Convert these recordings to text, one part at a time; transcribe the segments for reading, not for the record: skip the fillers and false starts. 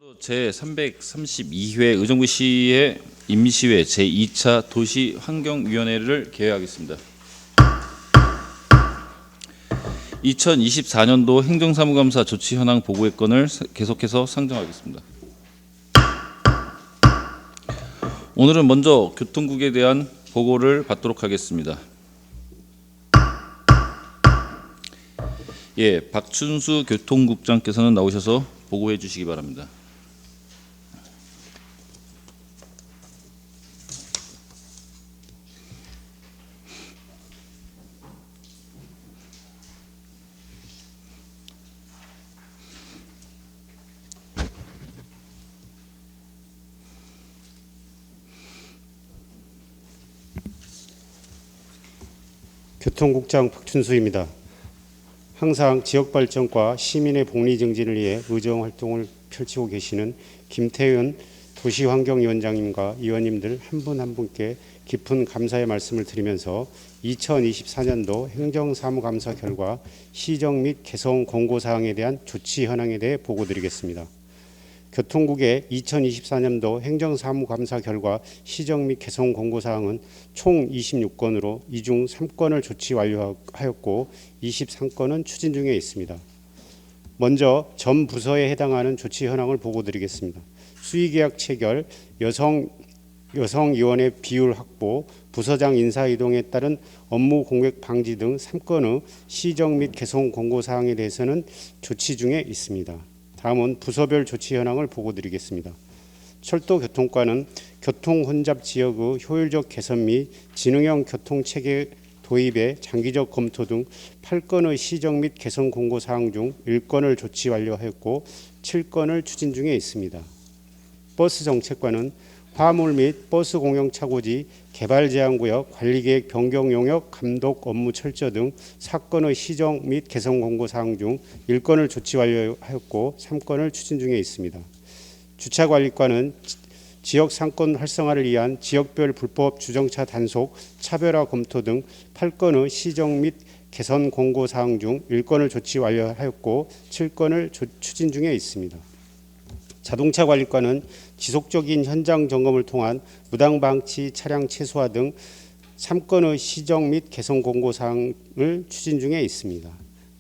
제332회 의정부시의 임시회 제2차 도시환경위원회를 개회하겠습니다. 2024년도 행정사무감사 조치 현황 보고의 건을 계속해서 상정하겠습니다. 오늘은 먼저 교통국에 대한 보고를 받도록 하겠습니다. 예, 박춘수 교통국장께서는 나오셔서 보고해 주시기 바랍니다. 교통국장 박춘수입니다. 항상 지역발전과 시민의 복리 증진을 위해 의정활동을 펼치고 계시는 김태현 도시환경위원장님과 위원님들 한 분 한 분께 깊은 감사의 말씀을 드리면서 2024년도 행정사무감사 결과 시정 및 개선 공고사항에 대한 조치 현황에 대해 보고드리겠습니다. 교통국의 2024년도 행정사무감사 결과 시정 및 개선 공고사항은 총 26건으로 이 중 3건을 조치 완료하였고 23건은 추진 중에 있습니다. 먼저 전 부서에 해당하는 조치 현황을 보고드리겠습니다. 수의계약 체결, 여성위원회 비율 확보, 부서장 인사 이동에 따른 업무 공백 방지 등 3건의 시정 및 개선 공고사항에 대해서는 조치 중에 있습니다. 다음은 부서별 조치 현황을 보고드리겠습니다. 철도교통과는 교통혼잡 지역의 효율적 개선 및 지능형 교통체계 도입의 장기적 검토 등 8건의 시정 및 개선 공고사항 중 1건을 조치 완료하였고 7건을 추진 중에 있습니다. 버스정책과는 화물 및 버스 공영차고지 개발제한구역 관리계획 변경 용역 감독 업무 철저 등 4건의 시정 및 개선 공고사항 중 1건을 조치 완료하였고 3건을 추진 중에 있습니다. 주차관리과는 지역 상권 활성화를 위한 지역별 불법 주정차 단속, 차별화 검토 등 8건의 시정 및 개선 공고사항 중 1건을 조치 완료하였고 7건을 추진 중에 있습니다. 자동차관리과는 지속적인 현장 점검을 통한 무당방치 차량 최소화 등 3건의 시정 및 개선 공고사항을 추진 중에 있습니다.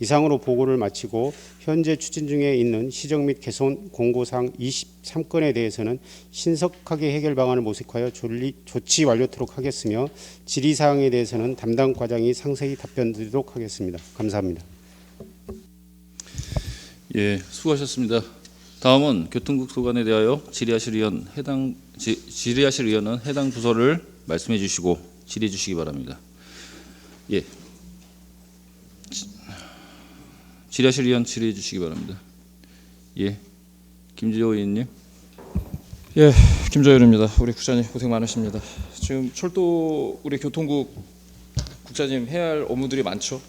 이상으로 보고를 마치고 현재 추진 중에 있는 시정 및 개선 공고사항 23건에 대해서는 신속하게 해결 방안을 모색하여 조치 완료토록 하겠으며 질의사항에 대해서는 담당 과장이 상세히 답변드리도록 하겠습니다. 감사합니다. 예, 수고하셨습니다. 다음은 교통국 소관에 대하여 질의하실 의원은 해당 부서를 말씀해 주시고 질의해 주시기 바랍니다. 예, 질의하실 의원 질의해 주시기 바랍니다. 예, 김지호 의원님. 예, 김조열입니다. 우리 국장님 고생 많으십니다. 지금 철도 우리 교통국 국장님 해야 할 업무들이 많죠.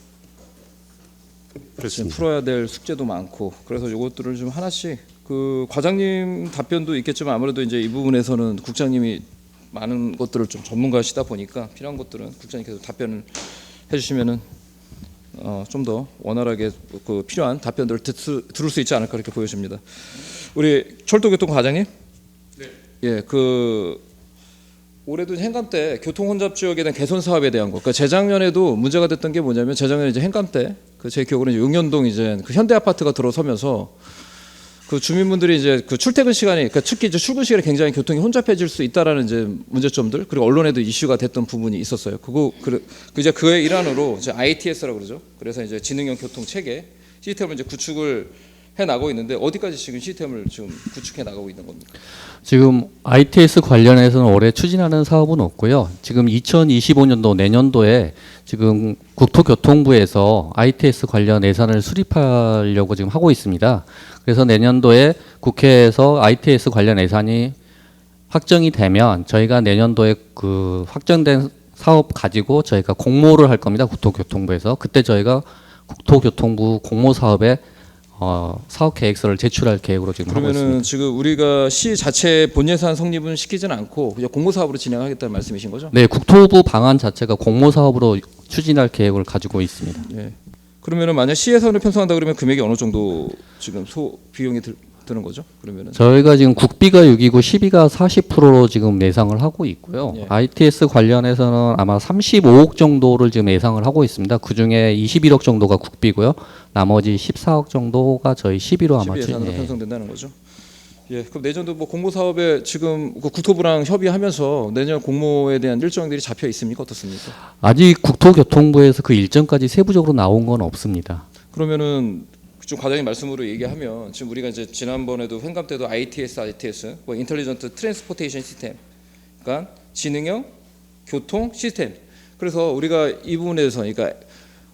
그렇습니다. 풀어야 될 숙제도 많고 그래서 이것들을 좀 하나씩 그 과장님 답변도 있겠지만 아무래도 이제 이 부분에서는 국장님이 많은 것들을 좀 전문가시다 보니까 필요한 것들은 국장님께서 답변을 해주시면은 좀 더 원활하게 그 필요한 답변들을 들을 수 있지 않을까 이렇게 보여집니다. 우리 철도교통 과장님. 네. 예, 그 올해도 행감 때 교통 혼잡 지역에 대한 개선 사업에 대한 거. 그러니까 재작년에도 문제가 됐던 게 뭐냐면 재작년에 이제 행감 때 그 제 기억으로는 응연동 이제 그 현대 아파트가 들어서면서 그 주민분들이 이제 그 출퇴근 시간이 그러니까 특히 이제 출근 시간에 굉장히 교통이 혼잡해질 수 있다라는 이제 문제점들 그리고 언론에도 이슈가 됐던 부분이 있었어요. 이제 그의 일환으로 이제 ITS라고 그러죠. 그래서 이제 지능형 교통 체계 시스템을 이제 구축을 해 나가고 있는데 어디까지 지금 시스템을 지금 구축해 나가고 있는 겁니까? 지금 ITS 관련해서는 올해 추진하는 사업은 없고요. 지금 2025년도 내년도에 지금 국토교통부에서 ITS 관련 예산을 수립하려고 지금 하고 있습니다. 그래서 내년도에 국회에서 ITS 관련 예산이 확정이 되면 저희가 내년도에 그 확정된 사업 가지고 저희가 공모를 할 겁니다. 국토교통부에서. 그때 저희가 국토교통부 공모 사업에 사업 계획서를 제출할 계획으로 지금 하고 있습니다. 그러면은 지금 우리가 시 자체 본 예산 성립은 시키지는 않고 그냥 공모 사업으로 진행하겠다는 말씀이신 거죠? 네, 국토부 방안 자체가 공모 사업으로 추진할 계획을 가지고 있습니다. 예. 그러면은 만약 시 예산을 편성한다 그러면 금액이 어느 정도 지금 비용이 드는 거죠? 그러면은 저희가 지금 국비가 6이고 시비가 40%로 지금 예상을 하고 있고요. 예. ITS 관련해서는 아마 35억 정도를 지금 예상을 하고 있습니다. 그 중에 21억 정도가 국비고요. 나머지 14억 정도가 저희 시비로 아마 12 예산으로 예. 편성된다는 거죠. 예, 그럼 내년도 뭐 공모 사업에 지금 그 국토부랑 협의하면서 내년 공모에 대한 일정들이 잡혀 있습니까? 어떻습니까? 아직 국토교통부에서 그 일정까지 세부적으로 나온 건 없습니다. 그러면은 좀 과장님 말씀으로 얘기하면 지금 우리가 이제 지난번에도 회감 때도 ITS, 뭐 인텔리전트 트랜스포테이션 시스템, 그러니까 지능형 교통 시스템. 그래서 우리가 이 부분에 대해서 그러니까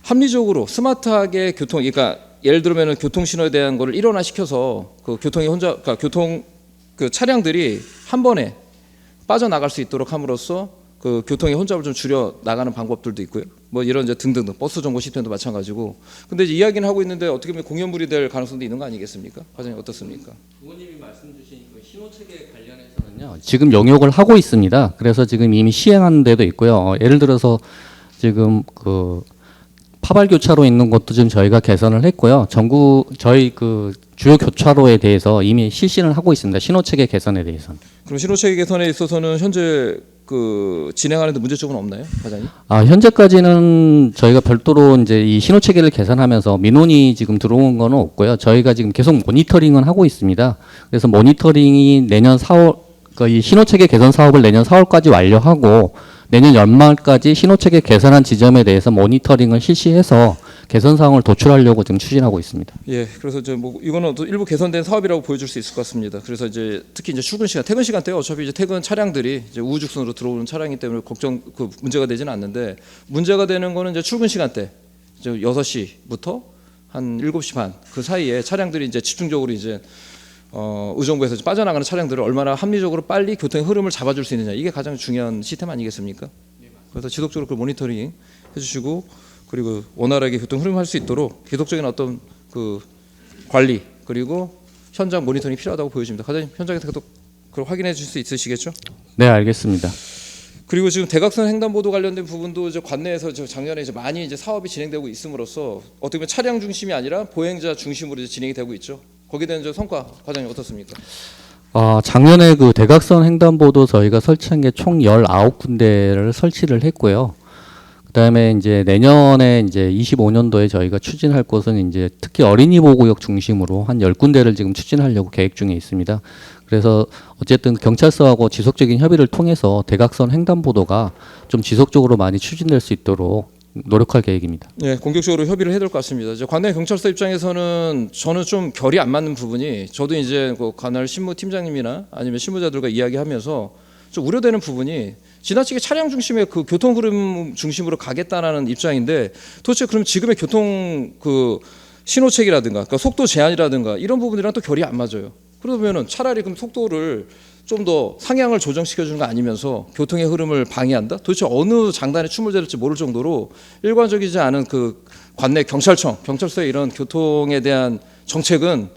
합리적으로 스마트하게 교통, 그러니까 예를 들면은 교통 신호에 대한 거를 일원화시켜서 그 교통이 혼자, 그러니까 교통 그 차량들이 한 번에 빠져나갈 수 있도록 함으로써 그 교통의 혼잡을 좀 줄여 나가는 방법들도 있고요. 뭐 이런 이제 등등등 버스 정보 시스템도 마찬가지고. 근데 이제 이야기는 하고 있는데 어떻게 보면 공연불이 될 가능성도 있는 거 아니겠습니까? 과장님 어떻습니까? 의원님이 말씀 주신 그 신호체계 관련해서는요. 지금 영역을 하고 있습니다. 그래서 지금 이미 시행하는 데도 있고요. 예를 들어서 지금 그 파발 교차로 있는 것도 지금 저희가 개선을 했고요. 저희 그 주요 교차로에 대해서 이미 실시를 하고 있습니다. 신호체계 개선에 대해서는. 그럼 신호체계 개선에 있어서는 현재 그 진행하는데 문제점은 없나요, 과장님? 현재까지는 저희가 별도로 이제 이 신호체계를 개선하면서 민원이 지금 들어온 거는 없고요. 저희가 지금 계속 모니터링은 하고 있습니다. 그래서 모니터링이 내년 4월, 이 신호체계 개선 사업을 내년 4월까지 완료하고 내년 연말까지 신호체계 개선한 지점에 대해서 모니터링을 실시해서 개선 사항을 도출하려고 지금 추진하고 있습니다. 예, 그래서 이제 뭐 이거는 또 일부 개선된 사업이라고 보여줄 수 있을 것 같습니다. 그래서 이제 특히 이제 출근 시간, 퇴근 시간 때 어차피 이제 퇴근 차량들이 이제 우후죽순으로 들어오는 차량이기 때문에 그 문제가 되지는 않는데 문제가 되는 거는 이제 출근 시간 때 이제 6시부터 한 7시 반 그 사이에 차량들이 이제 집중적으로 이제 의정부에서 빠져나가는 차량들을 얼마나 합리적으로 빨리 교통의 흐름을 잡아줄 수 있느냐, 이게 가장 중요한 시스템 아니겠습니까? 그래서 지속적으로 그 모니터링 해주시고, 그리고 원활하게 교통 흐름할 수 있도록 계속적인 어떤 그 관리 그리고 현장 모니터링이 필요하다고 보여집니다. 과장님 현장에서 계속 그걸 확인해 줄 수 있으시겠죠? 네, 알겠습니다. 그리고 지금 대각선 횡단보도 관련된 부분도 이제 관내에서 작년에 이제 많이 이제 사업이 진행되고 있음으로써 어떻게 보면 차량 중심이 아니라 보행자 중심으로 이제 진행이 되고 있죠. 거기에 대한 이제 성과 과장님 어떻습니까? 작년에 그 대각선 횡단보도 저희가 설치한 게 총 19군데를 설치를 했고요. 그다음에 이제 내년에 이제 25년도에 저희가 추진할 곳은 이제 특히 어린이 보호구역 중심으로 한 10군데를 지금 추진하려고 계획 중에 있습니다. 그래서 어쨌든 경찰서하고 지속적인 협의를 통해서 대각선 횡단보도가 좀 지속적으로 많이 추진될 수 있도록 노력할 계획입니다. 네, 공격적으로 협의를 해야 될 것 같습니다. 이제 관내 경찰서 입장에서는 저는 좀 결이 안 맞는 부분이, 저도 이제 그 관할 신무팀장님이나 아니면 신무자들과 이야기하면서 좀 우려되는 부분이 지나치게 차량 중심의 그 교통 흐름 중심으로 가겠다라는 입장인데, 도대체 그럼 지금의 교통 그 신호체계라든가 그러니까 속도 제한이라든가 이런 부분이랑 또 결이 안 맞아요. 그러면은 차라리 그럼 속도를 좀 더 상향을 조정시켜 주는 거 아니면서 교통의 흐름을 방해한다? 도대체 어느 장단에 춤을 들을지 모를 정도로 일관적이지 않은 그 관내 경찰서의 이런 교통에 대한 정책은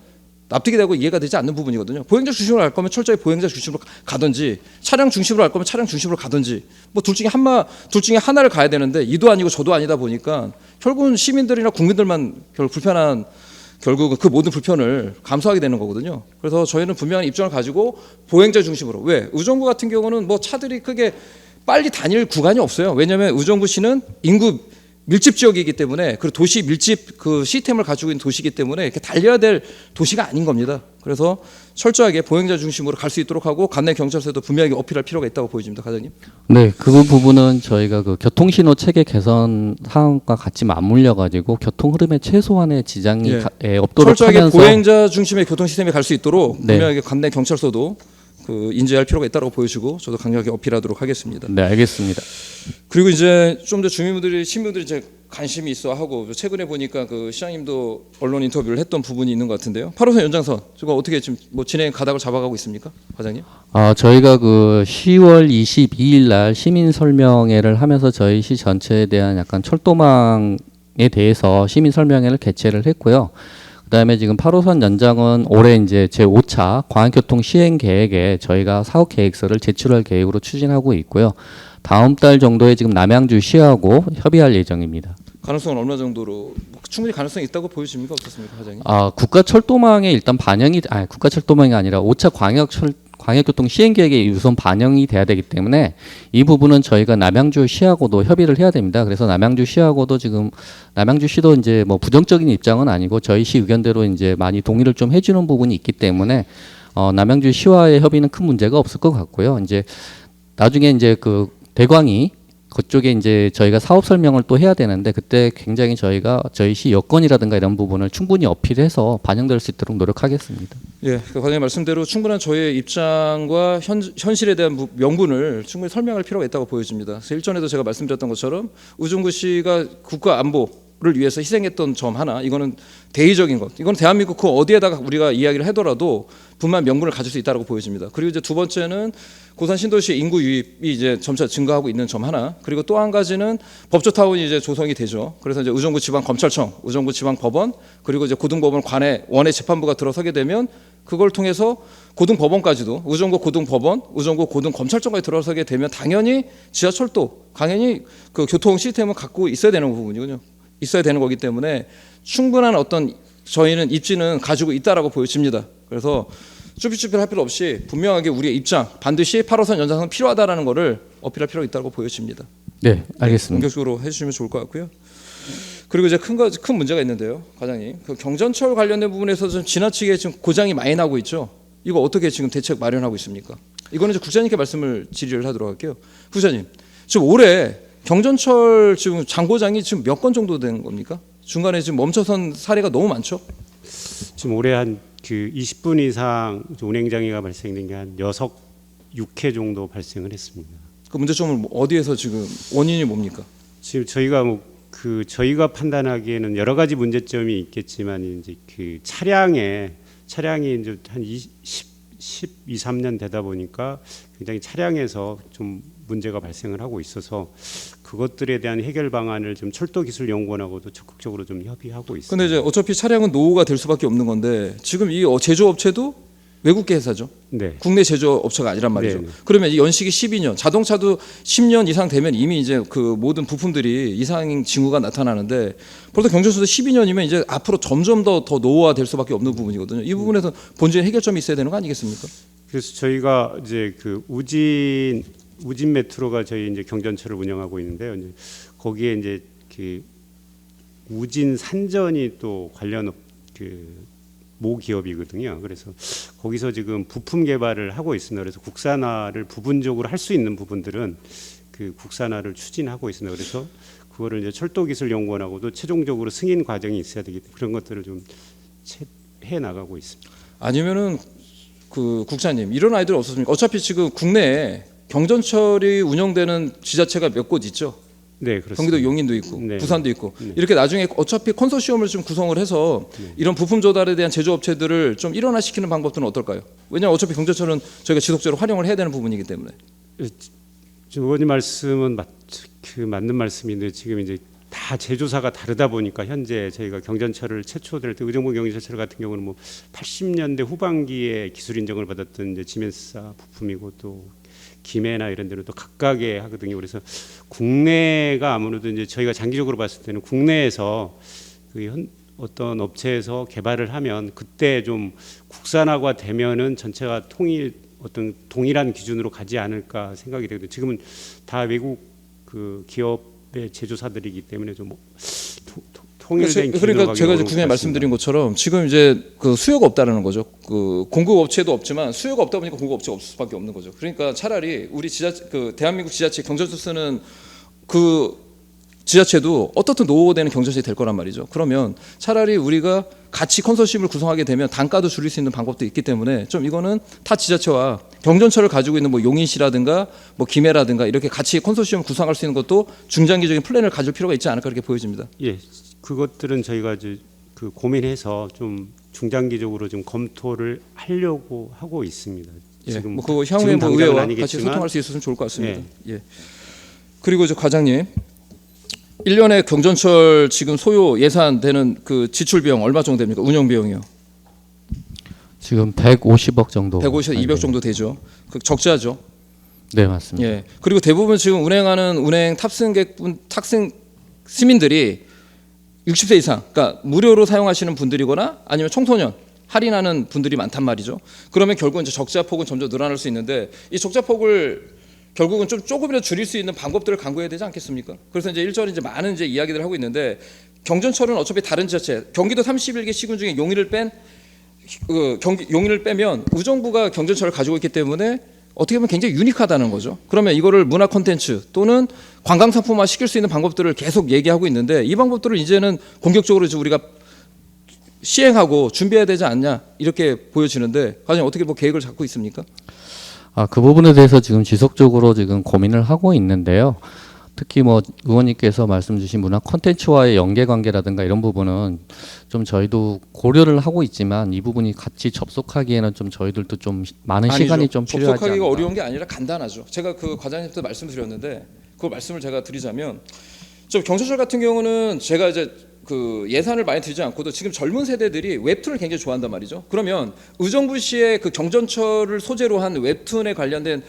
납득이 되고 이해가 되지 않는 부분이거든요. 보행자 중심으로 갈 거면 철저히 보행자 중심으로 가든지, 차량 중심으로 갈 거면 차량 중심으로 가든지, 뭐 둘 중에 하나를 가야 되는데 이도 아니고 저도 아니다 보니까 결국은 시민들이나 국민들만 불편한, 결국은 그 모든 불편을 감수하게 되는 거거든요. 그래서 저희는 분명한 입장을 가지고 보행자 중심으로, 왜 의정부 같은 경우는 뭐 차들이 크게 빨리 다닐 구간이 없어요. 왜냐하면 의정부시는 인구 밀집 지역이기 때문에, 그리고 도시 밀집 그 시스템을 가지고 있는 도시이기 때문에 이렇게 달려야 될 도시가 아닌 겁니다. 그래서 철저하게 보행자 중심으로 갈 수 있도록 하고 관내 경찰서에도 분명하게 어필할 필요가 있다고 보여집니다, 과장님. 네, 그 부분은 저희가 그 교통신호 체계 개선 사항과 같이 맞물려 가지고 교통 흐름에 최소한의 지장이 없도록 철저하게 하면서 보행자 중심의 교통 시스템에 갈 수 있도록 네. 분명하게 관내 경찰서도 그 인지할 필요가 있다고 보여주고 저도 강력하게 어필하도록 하겠습니다. 네, 알겠습니다. 그리고 이제 좀 더 주민분들이 시민분들이 이제 관심이 있어 하고, 최근에 보니까 그 시장님도 언론 인터뷰를 했던 부분이 있는 것 같은데요. 8호선 연장선 지금 어떻게 지금 뭐 진행 가닥을 잡아가고 있습니까, 과장님? 저희가 그 10월 22일 날 시민 설명회를 하면서 저희 시 전체에 대한 약간 철도망에 대해서 시민 설명회를 개최를 했고요. 그다음에 지금 8호선 연장은 올해 이제 제5차 광역교통 시행 계획에 저희가 사업 계획서를 제출할 계획으로 추진하고 있고요. 다음 달 정도에 지금 남양주시하고 협의할 예정입니다. 가능성은 얼마 정도로 충분히 가능성이 있다고 보여집니까? 어떻습니까, 과장님? 국가철도망에 일단 국가철도망이 아니라 5차 광역교통 시행계획에 우선 반영이 돼야 되기 때문에 이 부분은 저희가 남양주시하고도 협의를 해야 됩니다. 그래서 남양주시하고도 지금 남양주시도 이제 뭐 부정적인 입장은 아니고 저희 시 의견대로 이제 많이 동의를 좀 해주는 부분이 있기 때문에 남양주시와의 협의는 큰 문제가 없을 것 같고요. 이제 나중에 이제 그 대광이 그쪽에 이제 저희가 사업 설명을 또 해야 되는데 그때 굉장히 저희 시 여건이라든가 이런 부분을 충분히 어필해서 반영될 수 있도록 노력하겠습니다. 예, 그 과장님 말씀대로 충분한 저희의 입장과 현실에 대한 명분을 충분히 설명할 필요가 있다고 보여집니다. 그래서 일전에도 제가 말씀드렸던 것처럼 우중구 씨가 국가 안보를 위해서 희생했던 점 하나, 이거는 대의적인 것, 이건 대한민국 그 어디에다가 우리가 이야기를 하더라도 분명 명분을 가질 수 있다고 보여집니다. 그리고 이제 두 번째는 고산 신도시 인구 유입이 이제 점차 증가하고 있는 점 하나, 그리고 또 한 가지는 법조타운이 이제 조성이 되죠. 그래서 이제 의정부 지방검찰청, 의정부 지방법원, 그리고 이제 고등법원 원외 재판부가 들어서게 되면 그걸 통해서 고등법원까지도, 의정부 고등법원, 의정부 고등검찰청까지 들어서게 되면 당연히 지하철도 당연히 그 교통 시스템을 갖고 있어야 되는 부분이군요. 있어야 되는 거기 때문에 충분한 어떤 저희는 입지는 가지고 있다라고 보여집니다. 그래서 쭈삣쭈삣 할 필요 없이 분명하게 우리의 입장, 반드시 8호선 연장선은 필요하다라는 것을 어필할 필요가 있다고 보여집니다. 네, 알겠습니다. 공격적으로 해주시면 좋을 것 같고요. 그리고 이제 큰 문제가 있는데요, 과장님. 그 경전철 관련된 부분에서 좀 지나치게 지금 고장이 많이 나고 있죠. 이거 어떻게 지금 대책 마련하고 있습니까? 이거는 이제 국장님께 말씀을 질의를 하도록 할게요. 국장님, 지금 올해 경전철 지금 장고장이 지금 몇 건 정도 된 겁니까? 중간에 지금 멈춰선 사례가 너무 많죠. 지금 올해 한 그 20분 이상 운행 장애가 발생된 게 한 6회 정도 발생을 했습니다. 그 문제점은 어디에서 지금 원인이 뭡니까? 지금 저희가 판단하기에는 여러 가지 문제점이 있겠지만 이제 그 차량이 이제 한 12~13년 되다 보니까 굉장히 차량에서 좀 문제가 발생을 하고 있어서 그것들에 대한 해결 방안을 좀 철도기술연구원하고도 적극적으로 좀 협의하고 있습니다. 근데 이제 어차피 차량은 노후가 될 수밖에 없는 건데 지금 이 제조업체도 외국계 회사죠. 네. 국내 제조업체가 아니란 말이죠. 네. 그러면 이 연식이 12년, 자동차도 10년 이상 되면 이미 이제 그 모든 부품들이 이상 징후가 나타나는데 벌써 경전철도 12년이면 이제 앞으로 점점 더 노후화 될 수밖에 없는 부분이거든요. 이 부분에서 본질 해결점이 있어야 되는 거 아니겠습니까? 그래서 저희가 이제 그 우진 메트로가 저희 이제 경전철을 운영하고 있는데요. 이제 거기에 이제 그 우진 산전이 또 관련 모 기업이거든요. 그래서 거기서 지금 부품 개발을 하고 있습니다. 그래서 국산화를 부분적으로 할 수 있는 부분들은 그 국산화를 추진하고 있습니다. 그래서 그거를 이제 철도기술연구원하고도 최종적으로 승인 과정이 있어야 되기 때문에 그런 것들을 좀 해 나가고 있습니다. 아니면은 그 국장님 이런 아이들 없었습니까? 어차피 지금 국내에 경전철이 운영되는 지자체가 몇 곳 있죠. 네, 그렇습니다. 경기도 용인도 있고 네. 부산도 있고 네. 이렇게 나중에 어차피 컨소시엄을 좀 구성을 해서 이런 부품 조달에 대한 제조업체들을 좀 일원화시키는 방법들은 어떨까요? 왜냐하면 어차피 경전철은 저희가 지속적으로 활용을 해야 되는 부분이기 때문에. 의원님 말씀은 맞는 말씀인데 지금 이제 다 제조사가 다르다 보니까 현재 저희가 경전철을 최초될 때 의정부 경전철 같은 경우는 뭐 80년대 후반기에 기술 인정을 받았던 이제 지멘사 부품이고 또 김해나 이런 데는 또 각각의 하거든요. 그래서 국내가 아무래도 이제 저희가 장기적으로 봤을 때는 국내에서 어떤 업체에서 개발을 하면 그때 좀 국산화가 되면은 전체가 동일한 기준으로 가지 않을까 생각이 되거든요. 지금은 다 외국 그 기업의 제조사들이기 때문에 좀 통일된 그러니까 제가 이제 국장님 말씀드린 것처럼 지금 이제 그 수요가 없다라는 거죠. 그 공급 업체도 없지만 수요가 없다 보니까 공급 업체가 없을 수밖에 없는 거죠. 그러니까 차라리 우리 대한민국 지자체 경전철 쓰는 그 지자체도 어떻든 노후되는 경전철이 될 거란 말이죠. 그러면 차라리 우리가 같이 컨소시엄을 구성하게 되면 단가도 줄일 수 있는 방법도 있기 때문에 좀 이거는 타 지자체와 경전철을 가지고 있는 뭐 용인시라든가 뭐 김해라든가 이렇게 같이 컨소시엄 구성할 수 있는 것도 중장기적인 플랜을 가질 필요가 있지 않을까 그렇게 보여집니다. 예, 그것들은 저희가 이제 그 고민해서 좀 중장기적으로 좀 검토를 하려고 하고 있습니다. 예, 지금 뭐 그거 향후에 뭐 의회와 같이 소통할 수 있었으면 좋을 것 같습니다. 예. 그리고 이제 과장님 1년에 경전철 지금 소요 예산되는 그 지출 비용 얼마 정도 됩니까? 운영 비용이요. 지금 150억 정도. 150에서 200 정도 되죠. 그 적자죠. 네, 맞습니다. 예. 그리고 대부분 지금 운행하는 탑승객분 탑승 시민들이 60세 이상, 그러니까 무료로 사용하시는 분들이거나 아니면 청소년 할인하는 분들이 많단 말이죠. 그러면 결국 이제 적자 폭은 점점 늘어날 수 있는데 이 적자 폭을 결국은 좀 조금이라도 줄일 수 있는 방법들을 강구해야 되지 않겠습니까? 그래서 이제 일절이 이제 많은 이제 이야기들을 하고 있는데 경전철은 어차피 다른 지자체, 경기도 31개 시군 중에 용인을 빼면 의정부가 경전철을 가지고 있기 때문에 어떻게 보면 굉장히 유니크하다는 거죠. 그러면 이거를 문화 콘텐츠 또는 관광 상품화 시킬 수 있는 방법들을 계속 얘기하고 있는데 이 방법들을 이제는 공격적으로 이제 우리가 시행하고 준비해야 되지 않냐 이렇게 보여지는데 과장님 어떻게 뭐 계획을 잡고 있습니까? 그 부분에 대해서 지금 지속적으로 지금 고민을 하고 있는데요. 특히 뭐 의원님께서 말씀 주신 문화 콘텐츠와의 연계 관계라든가 이런 부분은 좀 저희도 고려를 하고 있지만 이 부분이 같이 접속하기에는 좀 저희들도 좀 많은 시간이 좀 필요하지 접속하기가 않나. 어려운 게 아니라 간단하죠. 제가 그 과장님한테 말씀드렸는데 그 말씀을 제가 드리자면 저 경전철 같은 경우는 제가 이제 그 예산을 많이 들지 않고도 지금 젊은 세대들이 웹툰을 굉장히 좋아한단 말이죠. 그러면 의정부시의 그 경전철을 소재로 한 웹툰에 관련된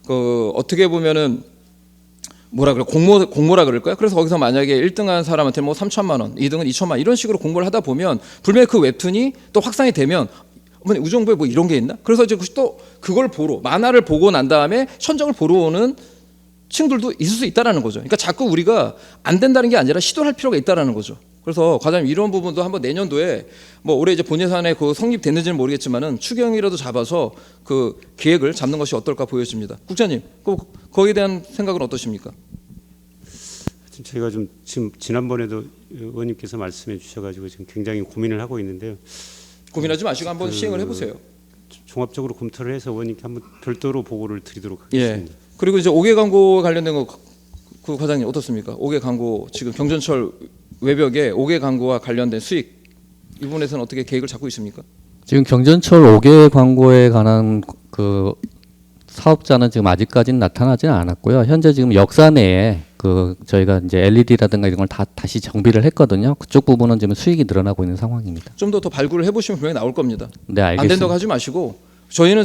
그 어떻게 보면은 뭐라 그래 공모라 그럴까요? 그래서 거기서 만약에 1등한 사람한테 뭐 3천만 원, 2등은 2천만 원 이런 식으로 공모를 하다 보면 분명히 그 웹툰이 또 확산이 되면 어머니 의정부에 뭐 이런 게 있나? 그래서 이제 또 그걸 보러 만화를 보고 난 다음에 현장을 보러 오는 층들도 있을 수 있다라는 거죠. 그러니까 자꾸 우리가 안 된다는 게 아니라 시도할 필요가 있다라는 거죠. 그래서 과장님 이런 부분도 한번 내년도에 뭐 올해 이제 본 예산에 그 성립됐는지는 모르겠지만은 추경이라도 잡아서 그 계획을 잡는 것이 어떨까 보여집니다. 국장님, 거기에 대한 생각은 어떠십니까? 저희가 좀 지금 지난번에도 의원님께서 말씀해 주셔가지고 지금 굉장히 고민을 하고 있는데요. 고민하지 마시고 한번 시행을 해보세요. 종합적으로 검토를 해서 의원님께 한번 별도로 보고를 드리도록 예. 하겠습니다. 그리고 이제 5개 광고 관련된 거 그 과장님 어떻습니까? 5개 광고 지금 경전철 외벽에 5개 광고와 관련된 수익 이 부분에서는 어떻게 계획을 잡고 있습니까? 지금 경전철 5개 광고에 관한 그 사업자는 지금 아직까지는 나타나지는 않았고요. 현재 지금 역사 내에 그 저희가 이제 LED라든가 이런 걸 다 다시 정비를 했거든요. 그쪽 부분은 지금 수익이 늘어나고 있는 상황입니다. 좀 더 발굴을 해보시면 분명히 나올 겁니다. 네, 안 알겠습니다. 된다고 하지 마시고 저희는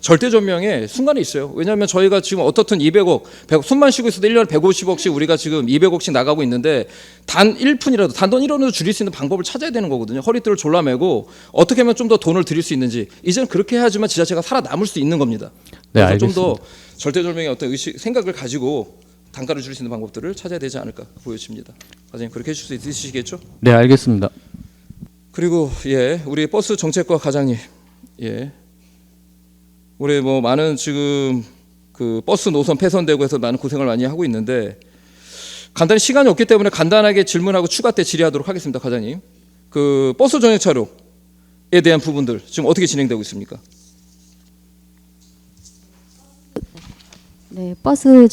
절대 전명의 순간이 있어요. 왜냐하면 저희가 지금 어떻든 200억, 100억 숨만 쉬고 있어도 1년에 150억씩 우리가 지금 200억씩 나가고 있는데 단 1푼이라도 단돈 1원으로 줄일 수 있는 방법을 찾아야 되는 거거든요. 허리띠를 졸라매고 어떻게 하면 좀 더 돈을 들일 수 있는지 이제는 그렇게 해야지만 지자체가 살아남을 수 있는 겁니다. 네, 그래서 좀 알겠습니다. 더 절대절명의 어떤 생각을 가지고 단가를 줄일 수 있는 방법들을 찾아야 되지 않을까 보여집니다. 과장님 그렇게 해주실 수 있으시겠죠? 네, 알겠습니다. 그리고 예, 우리 버스 정책과 과장님, 예, 올해 뭐 많은 지금 그 버스 노선 폐선되고 해서 많은 고생을 많이 하고 있는데 간단히 시간이 없기 때문에 간단하게 질문하고 추가 때 질의하도록 하겠습니다, 과장님. 그 버스 전용 차로에 대한 부분들 지금 어떻게 진행되고 있습니까? 네, 버스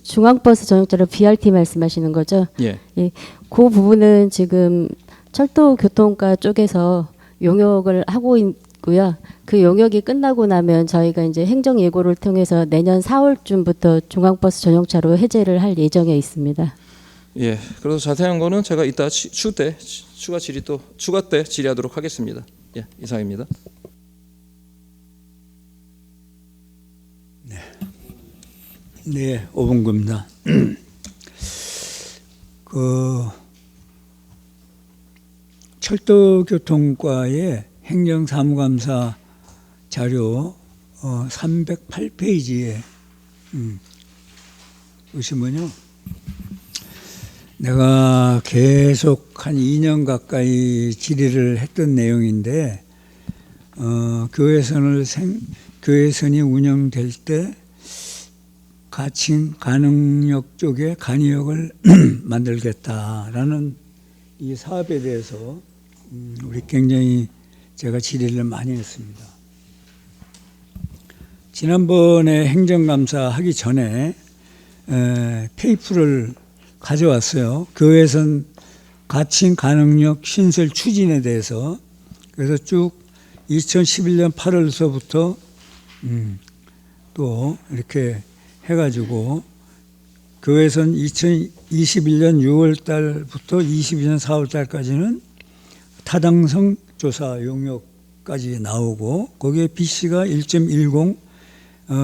중앙버스 전용차로 BRT 말씀하시는 거죠? 예. 예, 그 부분은 지금 철도교통과 쪽에서 용역을 하고 있고요. 그 용역이 끝나고 나면 저희가 이제 행정 예고를 통해서 내년 4월쯤부터 중앙버스 전용차로 해제를 할 예정에 있습니다. 예. 그래서 자세한 거는 제가 이따 추가 때 질의하도록 하겠습니다. 예, 이상입니다. 네, 오봉구입니다. 그 철도교통과의 행정사무감사 자료 308페이지에 보시면요, 내가 계속 한 2년 가까이 질의를 했던 내용인데 교회선이 운영될 때 가칭 가능역 쪽에 간이역을 만들겠다라는 이 사업에 대해서 우리 굉장히 제가 질의를 많이 했습니다. 지난번에 행정감사 하기 전에 테이프를 가져왔어요. 교회선 가칭 가능역 신설 추진에 대해서. 그래서 쭉 2011년 8월서부터 또 이렇게 해가지고 교회선 2021년 6월 달부터 22년 4월 달까지는 타당성 조사 용역까지 나오고 거기에 BC가 1.10,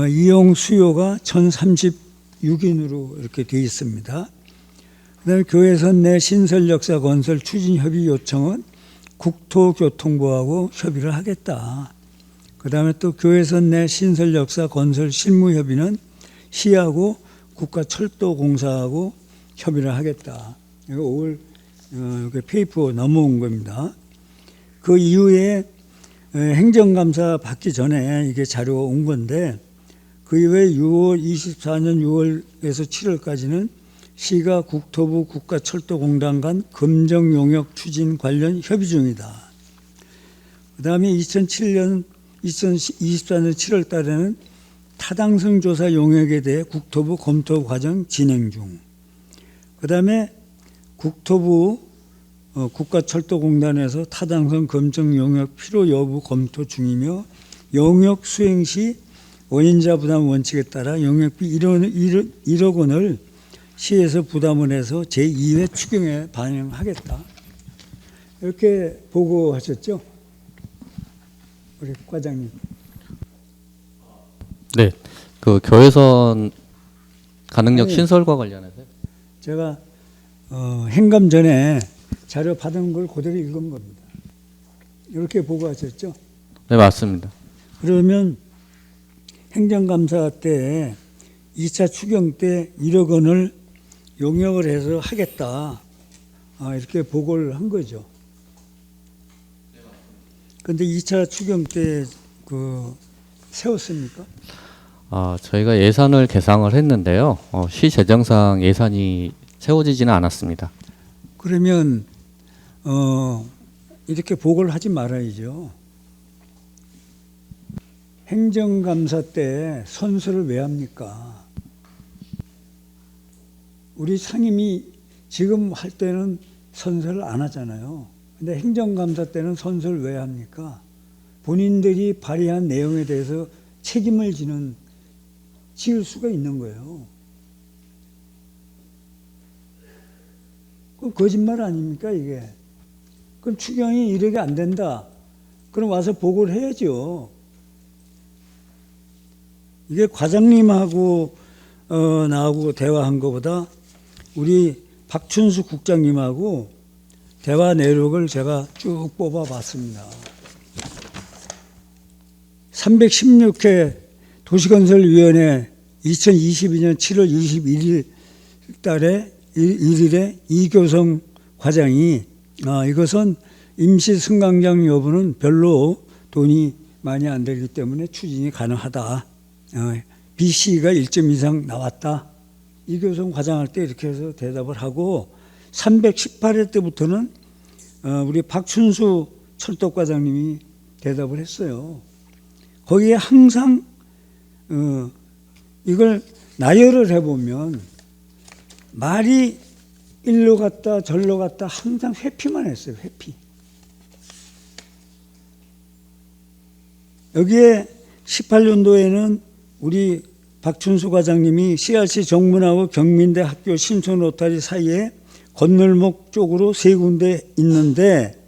이용 수요가 1036인으로 이렇게 되어 있습니다. 그다음에 교회선 내 신설역사 건설 추진 협의 요청은 국토교통부하고 협의를 하겠다. 그다음에 또 교회선 내 신설역사 건설 실무 협의는 시하고 국가철도공사하고 협의를 하겠다. 이거 5월 페이퍼 넘어온 겁니다. 그 이후에 행정감사 받기 전에 이게 자료가 온 건데 그 이후에 24년 6월에서 7월까지는 시가 국토부 국가철도공단 간 금정 용역 추진 관련 협의 중이다. 그다음에 2024년 7월 달에는 타당성 조사 용역에 대해 국토부 검토 과정 진행 중. 그다음에 국토부 국가철도공단에서 타당성 검증 용역 필요 여부 검토 중이며 용역 수행 시 원인자 부담 원칙에 따라 용역비 1억 원을 시에서 부담을 해서 제2회 추경에 반영하겠다. 이렇게 보고하셨죠? 우리 과장님. 네, 그 교회선 가능력 아니, 신설과 관련해서요. 제가 행감 전에 자료 받은 걸 그대로 읽은 겁니다. 이렇게 보고하셨죠? 네, 맞습니다. 그러면 행정감사 때 2차 추경 때 1억 원을 용역을 해서 하겠다. 이렇게 보고를 한 거죠. 그런데 2차 추경 때 세웠습니까? 저희가 예산을 계상을 했는데요. 시 재정상 예산이 세워지지는 않았습니다. 그러면 이렇게 보고를 하지 말아야죠. 행정감사 때 선서를 왜 합니까? 우리 상임위 지금 할 때는 선서를 안 하잖아요. 근데 행정감사 때는 선서를 왜 합니까? 본인들이 발의한 내용에 대해서 책임을 지을 수가 있는 거예요. 그럼 거짓말 아닙니까, 이게? 그럼 추경이 이렇게 안 된다. 그럼 와서 보고를 해야죠. 이게 과장님하고 나하고 대화한 것보다 우리 박춘수 국장님하고 대화 내역을 제가 쭉 뽑아봤습니다. 316회 도시건설위원회 2022년 7월 21일 달에 1일에 이교성 과장이 이것은 임시 승강장 여부는 별로 돈이 많이 안 들기 때문에 추진이 가능하다. BC가 1점 이상 나왔다. 이교성 과장할 때 이렇게 해서 대답을 하고 318회 때부터는 우리 박춘수 철도과장님이 대답을 했어요. 거기에 항상 이걸 나열을 해보면 말이 일로 갔다 절로 갔다 항상 회피만 했어요. 회피. 여기에 18년도에는 우리 박춘수 과장님이 CRC 정문하고 경민대 학교 신촌 로타리 사이에 건널목 쪽으로 세 군데 있는데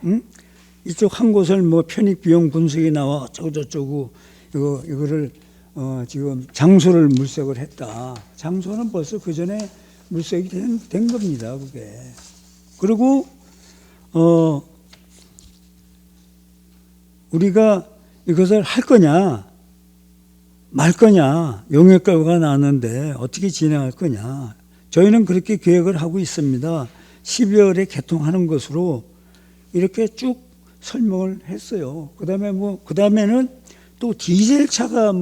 이쪽 한 곳을 뭐 편입 비용 분석이 나와 어쩌고 저쩌고 이거를 지금 장소를 물색을 했다. 장소는 벌써 그 전에 물색이 된 겁니다. 그게. 그리고 우리가 이것을 할 거냐 말 거냐 용역 결과가 나왔는데 어떻게 진행할 거냐. 저희는 그렇게 계획을 하고 있습니다. 12월에 개통하는 것으로 이렇게 쭉 설명을 했어요. 그다음에는 또 디젤차가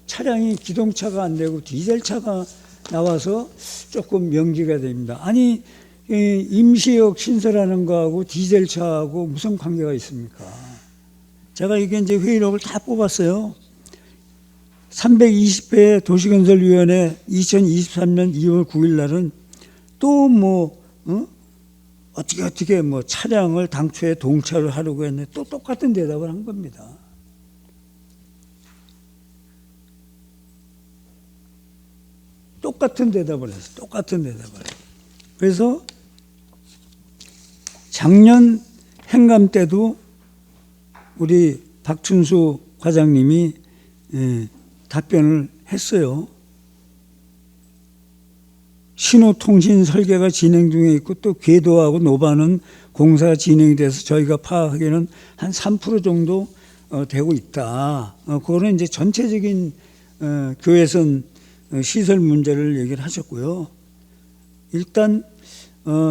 차량이 기동차가 안 되고 디젤차가 나와서 조금 명기가 됩니다. 아니 임시역 신설하는 거하고 디젤차하고 무슨 관계가 있습니까? 제가 이게 이제 회의록을 다 뽑았어요. 320회 도시건설위원회 2023년 2월 9일 날은 또 어떻게 차량을 당초에 동차를 하려고 했는데 또 똑같은 대답을 한 겁니다. 똑같은 대답을 했어요. 똑같은 대답을. 그래서 작년 행감 때도 우리 박춘수 과장님이 답변을 했어요. 신호통신 설계가 진행 중에 있고 또 궤도하고 노반은 공사가 진행이 돼서 저희가 파악하기에는 한 3% 정도 되고 있다. 그거는 이제 전체적인 교외선 시설 문제를 얘기를 하셨고요. 일단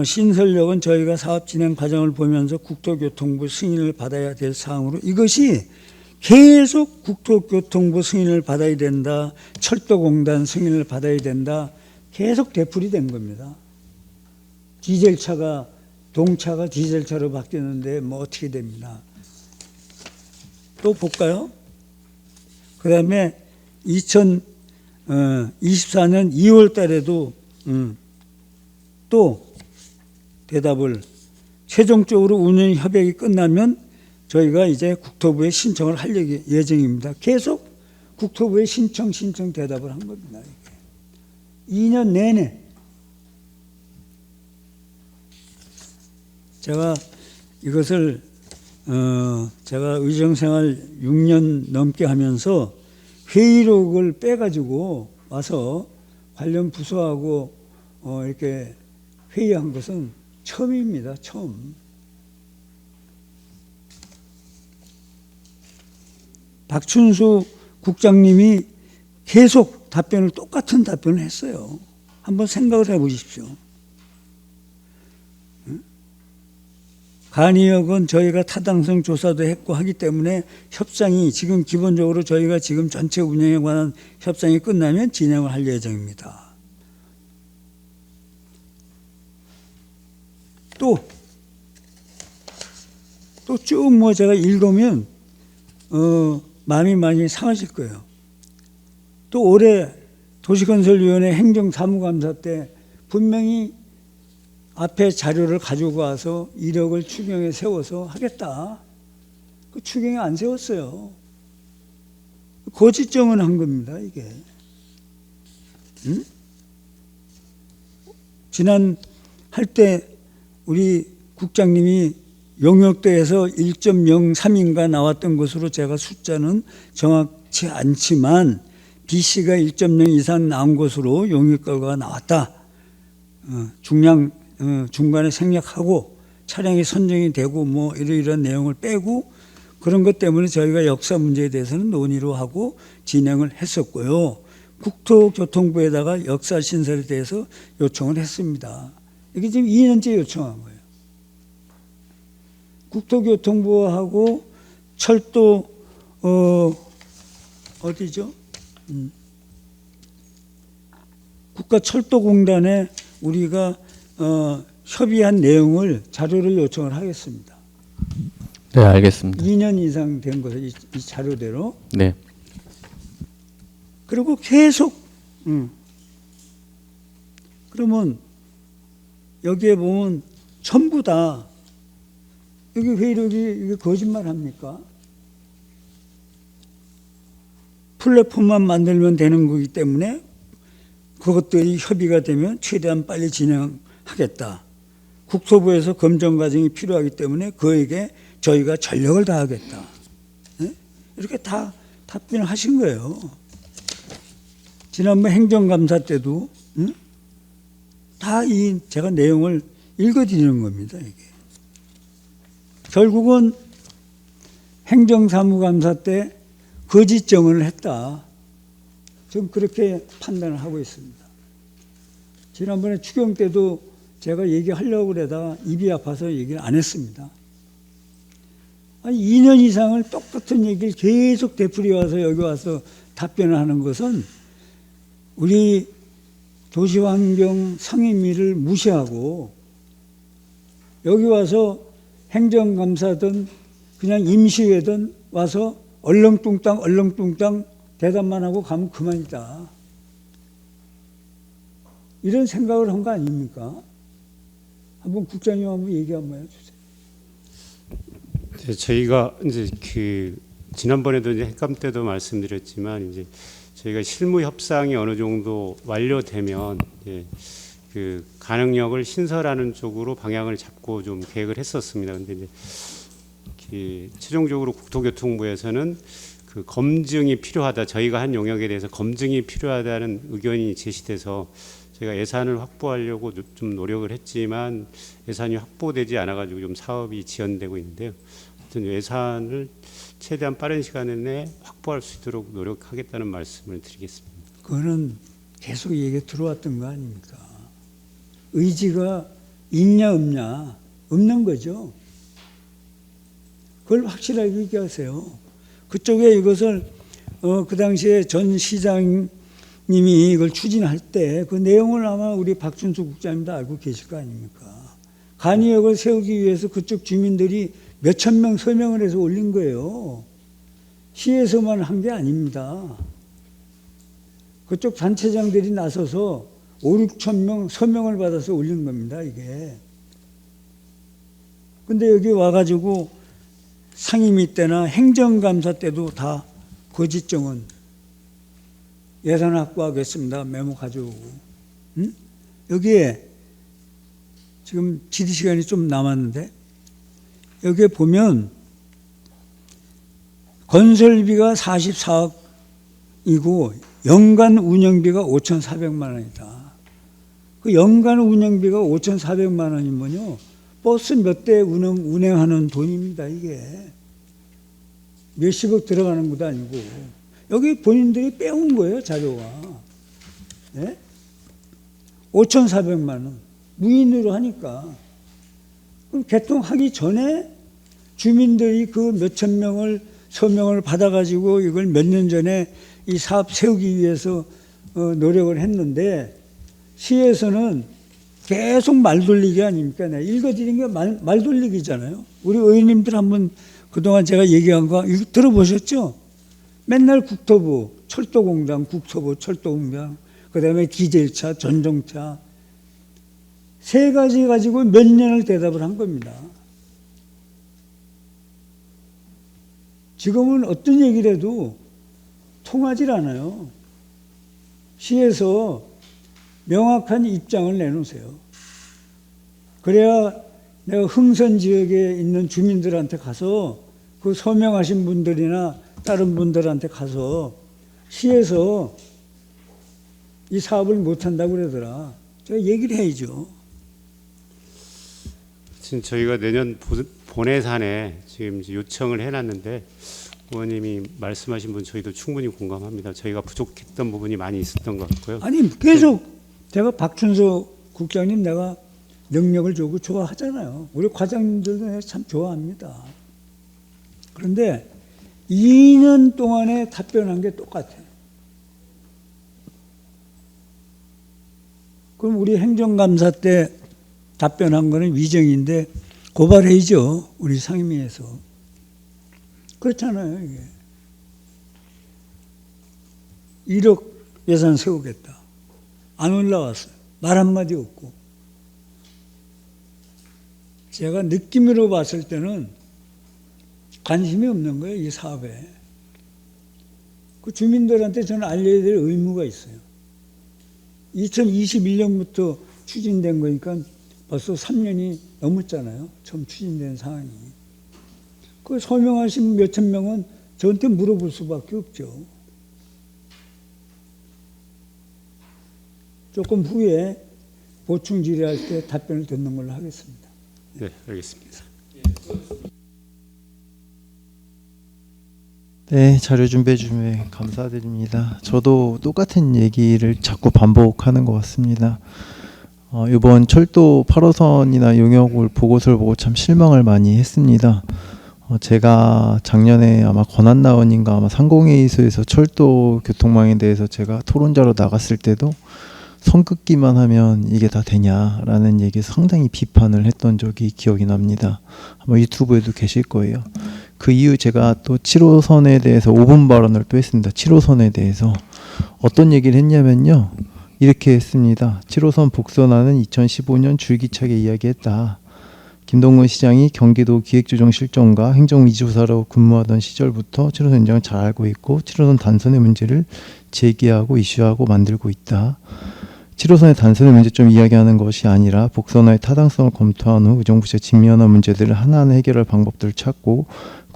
신설역은 저희가 사업 진행 과정을 보면서 국토교통부 승인을 받아야 될 사항으로 이것이 계속 국토교통부 승인을 받아야 된다. 철도공단 승인을 받아야 된다. 계속 되풀이 된 겁니다. 디젤차가 동차가 디젤차로 바뀌었는데 뭐 어떻게 됩니다. 또 볼까요? 그 다음에 2024년 2월 달에도 또 대답을 최종적으로 운영 협약이 끝나면 저희가 이제 국토부에 신청을 할 예정입니다. 계속 국토부에 신청 대답을 한 겁니다. 2년 내내 제가 이것을 제가 의정생활 6년 넘게 하면서 회의록을 빼가지고 와서 관련 부서하고 이렇게 회의한 것은 처음입니다. 처음. 박춘수 국장님이 계속 똑같은 답변을 했어요. 한번 생각을 해보십시오. 간이역은 저희가 타당성 조사도 했고 하기 때문에 협상이 지금 기본적으로 저희가 지금 전체 운영에 관한 협상이 끝나면 진행을 할 예정입니다. 또 쭉 뭐 제가 읽으면 마음이 많이 상하실 거예요. 또 올해 도시건설위원회 행정사무감사 때 분명히 앞에 자료를 가지고 와서 이력을 추경에 세워서 하겠다. 그 추경에 안 세웠어요. 거짓정은 한 겁니다, 이게. 응? 지난 할 때 우리 국장님이 용역대에서 1.03인가 나왔던 것으로 제가 숫자는 정확치 않지만 BC가 1.0 이상 나온 것으로 용역 결과가 나왔다. 중간에 생략하고 차량이 선정이 되고 뭐 이런 내용을 빼고 그런 것 때문에 저희가 역사 문제에 대해서는 논의로 하고 진행을 했었고요. 국토교통부에다가 역사 신설에 대해서 요청을 했습니다. 이게 지금 2년째 요청한 거예요. 국토교통부하고 철도 어디죠? 국가철도공단에 우리가 협의한 내용을 자료를 요청을 하겠습니다. 네, 알겠습니다. 2년 이상 된 것을 이 자료대로. 네. 그리고 계속 그러면 여기에 보면 전부 다 여기 회의록이 이게 거짓말 합니까? 플랫폼만 만들면 되는 거기 때문에 그것들이 협의가 되면 최대한 빨리 진행하겠다. 국토부에서 검증 과정이 필요하기 때문에 그에게 저희가 전력을 다하겠다. 네? 이렇게 다 답변을 하신 거예요. 지난번 행정감사 때도 다 제가 내용을 읽어드리는 겁니다. 이게. 결국은 행정사무감사 때 거짓 정언을 했다. 지금 그렇게 판단을 하고 있습니다. 지난번에 추경 때도 제가 얘기하려고 그러다가 입이 아파서 얘기를 안 했습니다. 아니 2년 이상을 똑같은 얘기를 계속 되풀이 와서 여기 와서 답변을 하는 것은 우리 도시환경 상임위를 무시하고 여기 와서 행정감사든 그냥 임시회든 와서 얼렁뚱땅 대답만 하고 가면 그만이다. 이런 생각을 한 거 아닙니까? 한번 국장님 한번 얘기 한번 해주세요. 네, 저희가 이제 지난번에도 이제 핵감 때도 말씀드렸지만 이제 저희가 실무 협상이 어느 정도 완료되면 가능력을 신설하는 쪽으로 방향을 잡고 좀 계획을 했었습니다. 근데 이제 최종적으로 국토교통부에서는 그 검증이 필요하다. 저희가 한 용역에 대해서 검증이 필요하다는 의견이 제시돼서 저희가 예산을 확보하려고 좀 노력을 했지만 예산이 확보되지 않아가지고 좀 사업이 지연되고 있는데요. 하여튼 예산을 최대한 빠른 시간 내에 확보할 수 있도록 노력하겠다는 말씀을 드리겠습니다. 그거는 계속 얘기 들어왔던 거 아닙니까? 의지가 있냐 없냐, 없는 거죠. 그걸 확실하게 얘기하세요. 그쪽에 이것을 그 당시에 전 시장님이 이걸 추진할 때 그 내용을 아마 우리 박준수 국장님도 알고 계실 거 아닙니까? 간이역을 세우기 위해서 그쪽 주민들이 몇천 명 서명을 해서 올린 거예요. 시에서만 한 게 아닙니다. 그쪽 단체장들이 나서서 5, 6천 명 서명을 받아서 올린 겁니다, 이게. 근데 여기 와가지고 상임위 때나 행정감사 때도 다 거짓정은 예산 확보하겠습니다. 메모 가져오고. 응? 여기에 지금 질의 시간이 좀 남았는데 여기에 보면 건설비가 44억이고 연간 운영비가 5,400만 원이다. 그 연간 운영비가 5,400만 원이면요. 버스 몇 대 운행하는 돈입니다, 이게. 몇십억 들어가는 것도 아니고. 여기 본인들이 빼온 거예요, 자료가. 네? 5,400만 원. 무인으로 하니까. 그럼 개통하기 전에 주민들이 그 몇천 명을 서명을 받아가지고 이걸 몇 년 전에 이 사업 세우기 위해서 노력을 했는데 시에서는 계속 말 돌리기 아닙니까? 네. 읽어드린 게 말 돌리기잖아요. 우리 의원님들 한번 그동안 제가 얘기한 거 이거 들어보셨죠? 맨날 국토부, 철도공단, 국토부, 철도공단, 그 다음에 디젤차, 전동차 세 가지 가지고 몇 년을 대답을 한 겁니다. 지금은 어떤 얘기를 해도 통하질 않아요. 시에서 명확한 입장을 내놓으세요. 그래야 내가 흥선 지역에 있는 주민들한테 가서 그 서명하신 분들이나 다른 분들한테 가서 시에서 이 사업을 못한다고 그러더라. 제가 얘기를 해야죠. 지금 저희가 내년 본예산에 지금 이제 요청을 해놨는데 의원님이 말씀하신 분 저희도 충분히 공감합니다. 저희가 부족했던 부분이 많이 있었던 것 같고요. 아니 계속 제가 박준수 국장님 내가 능력을 주고 좋아하잖아요. 우리 과장님들도 내가 참 좋아합니다. 그런데 2년 동안에 답변한 게 똑같아요. 그럼 우리 행정감사 때 답변한 거는 위정인데 고발해야죠. 우리 상임위에서. 그렇잖아요. 이게 1억 예산 세우겠다. 안 올라왔어요. 말 한마디 없고. 제가 느낌으로 봤을 때는 관심이 없는 거예요. 이 사업에. 그 주민들한테 저는 알려야 될 의무가 있어요. 2021년부터 추진된 거니까 벌써 3년이 넘었잖아요. 처음 추진된 상황이. 그 서명하신 몇천 명은 저한테 물어볼 수밖에 없죠. 조금 후에 보충 질의할 때 답변을 듣는 걸로 하겠습니다. 네, 알겠습니다. 네, 자료 준비해 주시면 감사드립니다. 저도 똑같은 얘기를 자꾸 반복하는 것 같습니다. 이번 철도 8호선이나 용역을 보고서를 보고 참 실망을 많이 했습니다. 제가 작년에 아마 권한나원인가 아마 상공회의소에서 철도 교통망에 대해서 제가 토론자로 나갔을 때도 선긋기만 하면 이게 다 되냐라는 얘기 상당히 비판을 했던 적이 기억이 납니다. 아마 유튜브에도 계실 거예요. 그 이후 제가 또 7호선에 대해서 5분 발언을 또 했습니다. 7호선에 대해서 어떤 얘기를 했냐면요. 이렇게 했습니다. 7호선 복선안은 2015년 줄기차게 이야기했다. 김동근 시장이 경기도 기획조정실장과 행정이주사로 근무하던 시절부터 7호선 현장을 잘 알고 있고 7호선 단선의 문제를 제기하고 이슈하고 만들고 있다. 7호선의 단선의 문제점 이야기하는 것이 아니라 복선화의 타당성을 검토한 후 의정부처에 직면한 문제들을 하나하나 해결할 방법들을 찾고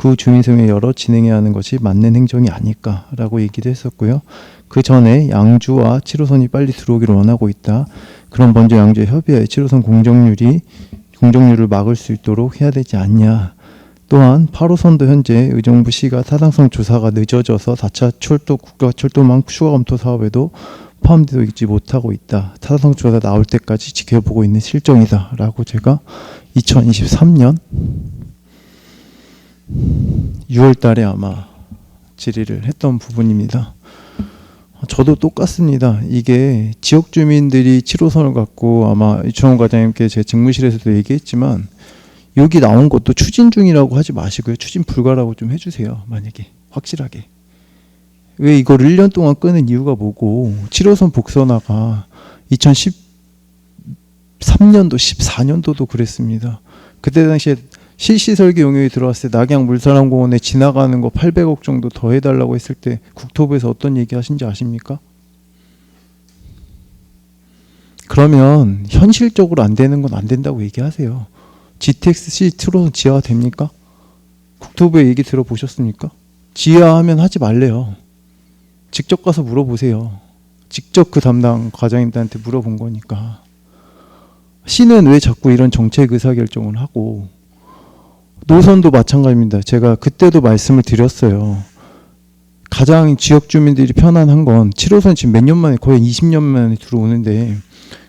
구 주민센터 열어 진행해야 하는 것이 맞는 행정이 아닐까라고 얘기도 했었고요. 그 전에 양주와 7호선이 빨리 들어오기를 원하고 있다. 그럼 먼저 양주에 협의하여 7호선 공정률을 막을 수 있도록 해야 되지 않냐. 또한 8호선도 현재 의정부 시가 타당성 조사가 늦어져서 4차 철도 국가철도망 추가 검토 사업에도 포함되어 있지 못하고 있다. 타당성 조사 나올 때까지 지켜보고 있는 실정이다. 라고 제가 2023년 6월 달에 아마 질의를 했던 부분입니다. 저도 똑같습니다. 이게 지역 주민들이 7호선을 갖고 아마 이충원 과장님께 제 직무실에서도 얘기했지만 여기 나온 것도 추진 중이라고 하지 마시고요. 추진 불가라고 좀 해주세요. 만약에 확실하게. 왜 이걸 1년 동안 끄는 이유가 뭐고 7호선 복선화가 2013년도 14년도도 그랬습니다. 그때 당시에 실시 설계 용역이 들어왔을 때 낙양 물사람공원에 지나가는 거 800억 정도 더 해달라고 했을 때 국토부에서 어떤 얘기 하신지 아십니까? 그러면 현실적으로 안 되는 건 안 된다고 얘기하세요. GTX-C 2호선 지하화 됩니까? 국토부의 얘기 들어보셨습니까? 지하하면 하지 말래요. 직접 가서 물어보세요. 직접 그 담당 과장님들한테 물어본 거니까. 시는 왜 자꾸 이런 정책 의사결정을 하고 노선도 마찬가지입니다. 제가 그때도 말씀을 드렸어요. 가장 지역 주민들이 편안한 건 7호선 지금 몇 년 만에 거의 20년 만에 들어오는데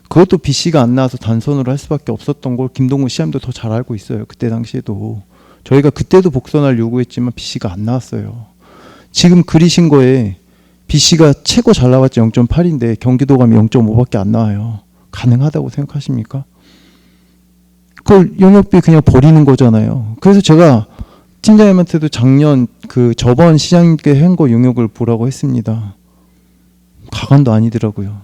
그것도 BC가 안 나와서 단선으로 할 수밖에 없었던 걸 김동훈 시장님도 더 잘 알고 있어요. 그때 당시에도. 저희가 그때도 복선화를 요구했지만 BC가 안 나왔어요. 지금 그리신 거에 BC가 최고 잘 나왔지 0.8인데 경기도 가면 0.5밖에 안 나와요. 가능하다고 생각하십니까? 그걸 용역비 그냥 버리는 거잖아요. 그래서 제가 팀장님한테도 작년 저번 시장님께 한 거 용역을 보라고 했습니다. 가관도 아니더라고요.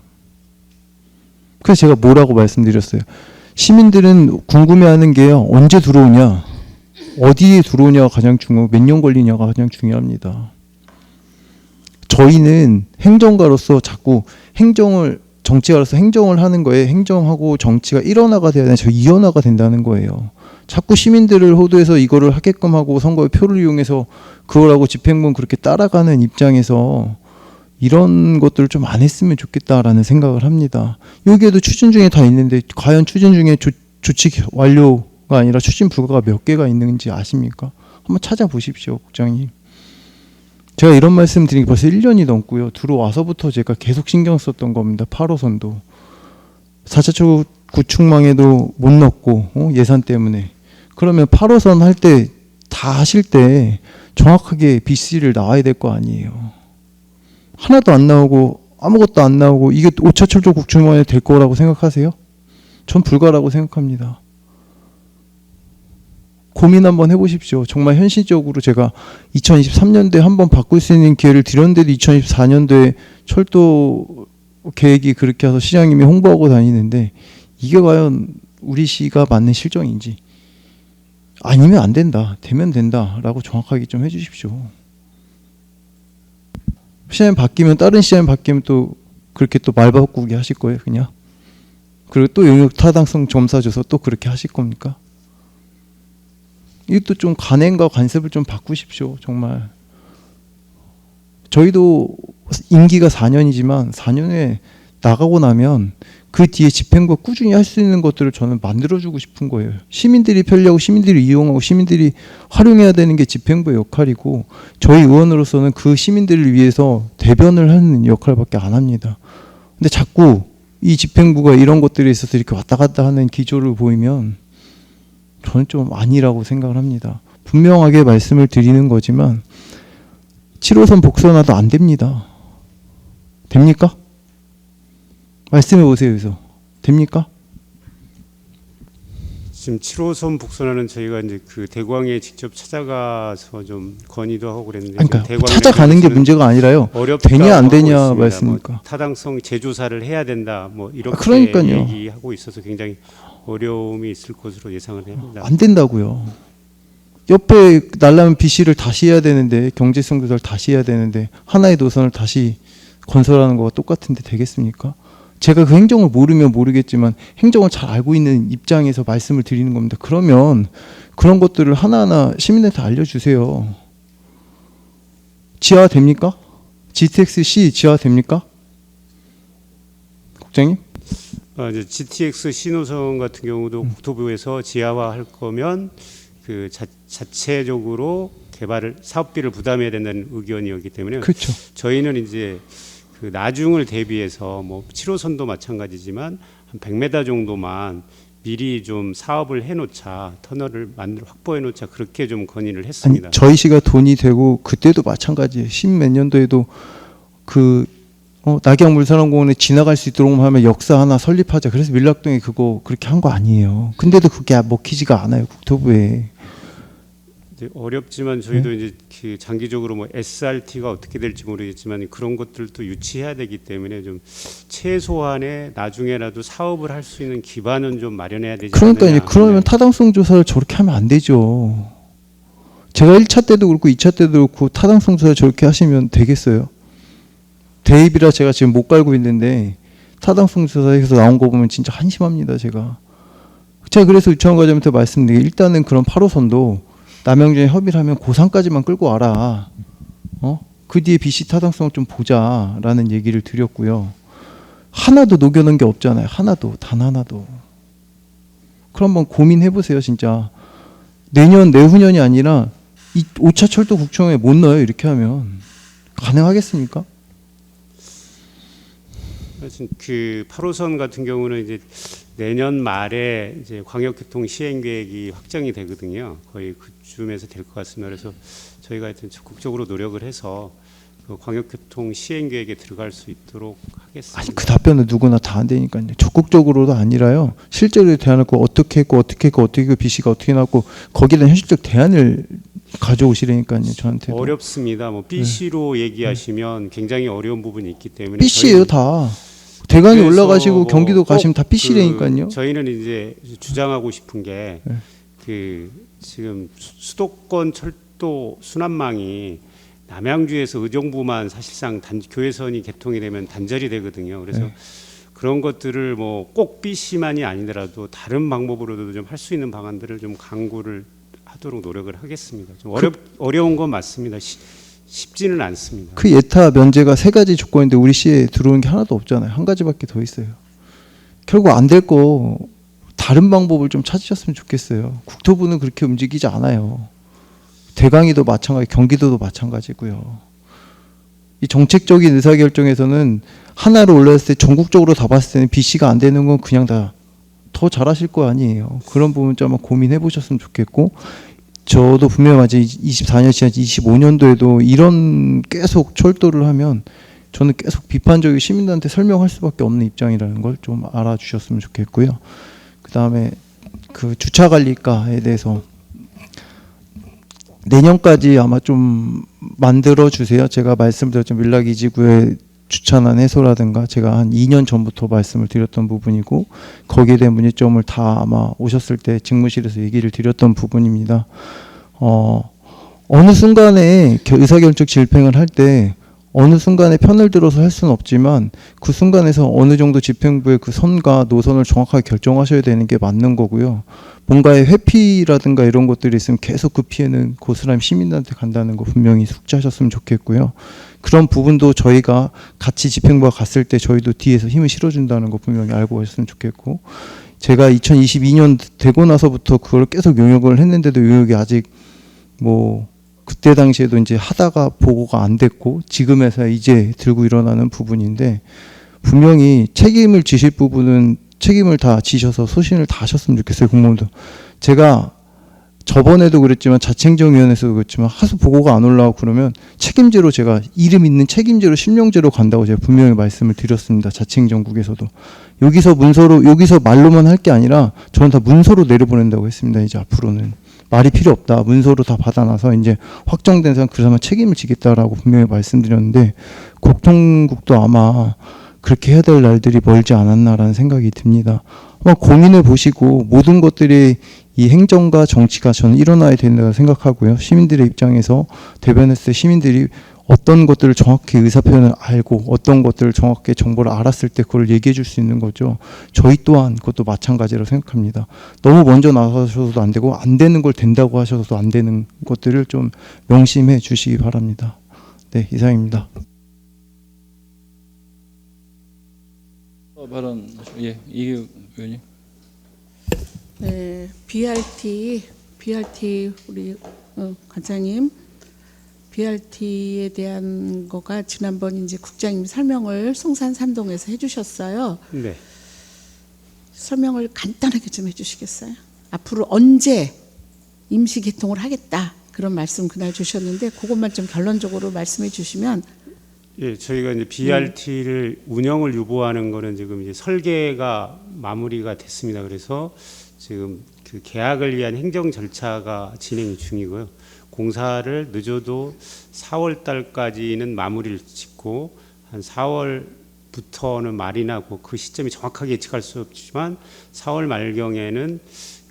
그래서 제가 뭐라고 말씀드렸어요. 시민들은 궁금해하는 게요. 언제 들어오냐, 어디에 들어오냐가 가장 중요하고 몇 년 걸리냐가 가장 중요합니다. 저희는 행정가로서 자꾸 정치가로서 행정을 하는 거에 행정하고 정치가 일원화가 돼야 되는 저 이원화가 된다는 거예요. 자꾸 시민들을 호도해서 이거를 하게끔 하고 선거에 표를 이용해서 그걸 하고 집행부는 그렇게 따라가는 입장에서 이런 것들을 좀 안 했으면 좋겠다라는 생각을 합니다. 여기에도 추진 중에 다 있는데 과연 추진 중에 조치 완료가 아니라 추진 불가가 몇 개가 있는지 아십니까? 한번 찾아보십시오, 국장님. 제가 이런 말씀 드린 게 벌써 1년이 넘고요. 들어와서부터 제가 계속 신경 썼던 겁니다. 8호선도. 4차 구축망에도 못 넣고 예산 때문에. 그러면 8호선 할 때 다 하실 때 정확하게 BC를 나와야 될 거 아니에요. 하나도 안 나오고 아무것도 안 나오고 이게 5차 철도 구축망에 될 거라고 생각하세요? 전 불가라고 생각합니다. 고민 한번 해보십시오. 정말 현실적으로 제가 2023년도에 한번 바꿀 수 있는 기회를 드렸는데도 2024년도에 철도 계획이 그렇게 해서 시장님이 홍보하고 다니는데 이게 과연 우리 시가 맞는 실정인지 아니면 안 된다, 되면 된다라고 정확하게 좀 해주십시오. 시장님 바뀌면 다른 시장님 바뀌면 또 그렇게 또 말 바꾸기 하실 거예요, 그냥? 그리고 또 용역 타당성 점사 줘서 또 그렇게 하실 겁니까? 이것도 좀 관행과 관습을 좀 바꾸십시오. 정말. 저희도 임기가 4년이지만 4년에 나가고 나면 그 뒤에 집행부가 꾸준히 할 수 있는 것들을 저는 만들어주고 싶은 거예요. 시민들이 편리하고 시민들이 이용하고 시민들이 활용해야 되는 게 집행부의 역할이고 저희 의원으로서는 그 시민들을 위해서 대변을 하는 역할밖에 안 합니다. 근데 자꾸 이 집행부가 이런 것들에 있어서 이렇게 왔다 갔다 하는 기조를 보이면 저는 좀 아니라고 생각을 합니다. 분명하게 말씀을 드리는 거지만 7호선 복선화도 안 됩니다. 됩니까? 말씀해 보세요. 여기서. 됩니까? 지금 7호선 복선화는 저희가 이제 그 대광에 직접 찾아가서 좀 건의도 하고 그랬는데 그러니까 찾아가는 게 문제가 아니라요. 되냐 안 되냐 말씀입니까? 뭐 타당성 재조사를 해야 된다. 뭐 이렇게 그러니까요. 얘기하고 있어서 굉장히 어려움이 있을 것으로 예상을 합니다. 안 된다고요. 옆에 날라면 BC를 다시 해야 되는데 경제성 조사를 다시 해야 되는데 하나의 노선을 다시 건설하는 거와 똑같은데 되겠습니까? 제가 그 행정을 모르면 모르겠지만 행정을 잘 알고 있는 입장에서 말씀을 드리는 겁니다. 그러면 그런 것들을 하나하나 시민들한테 알려주세요. 지하 됩니까? GTX-C 지하 됩니까? 국장님? 이제 GTX 신호선 같은 경우도 국토부에서 지하화할 거면 그 자체적으로 개발을 사업비를 부담해야 된다는 의견이었기 때문에 그렇죠. 저희는 이제 그 나중을 대비해서 뭐 7호선도 마찬가지지만 한 100m 정도만 미리 좀 사업을 해놓자, 터널을 확보해놓자 그렇게 좀 건의를 아니 했습니다. 저희 시가 돈이 되고 그때도 마찬가지예요. 10몇 년도에도 그 낙양물산원공원에 지나갈 수 있도록 하면 역사 하나 설립하자. 그래서 밀락동에 그거 그렇게 한 거 아니에요. 근데도 그게 먹히지가 않아요, 국토부에. 이제 어렵지만 저희도 이제 그 장기적으로 뭐 SRT가 어떻게 될지 모르겠지만 그런 것들도 유치해야 되기 때문에 좀 최소한의 나중에라도 사업을 할 수 있는 기반은 좀 마련해야 되지 그러니까 않느냐. 이제 그러면 타당성 조사를 저렇게 하면 안 되죠. 제가 1차 때도 그렇고 2차 때도 그렇고 타당성 조사를 저렇게 하시면 되겠어요. 대입이라 제가 지금 못 갈고 있는데 타당성 조사에서 나온 거 보면 진짜 한심합니다. 제가 그래서 유치원 과장님한테 말씀드린 게 일단은 그런 8호선도 남양주에 협의를 하면 고3까지만 끌고 와라. 그 뒤에 BC 타당성을 좀 보자라는 얘기를 드렸고요. 하나도 녹여놓은 게 없잖아요. 하나도, 단 하나도. 그럼 한번 고민해보세요. 진짜 내년 내후년이 아니라 이 5차 철도 국정에 못 넣어요. 이렇게 하면 가능하겠습니까? 그 8호선 같은 경우는 이제 내년 말에 이제 광역교통 시행 계획이 확정이 되거든요. 거의 그쯤에서 될 것 같습니다. 그래서 저희가 하여튼 적극적으로 노력을 해서 그 광역교통 시행 계획에 들어갈 수 있도록 하겠습니다. 아니 그 답변은 누구나 다 안 되니까요. 적극적으로도 아니라요. 실제로 대안하고 어떻게 했고 BC가 어떻게 나왔고 거기에 대한 현실적 대안을 가져오시라니까요. 저한테. 어렵습니다. 뭐 BC로 얘기하시면 굉장히 어려운 부분이 있기 때문에 BC예요 다. 대강이 그래서 올라가시고 경기도 가시면 다 BC라니까요. 저희는 이제 주장하고 싶은 게 그 지금 수도권 철도 순환망이 남양주에서 의정부만 사실상 교외선이 개통이 되면 단절이 되거든요. 그래서 그런 것들을 뭐 꼭 BC만이 아니더라도 다른 방법으로도 좀 할 수 있는 방안들을 좀 강구를 하도록 노력을 하겠습니다. 좀 어려운 건 맞습니다. 쉽지는 않습니다. 그 예타 면제가 3가지 조건인데 우리 시에 들어오는 게 하나도 없잖아요. 한 가지밖에 더 있어요. 결국 안 될 거 다른 방법을 좀 찾으셨으면 좋겠어요. 국토부는 그렇게 움직이지 않아요. 대강이도 마찬가지, 경기도도 마찬가지고요. 이 정책적인 의사결정에서는 하나로 올랐을 때 전국적으로 다 봤을 때는 BC가 안 되는 건 그냥 다 더 잘하실 거 아니에요. 그런 부분 좀 한번 고민해 보셨으면 좋겠고 저도 분명히 맞아요. 24년 지난 25년도에도 이런 계속 철도를 하면 저는 계속 비판적인 시민들한테 설명할 수밖에 없는 입장이라는 걸 좀 알아주셨으면 좋겠고요. 그 다음에 그 주차 관리가에 대해서 내년까지 아마 좀 만들어 주세요. 제가 말씀드렸던 밀락이지구의 주차난 해소라든가 제가 한 2년 전부터 말씀을 드렸던 부분이고 거기에 대한 문제점을 다 아마 오셨을 때 직무실에서 얘기를 드렸던 부분입니다. 어느 순간에 의사결정 집행을 할 때 어느 순간에 편을 들어서 할 수는 없지만 그 순간에서 어느 정도 집행부의 그 선과 노선을 정확하게 결정하셔야 되는 게 맞는 거고요. 뭔가의 회피라든가 이런 것들이 있으면 계속 그 피해는 고스란히 시민들한테 간다는 거 분명히 숙지하셨으면 좋겠고요. 그런 부분도 저희가 같이 집행부가 갔을 때 저희도 뒤에서 힘을 실어준다는 거 분명히 알고 가셨으면 좋겠고 제가 2022년 되고 나서부터 그걸 계속 용역을 했는데도 용역이 아직 뭐 그때 당시에도 이제 하다가 보고가 안 됐고 지금에서 이제 들고 일어나는 부분인데 분명히 책임을 지실 부분은 책임을 다 지셔서 소신을 다 하셨으면 좋겠어요. 공무원도. 제가 저번에도 그랬지만 자치행정위원회에서도 그랬지만 하수 보고가 안 올라오고 그러면 책임제로 제가 이름 있는 책임제로 실명제로 간다고 제가 분명히 말씀을 드렸습니다. 자치행정국에서도. 여기서 문서로 여기서 말로만 할 게 아니라 저는 다 문서로 내려보낸다고 했습니다. 이제 앞으로는. 말이 필요 없다. 문서로 다 받아놔서 이제 확정된 사람 그 사람은 책임을 지겠다라고 분명히 말씀드렸는데 국통국도 아마 그렇게 해야 될 날들이 멀지 않았나라는 생각이 듭니다. 아마 고민을 보시고 모든 것들이 이 행정과 정치가 저는 일어나야 된다고 생각하고요. 시민들의 입장에서 대변했을 때 시민들이 어떤 것들을 정확히 의사표현을 알고 어떤 것들을 정확히 정보를 알았을 때 그걸 얘기해 줄 수 있는 거죠. 저희 또한 그것도 마찬가지라고 생각합니다. 너무 먼저 나서셔도 안 되고 안 되는 걸 된다고 하셔도 안 되는 것들을 좀 명심해 주시기 바랍니다. 네, 이상입니다. 발언 예 이게 의원님. 네, BRT 우리 관장님 BRT에 대한 거가 지난번 이제 국장님 설명을 송산 삼동에서 해주셨어요. 네. 설명을 간단하게 좀 해주시겠어요? 앞으로 언제 임시 개통을 하겠다 그런 말씀 그날 주셨는데 그것만 좀 결론적으로 말씀해 주시면. 예, 저희가 이제 BRT를 운영을 유보하는 거는 지금 이제 설계가 마무리가 됐습니다. 그래서 지금 그 계약을 위한 행정 절차가 진행 중이고요. 공사를 늦어도 4월 달까지는 마무리를 짓고 한 4월부터는 말이 나고 그 시점이 정확하게 예측할 수 없지만 4월 말경에는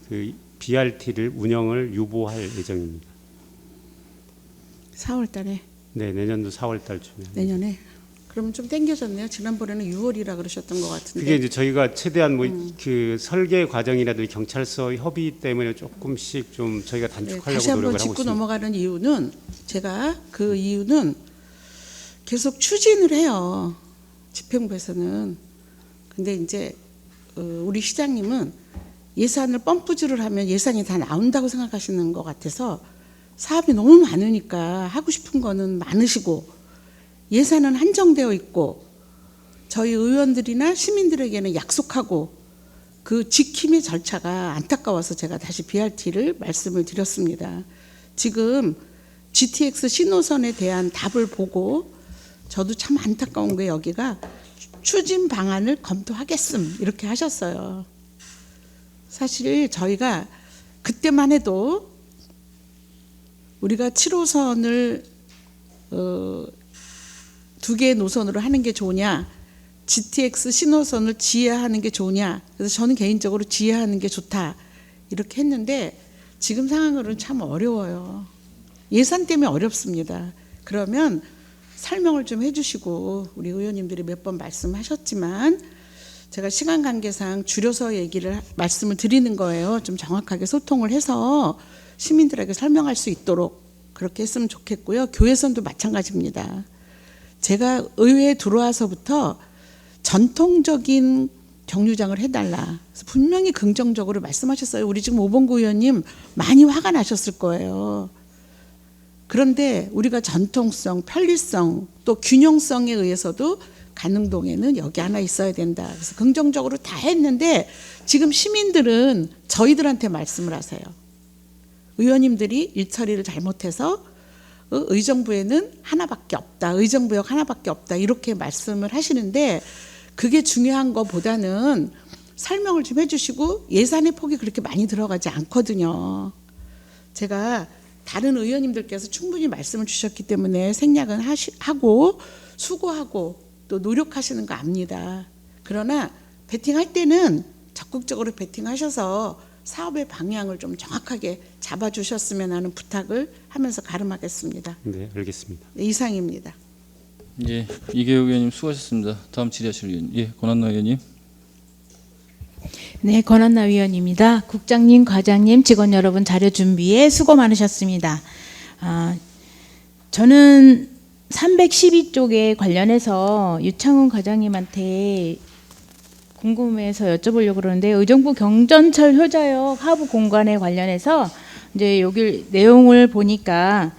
그 BRT를 운영을 유보할 예정입니다. 4월 달에. 네, 내년도 4월 달쯤에. 내년에. 그러면 좀 땡겨졌네요. 지난번에는 6월이라 그러셨던 것 같은데. 그게 이제 저희가 최대한 뭐 그 설계 과정이라든지 경찰서 협의 때문에 조금씩 좀 저희가 단축하려고 다시 한번 노력을 하고 짚고 있습니다. 넘어가는 이유는 제가 그 이유는 계속 추진을 해요. 집행부에서는. 근데 이제 우리 시장님은 예산을 펌프질을 하면 예산이 다 나온다고 생각하시는 것 같아서 사업이 너무 많으니까 하고 싶은 거는 많으시고 예산은 한정되어 있고 저희 의원들이나 시민들에게는 약속하고 그 지킴의 절차가 안타까워서 제가 다시 BRT를 말씀을 드렸습니다. 지금 GTX 신호선에 대한 답을 보고 저도 참 안타까운 게 여기가 추진 방안을 검토하겠음 이렇게 하셨어요. 사실 저희가 그때만 해도 우리가 7호선을 2개의 노선으로 하는 게 좋으냐, GTX 신호선을 지혜하는 게 좋으냐. 그래서 저는 개인적으로 지혜하는 게 좋다 이렇게 했는데 지금 상황으로는 참 어려워요. 예산 때문에 어렵습니다. 그러면 설명을 좀 해주시고 우리 의원님들이 몇 번 말씀하셨지만 제가 시간 관계상 줄여서 말씀을 드리는 거예요. 좀 정확하게 소통을 해서 시민들에게 설명할 수 있도록 그렇게 했으면 좋겠고요. 교회선도 마찬가지입니다. 제가 의회에 들어와서부터 전통적인 정류장을 해달라. 그래서 분명히 긍정적으로 말씀하셨어요. 우리 지금 오봉구 의원님 많이 화가 나셨을 거예요. 그런데 우리가 전통성, 편리성, 또 균형성에 의해서도 가능동에는 여기 하나 있어야 된다. 그래서 긍정적으로 다 했는데 지금 시민들은 저희들한테 말씀을 하세요. 의원님들이 일처리를 잘못해서 의정부에는 하나밖에 없다. 의정부역 하나밖에 없다. 이렇게 말씀을 하시는데 그게 중요한 것보다는 설명을 좀 해주시고 예산의 폭이 그렇게 많이 들어가지 않거든요. 제가 다른 의원님들께서 충분히 말씀을 주셨기 때문에 생략은 하고 수고하고 또 노력하시는 거 압니다. 그러나 배팅할 때는 적극적으로 배팅하셔서 사업의 방향을 좀 정확하게 잡아주셨으면 하는 부탁을 하면서 가름하겠습니다. 네, 알겠습니다. 네, 이상입니다. 예, 이계욱 의원님 수고하셨습니다. 다음 질의하실 의원. 예, 권한나 의원님. 네, 권한나 위원입니다. 국장님, 과장님, 직원 여러분 자료 준비에 수고 많으셨습니다. 저는 312쪽에 관련해서 유창훈 과장님한테 궁금해서 여쭤보려고 그러는데 의정부 경전철 효자역 하부 공간에 관련해서 이제 여기 내용을 보니까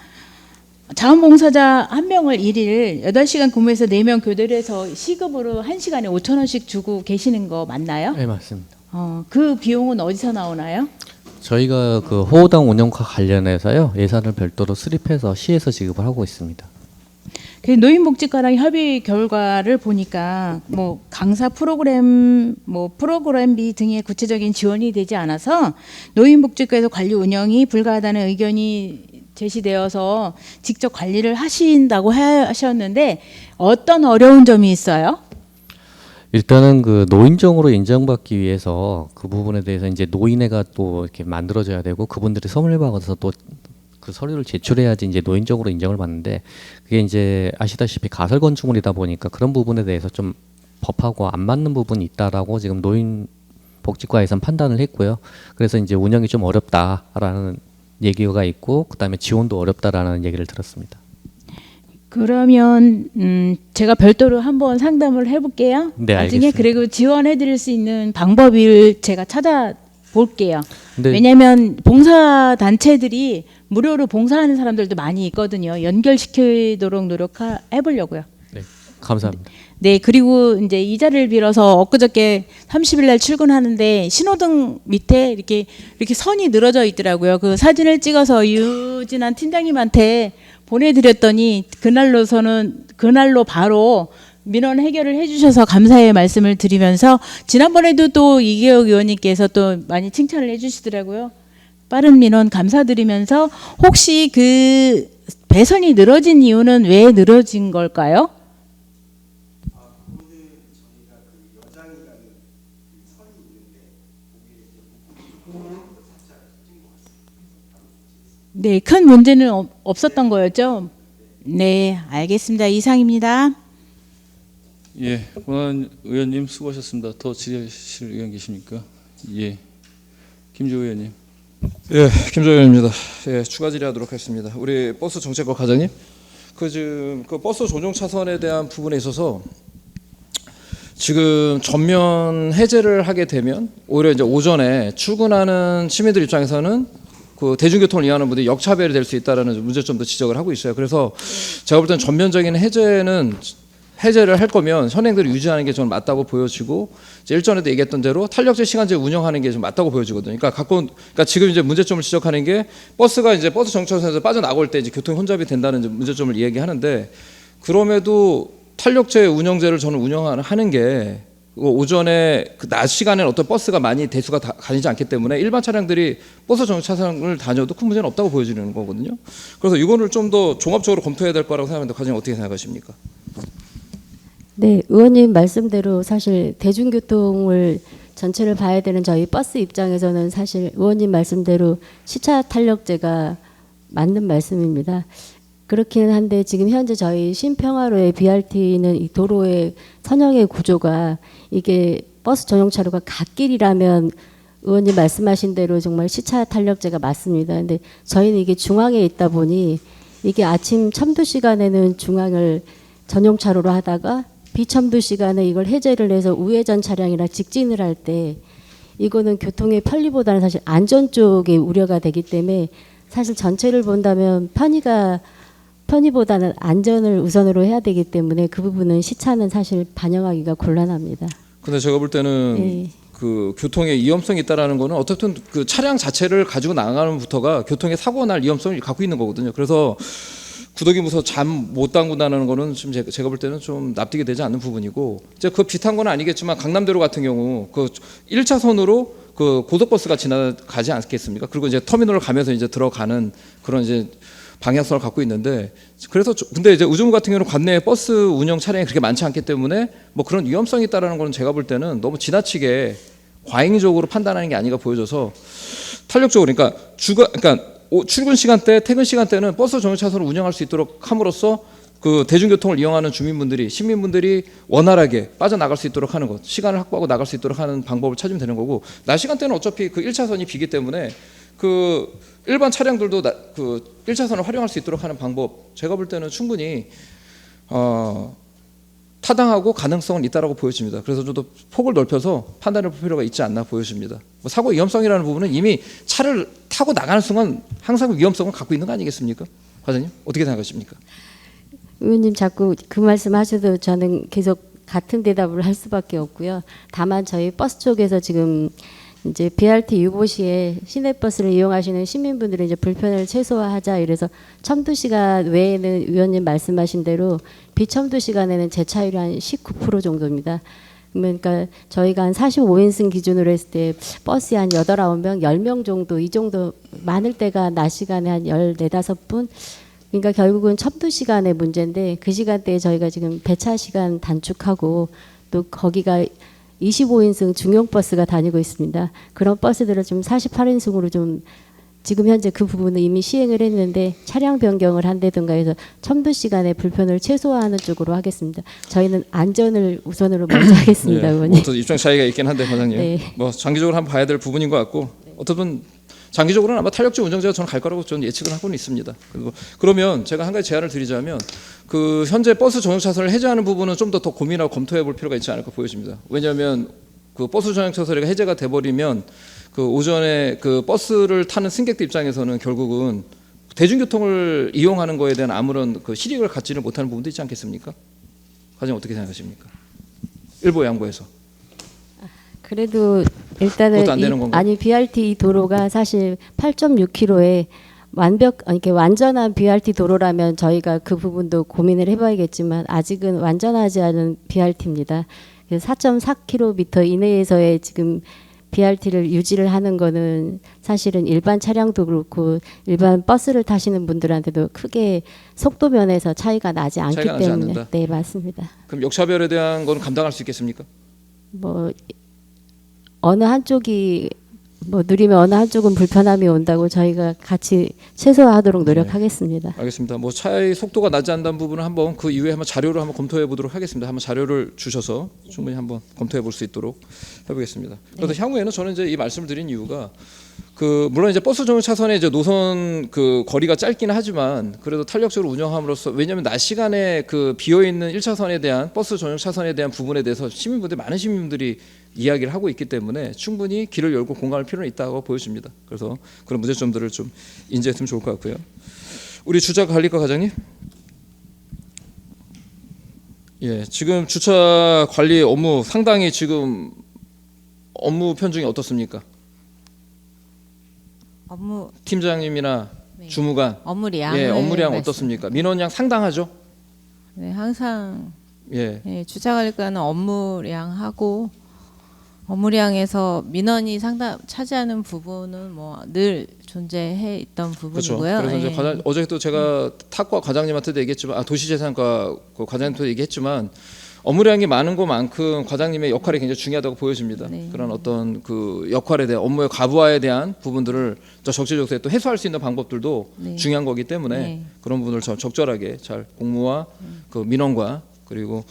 자원봉사자 한 명을 일일 8시간 근무해서 4명 교대를 해서 시급으로 1시간에 5,000원씩 주고 계시는 거 맞나요? 네, 맞습니다. 그 비용은 어디서 나오나요? 저희가 그 호호당 운영과 관련해서요 예산을 별도로 수립해서 시에서 지급을 하고 있습니다. 그 노인복지과랑 협의 결과를 보니까 뭐 강사 프로그램, 뭐 프로그램비 등의 구체적인 지원이 되지 않아서 노인복지과에서 관리 운영이 불가하다는 의견이 제시되어서 직접 관리를 하신다고 하셨는데 어떤 어려운 점이 있어요? 일단은 그 노인정으로 인정받기 위해서 그 부분에 대해서 이제 노인회가 또 이렇게 만들어져야 되고 그분들이 선물 받아서 또 그 서류를 제출해야지 이제 노인적으로 인정을 받는데 그게 이제 아시다시피 가설 건축물이다 보니까 그런 부분에 대해서 좀 법하고 안 맞는 부분이 있다라고 지금 노인복지과에선 판단을 했고요. 그래서 이제 운영이 좀 어렵다라는 얘기가 있고 그다음에 지원도 어렵다라는 얘기를 들었습니다. 그러면 제가 별도로 한번 상담을 해볼게요. 네, 나중에 알겠습니다. 그리고 지원해드릴 수 있는 방법을 제가 찾아볼게요. 근데 왜냐하면 봉사 단체들이 무료로 봉사하는 사람들도 많이 있거든요. 연결시키도록 노력해보려고요. 네, 감사합니다. 네, 그리고 이제 이 자리를 빌어서 엊그저께 30일 날 출근하는데 신호등 밑에 이렇게 선이 늘어져 있더라고요. 그 사진을 찍어서 유진한 팀장님한테 보내드렸더니 그날로 바로 민원 해결을 해주셔서 감사의 말씀을 드리면서 지난번에도 또 이계혁 의원님께서 또 많이 칭찬을 해주시더라고요. 빠른 민원 감사드리면서 혹시 그 배선이 늘어진 이유는 왜 늘어진 걸까요? 네, 큰 문제는 없었던 거였죠? 네, 알겠습니다. 이상입니다. 예, 권한 의원님 수고하셨습니다. 더 질의하실 의원 계십니까? 예, 김조 의원님. 예, 김정현 의원입니다. 예, 추가 질의하도록 하겠습니다. 우리 버스 정책과 과장님, 지금 그 버스 전용 차선에 대한 부분에 있어서 지금 전면 해제를 하게 되면 오히려 이제 오전에 출근하는 시민들 입장에서는 그 대중교통을 이용하는 분들이 역차별이 될 수 있다라는 문제점도 지적을 하고 있어요. 그래서 제가 볼 때는 전면적인 해제를 할 거면 현행대로 유지하는 게 저는 맞다고 보여지고 이제 일전에도 얘기했던 대로 탄력제 시간제 운영하는 게 좀 맞다고 보여지거든요. 그러니까 지금 이제 문제점을 지적하는 게 버스가 이제 버스 정차선에서 빠져나올 때 이제 교통 혼잡이 된다는 이제 문제점을 얘기하는데 그럼에도 탄력제 운영제를 저는 운영하는 게 오전에 그 낮 시간에는 어떤 버스가 많이 대수가 다니지 않기 때문에 일반 차량들이 버스 정차선을 다녀도 큰 문제는 없다고 보여지는 거거든요. 그래서 이거를 좀 더 종합적으로 검토해야 될 거라고 생각하는데 과장님 어떻게 생각하십니까? 네, 의원님 말씀대로 사실 대중교통을 전체를 봐야 되는 저희 버스 입장에서는 사실 의원님 말씀대로 시차 탄력제가 맞는 말씀입니다. 그렇기는 한데 지금 현재 저희 신평화로의 BRT는 이 도로의 선형의 구조가 이게 버스 전용 차로가 갓길이라면 의원님 말씀하신 대로 정말 시차 탄력제가 맞습니다. 근데 저희는 이게 중앙에 있다 보니 이게 아침 첨두 시간에는 중앙을 전용 차로로 하다가 비첨두 시간에 이걸 해제를 해서 우회전 차량이랑 직진을 할 때 이거는 교통의 편리보다는 사실 안전 쪽에 우려가 되기 때문에 사실 전체를 본다면 편의보다는 안전을 우선으로 해야 되기 때문에 그 부분은 시차는 사실 반영하기가 곤란합니다. 근데 제가 볼 때는 네. 그 교통의 위험성이 있다라는 거는 어쨌든 그 차량 자체를 가지고 나가는 부터가 교통의 사고가 날 위험성을 갖고 있는 거거든요. 그래서 구더기 무서 잠 못 당군다는 거는 좀 제가 볼 때는 좀 납득이 되지 않는 부분이고 이제 그 비슷한 건 아니겠지만 강남대로 같은 경우 그 1차선으로 그 고속버스가 지나가지 않겠습니까? 그리고 이제 터미널을 가면서 이제 들어가는 그런 이제 방향성을 갖고 있는데 그래서 근데 이제 우주무 같은 경우는 관내에 버스 운영 차량이 그렇게 많지 않기 때문에 뭐 그런 위험성이 있다라는 거는 제가 볼 때는 너무 지나치게 과잉적으로 판단하는 게 아닌가 보여져서 탄력적으로 그러니까 출근 시간대, 퇴근 시간대는 버스 전용 차선을 운영할 수 있도록 함으로써 그 대중교통을 이용하는 주민분들이 시민분들이 원활하게 빠져나갈 수 있도록 하는 것, 시간을 확보하고 나갈 수 있도록 하는 방법을 찾으면 되는 거고 낮 시간대는 어차피 그 1차선이 비기 때문에 그 일반 차량들도 그 1차선을 활용할 수 있도록 하는 방법 제가 볼 때는 충분히 타당하고 가능성은 있다라고 보여집니다. 그래서 저도 폭을 넓혀서 판단해 볼 필요가 있지 않나 보여집니다. 뭐 사고 위험성이라는 부분은 이미 차를 타고 나가는 순간 항상 위험성을 갖고 있는 거 아니겠습니까? 과장님 어떻게 생각하십니까? 의원님 자꾸 그 말씀하셔도 저는 계속 같은 대답을 할 수밖에 없고요. 다만 저희 버스 쪽에서 지금 이제 BRT 유보 시에 시내버스를 이용하시는 시민분들의 이제 불편을 최소화하자 이래서 첨두 시간 외에는 의원님 말씀하신 대로 비첨두 시간에는 재차율이 한 19% 정도입니다. 그러니까 저희가 한 45인승 기준으로 했을 때 버스에 한 8, 9명, 10명 정도 이 정도 많을 때가 낮 시간에 한 14, 15분 그러니까 결국은 첨두 시간의 문제인데 그 시간대에 저희가 지금 배차 시간 단축하고 또 거기가 25인승 중형 버스가 다니고 있습니다. 그런 버스들을 좀 48인승으로 좀 지금 현재 그 부분은 이미 시행을 했는데 차량 변경을 한다든가 해서 첨도 시간의 불편을 최소화하는 쪽으로 하겠습니다. 저희는 안전을 우선으로 먼저 하겠습니다, 의원님. 뭐 입장 차이가 있긴 한데 과장님, 네. 뭐 장기적으로 한번 봐야 될 부분인 것 같고 어떻든 장기적으로는 아마 탄력적 운전제가 저는 갈 거라고 저는 예측을 하고는 있습니다. 그리고 그러면 제가 한 가지 제안을 드리자면 그 현재 버스 전용 차선을 해제하는 부분은 좀 더 고민하고 검토해 볼 필요가 있지 않을까 보여집니다. 왜냐하면 그 버스 전용 차선이 해제가 돼버리면 그 오전에 그 버스를 타는 승객들 입장에서는 결국은 대중교통을 이용하는 거에 대한 아무런 그 실익을 갖지를 못하는 부분도 있지 않겠습니까? 과장님 어떻게 생각하십니까? 일부 양보해서. 그래도 일단은 그것도 안 되는 건가요? BRT 도로가 사실 8.6km에 이렇게 완전한 BRT 도로라면 저희가 그 부분도 고민을 해봐야겠지만 아직은 완전하지 않은 BRT입니다. 4.4km 이내에서의 지금 BRT를 유지를 하는 거는 사실은 일반 차량도 그렇고 일반 버스를 타시는 분들한테도 크게 속도 면에서 차이가 나지 않기 차이가 나지 때문에 않는다. 네, 맞습니다. 그럼 역차별에 대한 건 감당할 수 있겠습니까? 뭐 어느 한쪽이 뭐 누리면 어느 한쪽은 불편함이 온다고 저희가 같이 최소화하도록 노력하겠습니다. 알겠습니다. 뭐 차의 속도가 나지 않는 부분은 한번 그 이후에 한번 자료를 한번 검토해 보도록 하겠습니다. 한번 자료를 주셔서 충분히 한번 검토해 볼 수 있도록 해보겠습니다. 그래서 향후에는 저는 이제 이 말씀을 드린 이유가 그 물론 이제 버스 전용 차선의 이제 노선 그 거리가 짧기는 하지만 그래도 탄력적으로 운영함으로써 왜냐하면 낮 시간에 그 비어 있는 1차선에 대한 버스 전용 차선에 대한 부분에 대해서 많은 시민분들이 이야기를 하고 있기 때문에 충분히 길을 열고 공감할 필요는 있다고 보여집니다. 그래서 그런 문제점들을 좀 인지했으면 좋을 것 같고요. 우리 주차 관리과 과장님. 예, 지금 주차 관리 업무 상당히 지금 업무 편중이 어떻습니까? 업무 팀장님이나 네. 주무관. 업무량. 예, 업무량 어떻습니까? 민원량 상당하죠? 네, 항상 예. 예, 주차관리과는 업무량하고 업무량에서 민원이 상당 차지하는 부분은 뭐 늘 존재해 있던 그렇죠. 부분이고요. 그래서 이제 예. 어제도 제가 탁과 과장님한테도 얘기했지만 도시재산과 그 과장님도 얘기했지만 업무량이 많은 것만큼 과장님의 역할이 굉장히 중요하다고 보여집니다. 네. 그런 어떤 그 역할에 대한 업무의 과부하에 대한 부분들을 더 적재적소에 또 해소할 수 있는 방법들도 네. 중요한 거기 때문에 네. 그런 부분을 적절하게 잘 공무와 그 민원과 그리고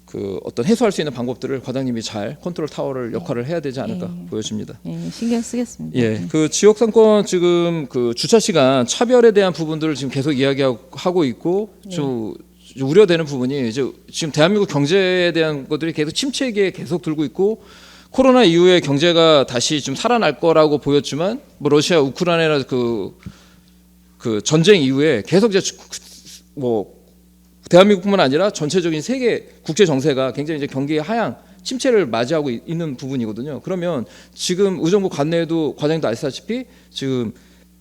그 어떤 해소할 수 있는 방법들을 과장님이 잘 컨트롤 타워를 역할을 해야 되지 않을까 보여집니다. 예, 신경 쓰겠습니다. 예, 그 지역 상권 지금 그 주차 시간 차별에 대한 부분들을 지금 계속 이야기하고 있고 좀 우려되는 부분이 이제 지금 대한민국 경제에 대한 것들이 계속 침체기에 계속 들고 있고 코로나 이후에 경제가 다시 좀 살아날 거라고 보였지만 뭐 러시아 우크라이나 그 전쟁 이후에 계속 이제 뭐 대한민국뿐만 아니라 전체적인 세계 국제 정세가 굉장히 이제 경기의 하향 침체를 맞이하고 있는 부분이거든요. 그러면 지금 의정부 관내에도 과장님도 아시다시피 지금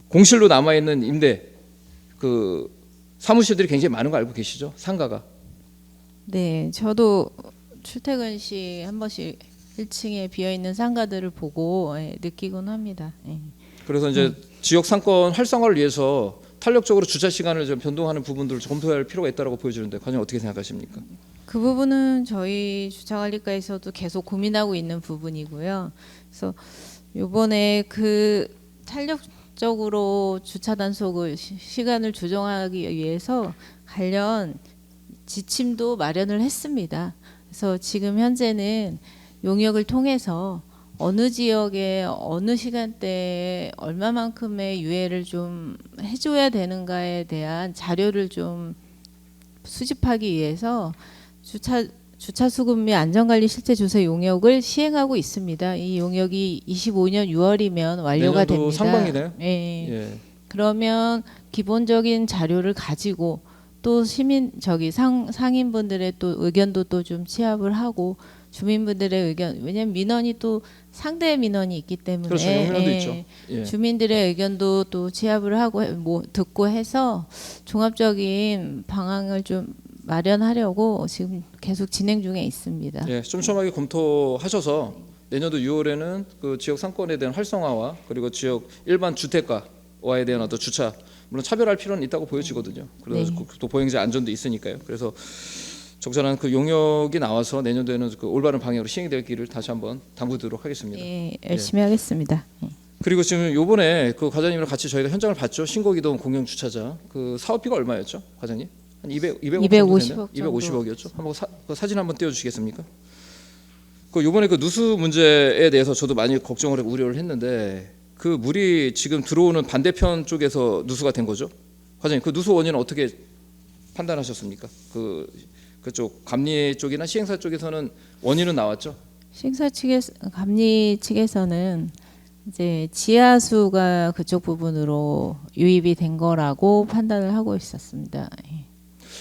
공실로 남아 있는 임대 그 사무실들이 굉장히 많은 거 알고 계시죠? 상가가. 네, 저도 출퇴근 시 한 번씩 1층에 비어 있는 상가들을 보고 예, 느끼곤 합니다. 예. 그래서 이제 지역 상권 활성화를 위해서 탄력적으로 주차 시간을 좀 변동하는 부분들을 검토해야 할 필요가 있다고 보여지는데 과장님 어떻게 생각하십니까? 그 부분은 저희 주차관리과에서도 계속 고민하고 있는 부분이고요. 그래서 이번에 그 탄력적으로 주차 단속을 시간을 조정하기 위해서 관련 지침도 마련을 했습니다. 그래서 지금 현재는 용역을 통해서 어느 지역에 어느 시간대에 얼마만큼의 유예를 좀 해줘야 되는가에 대한 자료를 좀 수집하기 위해서 주차 수급 및 안전관리 실태 조사 용역을 시행하고 있습니다. 이 용역이 25년 6월이면 완료가 내년도 됩니다. 상반기네요. 예. 예. 그러면 기본적인 자료를 가지고 또 상인분들의 또 의견도 또 좀 취합을 하고 주민분들의 의견, 왜냐하면 민원이 또 상대 민원이 있기 때문에 그렇죠. 용민원도 있죠. 예. 주민들의 의견도 또 취합을 하고 뭐 듣고 해서 종합적인 방향을 좀 마련하려고 지금 계속 진행 중에 있습니다. 예, 촘촘하게 검토하셔서 내년도 6월에는 그 지역 상권에 대한 활성화와 그리고 지역 일반 주택가와에 대한 어떤 주차 물론 차별할 필요는 있다고 보여지거든요. 그래서 네. 또 보행자 안전도 있으니까요. 그래서 적절한 그 용역이 나와서 내년도에는 그 올바른 방향으로 시행되기를 다시 한번 당부드리도록 하겠습니다. 예, 열심히 하겠습니다. 그리고 지금 요번에 그 과장님이랑 같이 저희가 현장을 봤죠. 신곡이동 공영 주차장 그 사업비가 얼마였죠, 과장님? 한 250억 250억이었죠. 한번 그 사진 한번 띄워주시겠습니까? 그 요번에 그 누수 문제에 대해서 저도 많이 걱정을 우려를 했는데 그 물이 지금 들어오는 반대편 쪽에서 누수가 된 거죠, 과장님. 그 누수 원인은 어떻게 판단하셨습니까? 그쪽 감리 쪽이나 시행사 쪽에서는 원인은 나왔죠? 시행사 측에서 감리 측에서는 이제 지하수가 그쪽 부분으로 유입이 된 거라고 판단을 하고 있었습니다. 예.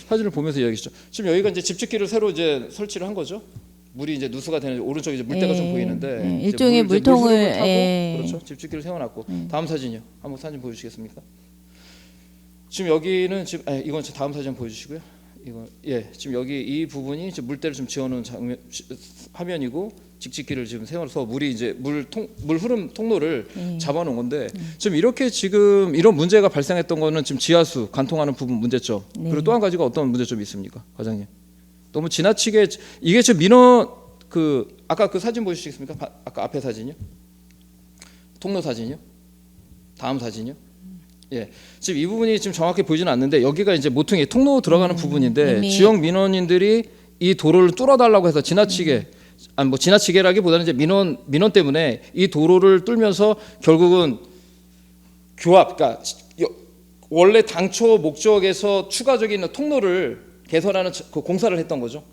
사진을 보면서 이야기하시죠. 지금 여기가 이제 집짓기를 새로 이제 설치를 한 거죠. 물이 이제 누수가 되는 오른쪽에 이제 물대가 좀 보이는데 이제 일종의 물통을 타고 예. 그렇죠. 집짓기를 세워놨고 다음 사진이요. 한번 사진 보여주시겠습니까? 지금 여기는 지금 이건 다음 사진 보여주시고요. 이거 지금 여기 이 부분이 이제 물대를 좀 지어놓은 화면이고 직직기를 지금 세워서 물이 이제 물 흐름 통로를 잡아놓은 건데 지금 이렇게 지금 이런 문제가 발생했던 거는 지금 지하수 관통하는 부분 문제점. 그리고 또 한 가지가 어떤 문제점이 있습니까, 과장님? 너무 지나치게 이게 지금 민원 그 아까 그 사진 보여주시겠습니까? 아까 앞에 사진이요? 통로 사진이요? 다음 사진이요? 예, 지금 이 부분이 지금 정확히 보이지는 않는데 여기가 이제 모퉁이 통로 들어가는 부분인데 지역 민원인들이 이 도로를 뚫어달라고 해서 지나치게 아니 뭐 지나치게라기보다는 이제 민원 때문에 이 도로를 뚫면서 결국은 교합, 그러니까 원래 당초 목적에서 추가적인 통로를 개설하는 그 공사를 했던 거죠,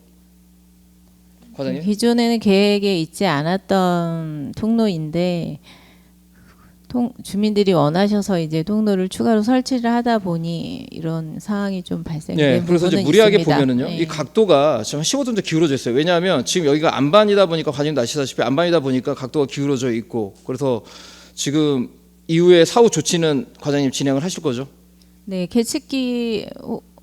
과장님. 기존에는 계획에 있지 않았던 통로인데 주민들이 원하셔서 이제 통로를 추가로 설치를 하다 보니 이런 상황이 좀 발생된 그래서 이제 부분은 무리하게 있습니다. 보면은요, 이 각도가 지금 15도 정도 기울어져 있어요. 왜냐하면 지금 여기가 안반이다 보니까 과장님도 아시다시피 안반이다 보니까 각도가 기울어져 있고 그래서 지금 이후에 사후 조치는 과장님 진행을 하실 거죠? 네, 계측기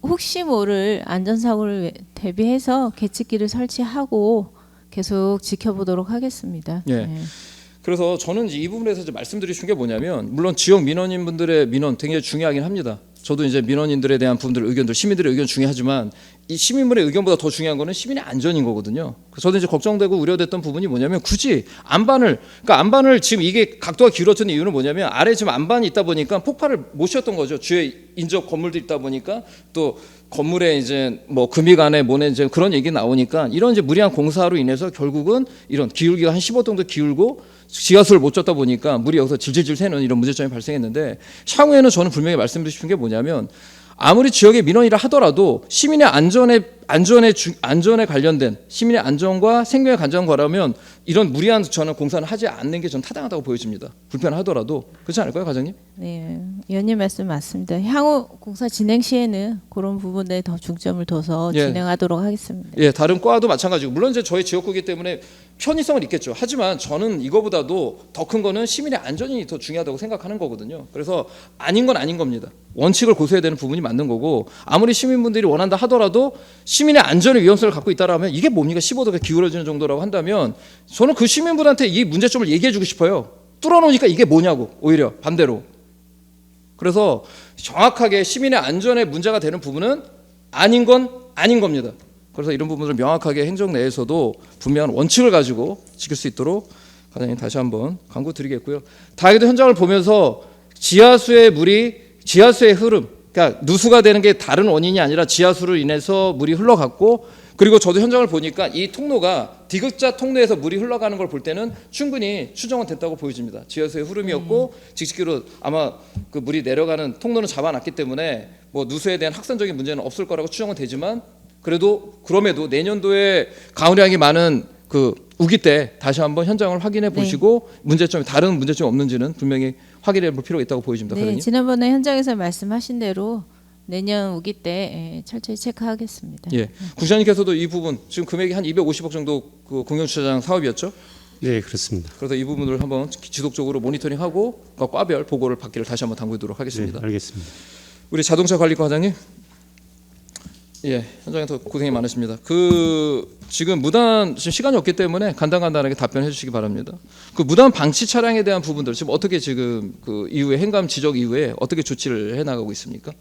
혹시 모를 안전사고를 대비해서 계측기를 설치하고 계속 지켜보도록 하겠습니다. 그래서 저는 이제 이 부분에서 이제 말씀드리고 싶은 게 뭐냐면 물론 지역 민원인분들의 민원 굉장히 중요하긴 합니다. 저도 이제 민원인들에 대한 분들 의견들, 시민들의 의견 중요하지만 이 시민분의 의견보다 더 중요한 거는 시민의 안전인 거거든요. 그래서 저도 이제 걱정되고 우려됐던 부분이 뭐냐면 굳이 그러니까 안반을 지금 이게 각도가 기울어진 이유는 뭐냐면 아래 지금 안반이 있다 보니까 폭발을 못 쉬었던 거죠. 주위에 인접 건물도 있다 보니까 또 건물에 이제 뭐 금이 간에 뭐네 이제 그런 얘기 나오니까 이런 이제 무리한 공사로 인해서 결국은 이런 기울기가 한 15 정도 기울고 지하수를 못 줬다 보니까 물이 여기서 질질질 새는 이런 문제점이 발생했는데 향후에는 저는 분명히 말씀드리고 싶은 게 뭐냐면 아무리 지역의 민원이라 하더라도 시민의 안전에 관련된 시민의 안전과 생명에 관련된 거라면 이런 무리한 저는 공사는 하지 않는 게 전 타당하다고 보여집니다. 불편하더라도 그렇지 않을까요, 과장님? 네, 위원님 말씀 맞습니다. 향후 공사 진행 시에는 그런 부분에 더 중점을 둬서 진행하도록 하겠습니다. 다른 과도 마찬가지고 물론 이제 저희 지역구이기 때문에 편의성은 있겠죠. 하지만 저는 이거보다도 더 큰 거는 시민의 안전이 더 중요하다고 생각하는 거거든요. 그래서 아닌 건 아닌 겁니다. 원칙을 고수해야 되는 부분이 맞는 거고 아무리 시민분들이 원한다 하더라도 시민의 안전의 위험성을 갖고 있다라면 이게 뭡니까? 15도가 기울어지는 정도라고 한다면 저는 그 시민분한테 이 문제점을 얘기해주고 싶어요. 뚫어놓으니까 이게 뭐냐고 오히려 반대로. 그래서 정확하게 시민의 안전에 문제가 되는 부분은 아닌 건 아닌 겁니다. 그래서 이런 부분을 명확하게 행정 내에서도 분명한 원칙을 가지고 지킬 수 있도록 과장님 다시 한번 강구드리겠고요. 다행히도 현장을 보면서 지하수의 흐름, 그러니까 누수가 되는 게 다른 원인이 아니라 지하수로 인해서 물이 흘러갔고 그리고 저도 현장을 보니까 이 통로가 디귿자 통로에서 물이 흘러가는 걸 볼 때는 충분히 추정은 됐다고 보여집니다. 지하수의 흐름이었고 직접기로 아마 그 물이 내려가는 통로는 잡아놨기 때문에 뭐 누수에 대한 확산적인 문제는 없을 거라고 추정은 되지만 그럼에도 내년도에 가을량이 많은 그 우기 때 다시 한번 현장을 확인해 보시고 다른 문제점이 없는지는 분명히 확인해 볼 필요가 있다고 보여집니다. 네, 과장님. 지난번에 현장에서 말씀하신 대로 내년 우기 때 철저히 체크하겠습니다. 국장님께서도 이 부분 지금 금액이 한 250억 정도 그 공영주차장 사업이었죠? 네, 그렇습니다. 그래서 이 부분을 한번 지속적으로 모니터링하고 과별 보고를 받기를 다시 한번 당부드리도록 하겠습니다. 네, 알겠습니다. 우리 자동차 관리과 과장님. 현장에서 고생이 많으십니다. 지금 지금 시간이 없기 때문에 간단하게 답변해 주시기 바랍니다. 그 무단 방치 차량에 대한 부분들 지금 어떻게 지금 그 이후에 행감 지적 이후에 어떻게 조치를 해 나가고 있습니까?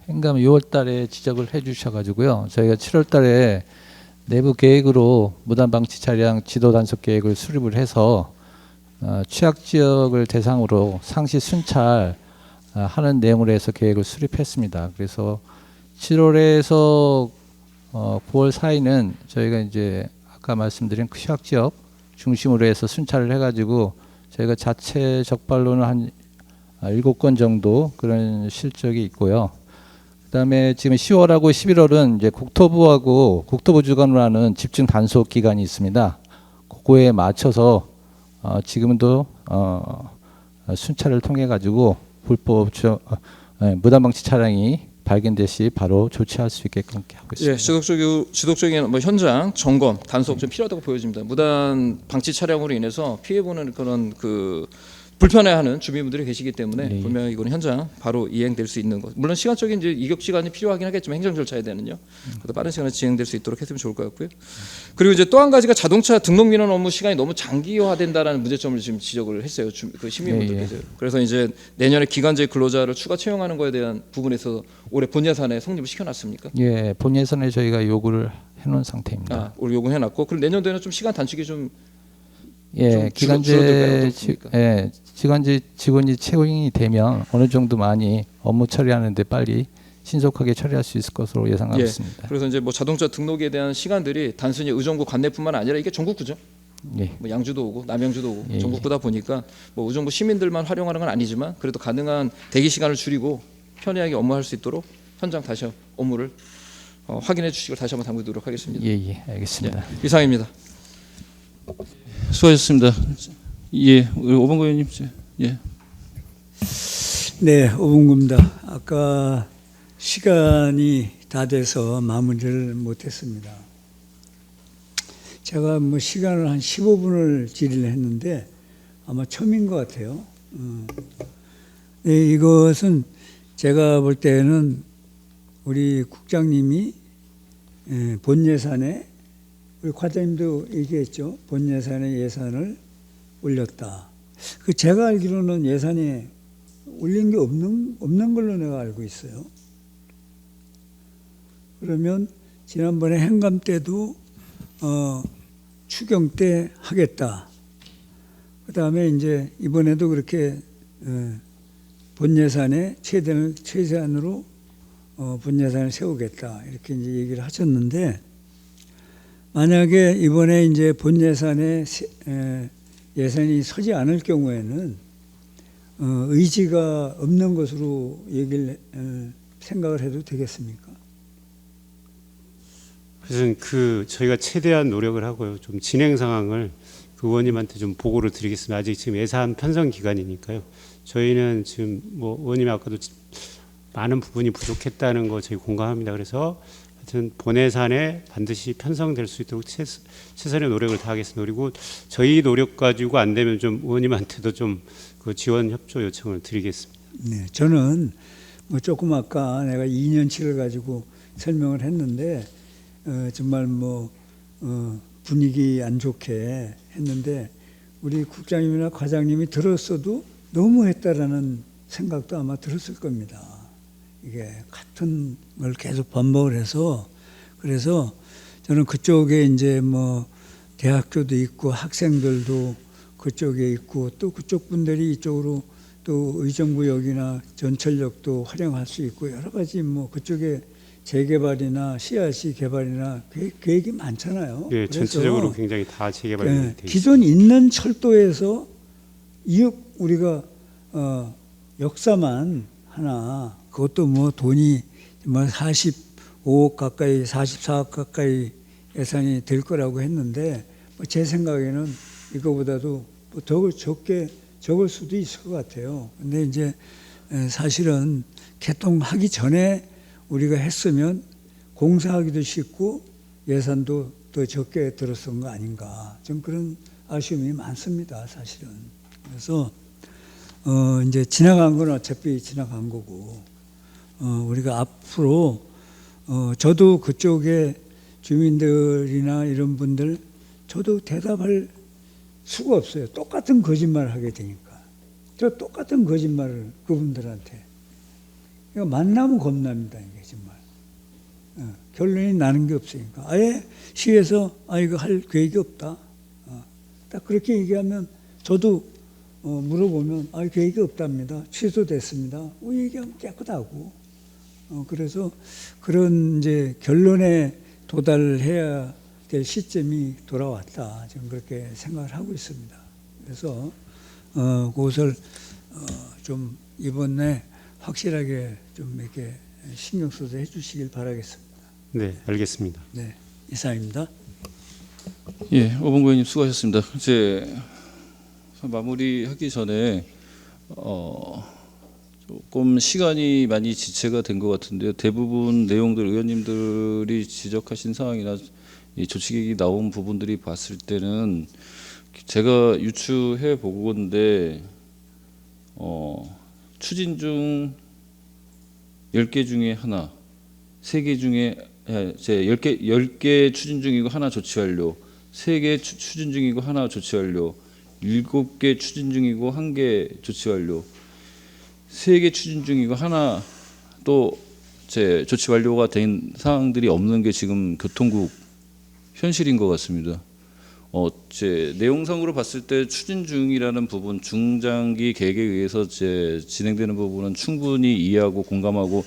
행감 6월달에 지적을 해주셔가지고요. 저희가 7월달에 내부 계획으로 무단 방치 차량 지도 단속 계획을 수립을 해서 취약 지역을 대상으로 상시 순찰 하는 내용으로 해서 계획을 수립했습니다. 그래서 7월에서 9월 사이는 저희가 이제 아까 말씀드린 그 취약 지역 중심으로 해서 순찰을 해가지고 저희가 자체 적발로는 한 7건 정도 그런 실적이 있고요. 그다음에 지금 10월하고 11월은 이제 국토부 주관으로 하는 집중 단속 기간이 있습니다. 그거에 맞춰서 지금도 순찰을 통해 가지고 불법 무단 방치 차량이 발견될 시 바로 조치할 수 있게끔 하고 있습니다. 예, 지속적인 뭐 현장 점검, 단속 좀 필요하다고 보여집니다. 무단 방치 차량으로 인해서 피해 보는 그런 그 불편해하는 주민분들이 계시기 때문에 네. 분명히 이거는 현장 바로 이행될 수 있는 것. 물론 시간적인 이제 이격 시간이 필요하긴 하겠지만 행정 절차에 대한은요. 그래도 빠른 시간에 진행될 수 있도록 했으면 좋을 것 같고요. 그리고 이제 또 한 가지가 자동차 등록 민원 업무 시간이 너무 장기화된다라는 문제점을 지금 지적을 했어요. 그 시민분들께서. 그래서 이제 내년에 기간제 근로자를 추가 채용하는 거에 대한 부분에서 올해 본 예산에 성립을 시켜놨습니까? 예, 본 예산에 저희가 요구를 해놓은 상태입니다. 올 요구해놨고 그리고 내년도에는 좀 시간 단축이 좀 예, 줄어들까요? 기간제 직원이 채용이 되면 어느 정도 많이 업무 처리하는데 빨리 신속하게 처리할 수 있을 것으로 예상하고 있습니다. 그래서 이제 뭐 자동차 등록에 대한 시간들이 단순히 의정부 관내뿐만 아니라 이게 전국구죠. 예. 뭐 양주도 오고 남양주도 오고 예, 전국구다 보니까 뭐 의정부 시민들만 활용하는 건 아니지만 그래도 가능한 대기 시간을 줄이고 편리하게 업무할 수 있도록 현장 다시 업무를 확인해 주시길 다시 한번 당부드리도록 하겠습니다. 예, 알겠습니다. 이상입니다. 수고하셨습니다. 예, 우리 오범구 의원님. 예. 네, 오봉구입니다. 아까 시간이 다 돼서 마무리를 못했습니다. 제가 뭐 시간을 한 15분을 질의를 했는데 아마 처음인 것 같아요. 네, 이것은 제가 볼 때는 우리 국장님이 본 예산에 우리 과장님도 얘기했죠. 본 예산의 예산을 올렸다. 그 제가 알기로는 예산이 올린 게 없는 걸로 내가 알고 있어요. 그러면 지난번에 행감 때도 추경 때 하겠다. 그 다음에 이제 이번에도 그렇게 본 예산에 최대한으로 본 예산을 세우겠다. 이렇게 이제 얘기를 하셨는데 만약에 이번에 이제 본 예산에 예산이 서지 않을 경우에는 의지가 없는 것으로 얘기를 생각을 해도 되겠습니까? 그래서 저희가 최대한 노력을 하고요. 좀 진행 상황을 그 의원님한테 좀 보고를 드리겠습니다. 아직 지금 예산 편성 기간이니까요. 저희는 지금 뭐 의원님이 아까도 많은 부분이 부족했다는 거 저희 공감합니다. 그래서 하여튼 본 예산에 반드시 편성될 수 있도록 최선의 노력을 다하겠습니다. 그리고 저희 노력 가지고 안 되면 좀 의원님한테도 좀 그 지원 협조 요청을 드리겠습니다. 네, 저는 뭐 조금 아까 내가 2년치를 가지고 설명을 했는데 정말 뭐 분위기 안 좋게 했는데 우리 국장님이나 과장님이 들었어도 너무했다라는 생각도 아마 들었을 겁니다. 이게 같은 걸 계속 반복을 해서 그래서 저는 그쪽에 이제 뭐 대학교도 있고 학생들도 그쪽에 있고 또 그쪽 분들이 이쪽으로 또 의정부역이나 전철역도 활용할 수 있고 여러 가지 뭐 그쪽에 재개발이나 CRC 개발이나 계획이 많잖아요. 네, 전체적으로 굉장히 다 재개발이 돼 있습니다. 기존 있는 철도에서 우리가 역사만 하나 그것도 뭐 돈이 뭐 45억 가까이 44억 가까이 예산이 될 거라고 했는데 제 생각에는 이거보다도 더 적을 수도 있을 것 같아요. 근데 이제 사실은 개통하기 전에 우리가 했으면 공사하기도 쉽고 예산도 더 적게 들었던 거 아닌가. 좀 그런 아쉬움이 많습니다, 사실은. 그래서 이제 지나간 건 어차피 지나간 거고 우리가 앞으로 저도 그쪽에 주민들이나 이런 분들 저도 대답할 수가 없어요. 똑같은 거짓말을 하게 되니까. 저 똑같은 거짓말을 그분들한테. 이거 만나면 겁납니다. 이게 정말. 결론이 나는 게 없으니까. 아예 시에서 이거 할 계획이 없다. 딱 그렇게 얘기하면 저도 물어보면 계획이 없답니다. 취소됐습니다. 얘기하면 깨끗하고 그래서 그런 이제 결론에 도달해야 될 시점이 돌아왔다. 지금 그렇게 생각을 하고 있습니다. 그래서 그것을 좀 이번에 확실하게 좀 이렇게 신경 써서 해주시길 바라겠습니다. 네, 알겠습니다. 네, 이상입니다. 예, 오봉구 의원님 수고하셨습니다. 이제 마무리하기 전에 조금 시간이 많이 지체가 된 것 같은데요. 대부분 내용들 의원님들이 지적하신 사항이나 이 조치계획이 나온 부분들이 봤을 때는 제가 유추해 보건데 추진 중 10개 중에 하나, 3개 중에 10개 추진 중이고 하나 조치 완료, 3개 추진 중이고 하나 조치 완료, 7개 추진 중이고 1개 조치 완료, 3개 추진 중이고 하나 또 조치 완료가 된 사항들이 없는 게 지금 교통국 현실인 것 같습니다. 내용상으로 봤을 때 추진 중이라는 부분, 중장기 계획에 의해서 진행되는 부분은 충분히 이해하고 공감하고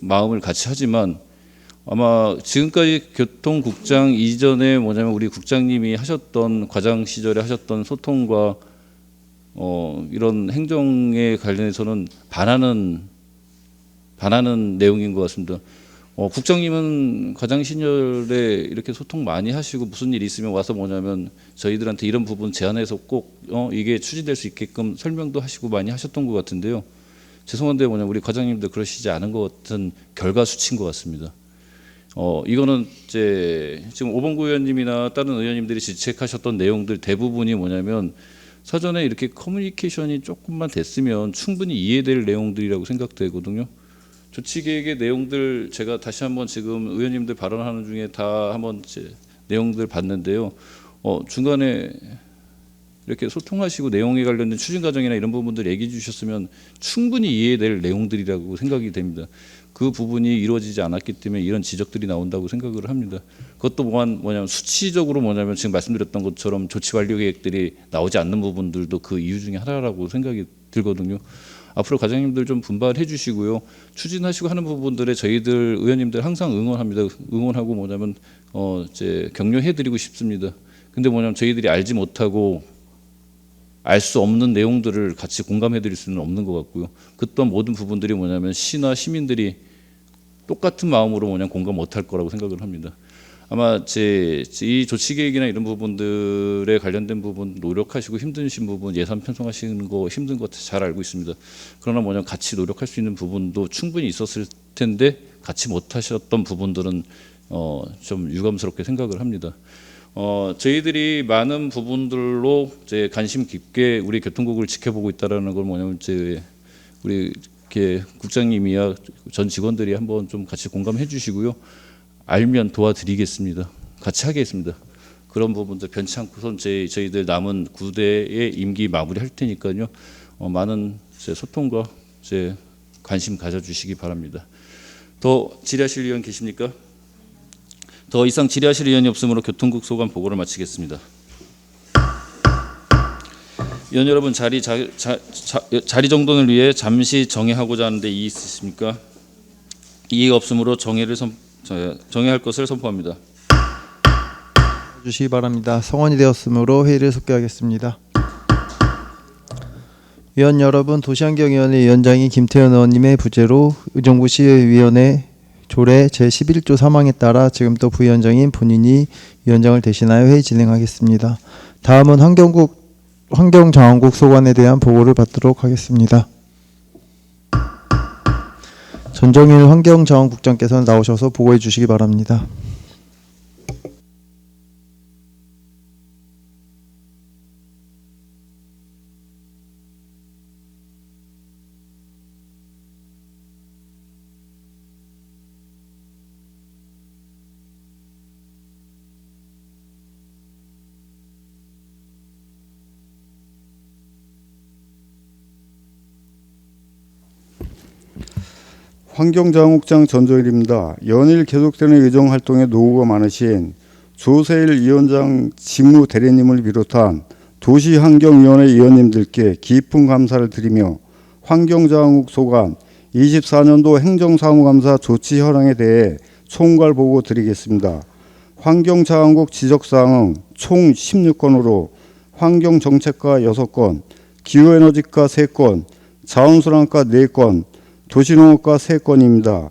마음을 같이 하지만 아마 지금까지 교통국장 이전에 뭐냐면 우리 국장님이 하셨던 과장 시절에 하셨던 소통과 이런 행정에 관련해서는 반하는 내용인 것 같습니다. 국장님은 과장 시절에 이렇게 소통 많이 하시고 무슨 일이 있으면 와서 뭐냐면 저희들한테 이런 부분 제안해서 꼭 이게 추진될 수 있게끔 설명도 하시고 많이 하셨던 것 같은데요. 죄송한데 뭐냐면 우리 과장님도 그러시지 않은 것 같은 결과 수치인 것 같습니다. 이거는 지금 오봉구 의원님이나 다른 의원님들이 지적하셨던 내용들 대부분이 뭐냐면 사전에 이렇게 커뮤니케이션이 조금만 됐으면 충분히 이해될 내용들이라고 생각되거든요. 조치계획의 내용들 제가 다시 한번 지금 의원님들 발언하는 중에 다 한번 내용들 봤는데요. 중간에 이렇게 소통하시고 내용에 관련된 추진 과정이나 이런 부분들 얘기해 주셨으면 충분히 이해될 내용들이라고 생각이 됩니다. 그 부분이 이루어지지 않았기 때문에 이런 지적들이 나온다고 생각을 합니다. 그것도 뭐냐면 수치적으로 뭐냐면 지금 말씀드렸던 것처럼 조치 완료 계획들이 나오지 않는 부분들도 그 이유 중에 하나라고 생각이 들거든요. 앞으로 과장님들 좀 분발해 주시고요. 추진하시고 하는 부분들에 저희들 의원님들 항상 응원합니다. 응원하고 뭐냐면 격려해 드리고 싶습니다. 근데 뭐냐면 저희들이 알지 못하고 알 수 없는 내용들을 같이 공감해 드릴 수는 없는 것 같고요. 그 또한 모든 부분들이 뭐냐면 시나 시민들이 똑같은 마음으로 뭐냐면 공감 못할 거라고 생각을 합니다. 아마 이 조치 계획이나 이런 부분들에 관련된 부분 노력하시고 힘드신 부분 예산 편성하시는 거 힘든 거 잘 알고 있습니다. 그러나 뭐냐면 같이 노력할 수 있는 부분도 충분히 있었을 텐데 같이 못하셨던 부분들은 좀 유감스럽게 생각을 합니다. 저희들이 많은 부분들로 관심 깊게 우리 교통국을 지켜보고 있다라는 걸 뭐냐면 우리 국장님이야 전 직원들이 한번 좀 같이 공감해 주시고요. 알면 도와드리겠습니다. 같이 하겠습니다. 그런 부분들 변치 않고선 저희들 남은 9대의 임기 마무리할 테니까요. 많은 소통과 관심 가져주시기 바랍니다. 더 질의하실 의원 계십니까? 더 이상 질의하실 의원이 없으므로 교통국 소관 보고를 마치겠습니다. 의원 여러분 자리 정돈을 위해 잠시 정회하고자 하는데 이의 있으십니까? 이의가 없으므로 정회할 것을 선포합니다. 주시기 바랍니다. 성원이 되었으므로 회의를 속개하겠습니다. 위원 여러분, 도시환경위원회 위원장이 김태현 의원님의 부재로 의정부 시의위원회 조례 제11조 3항에 따라 지금 또 부위원장인 본인이 위원장을 대신하여 회의 진행하겠습니다. 다음은 환경자원국 소관에 대한 보고를 받도록 하겠습니다. 전정일 환경자원국장께서 나오셔서 보고해 주시기 바랍니다. 환경자원국장 전정일입니다. 연일 계속되는 의정활동에 노고가 많으신 조세일 위원장 직무 대리님을 비롯한 도시환경위원회 위원님들께 깊은 감사를 드리며 환경자원국 소관 24년도 행정사무감사 조치 현황에 대해 총괄 보고 드리겠습니다. 환경자원국 지적사항은 총 16건으로 환경정책과 6건, 기후에너지과 3건, 자원순환과 4건, 도시농업과 3건입니다.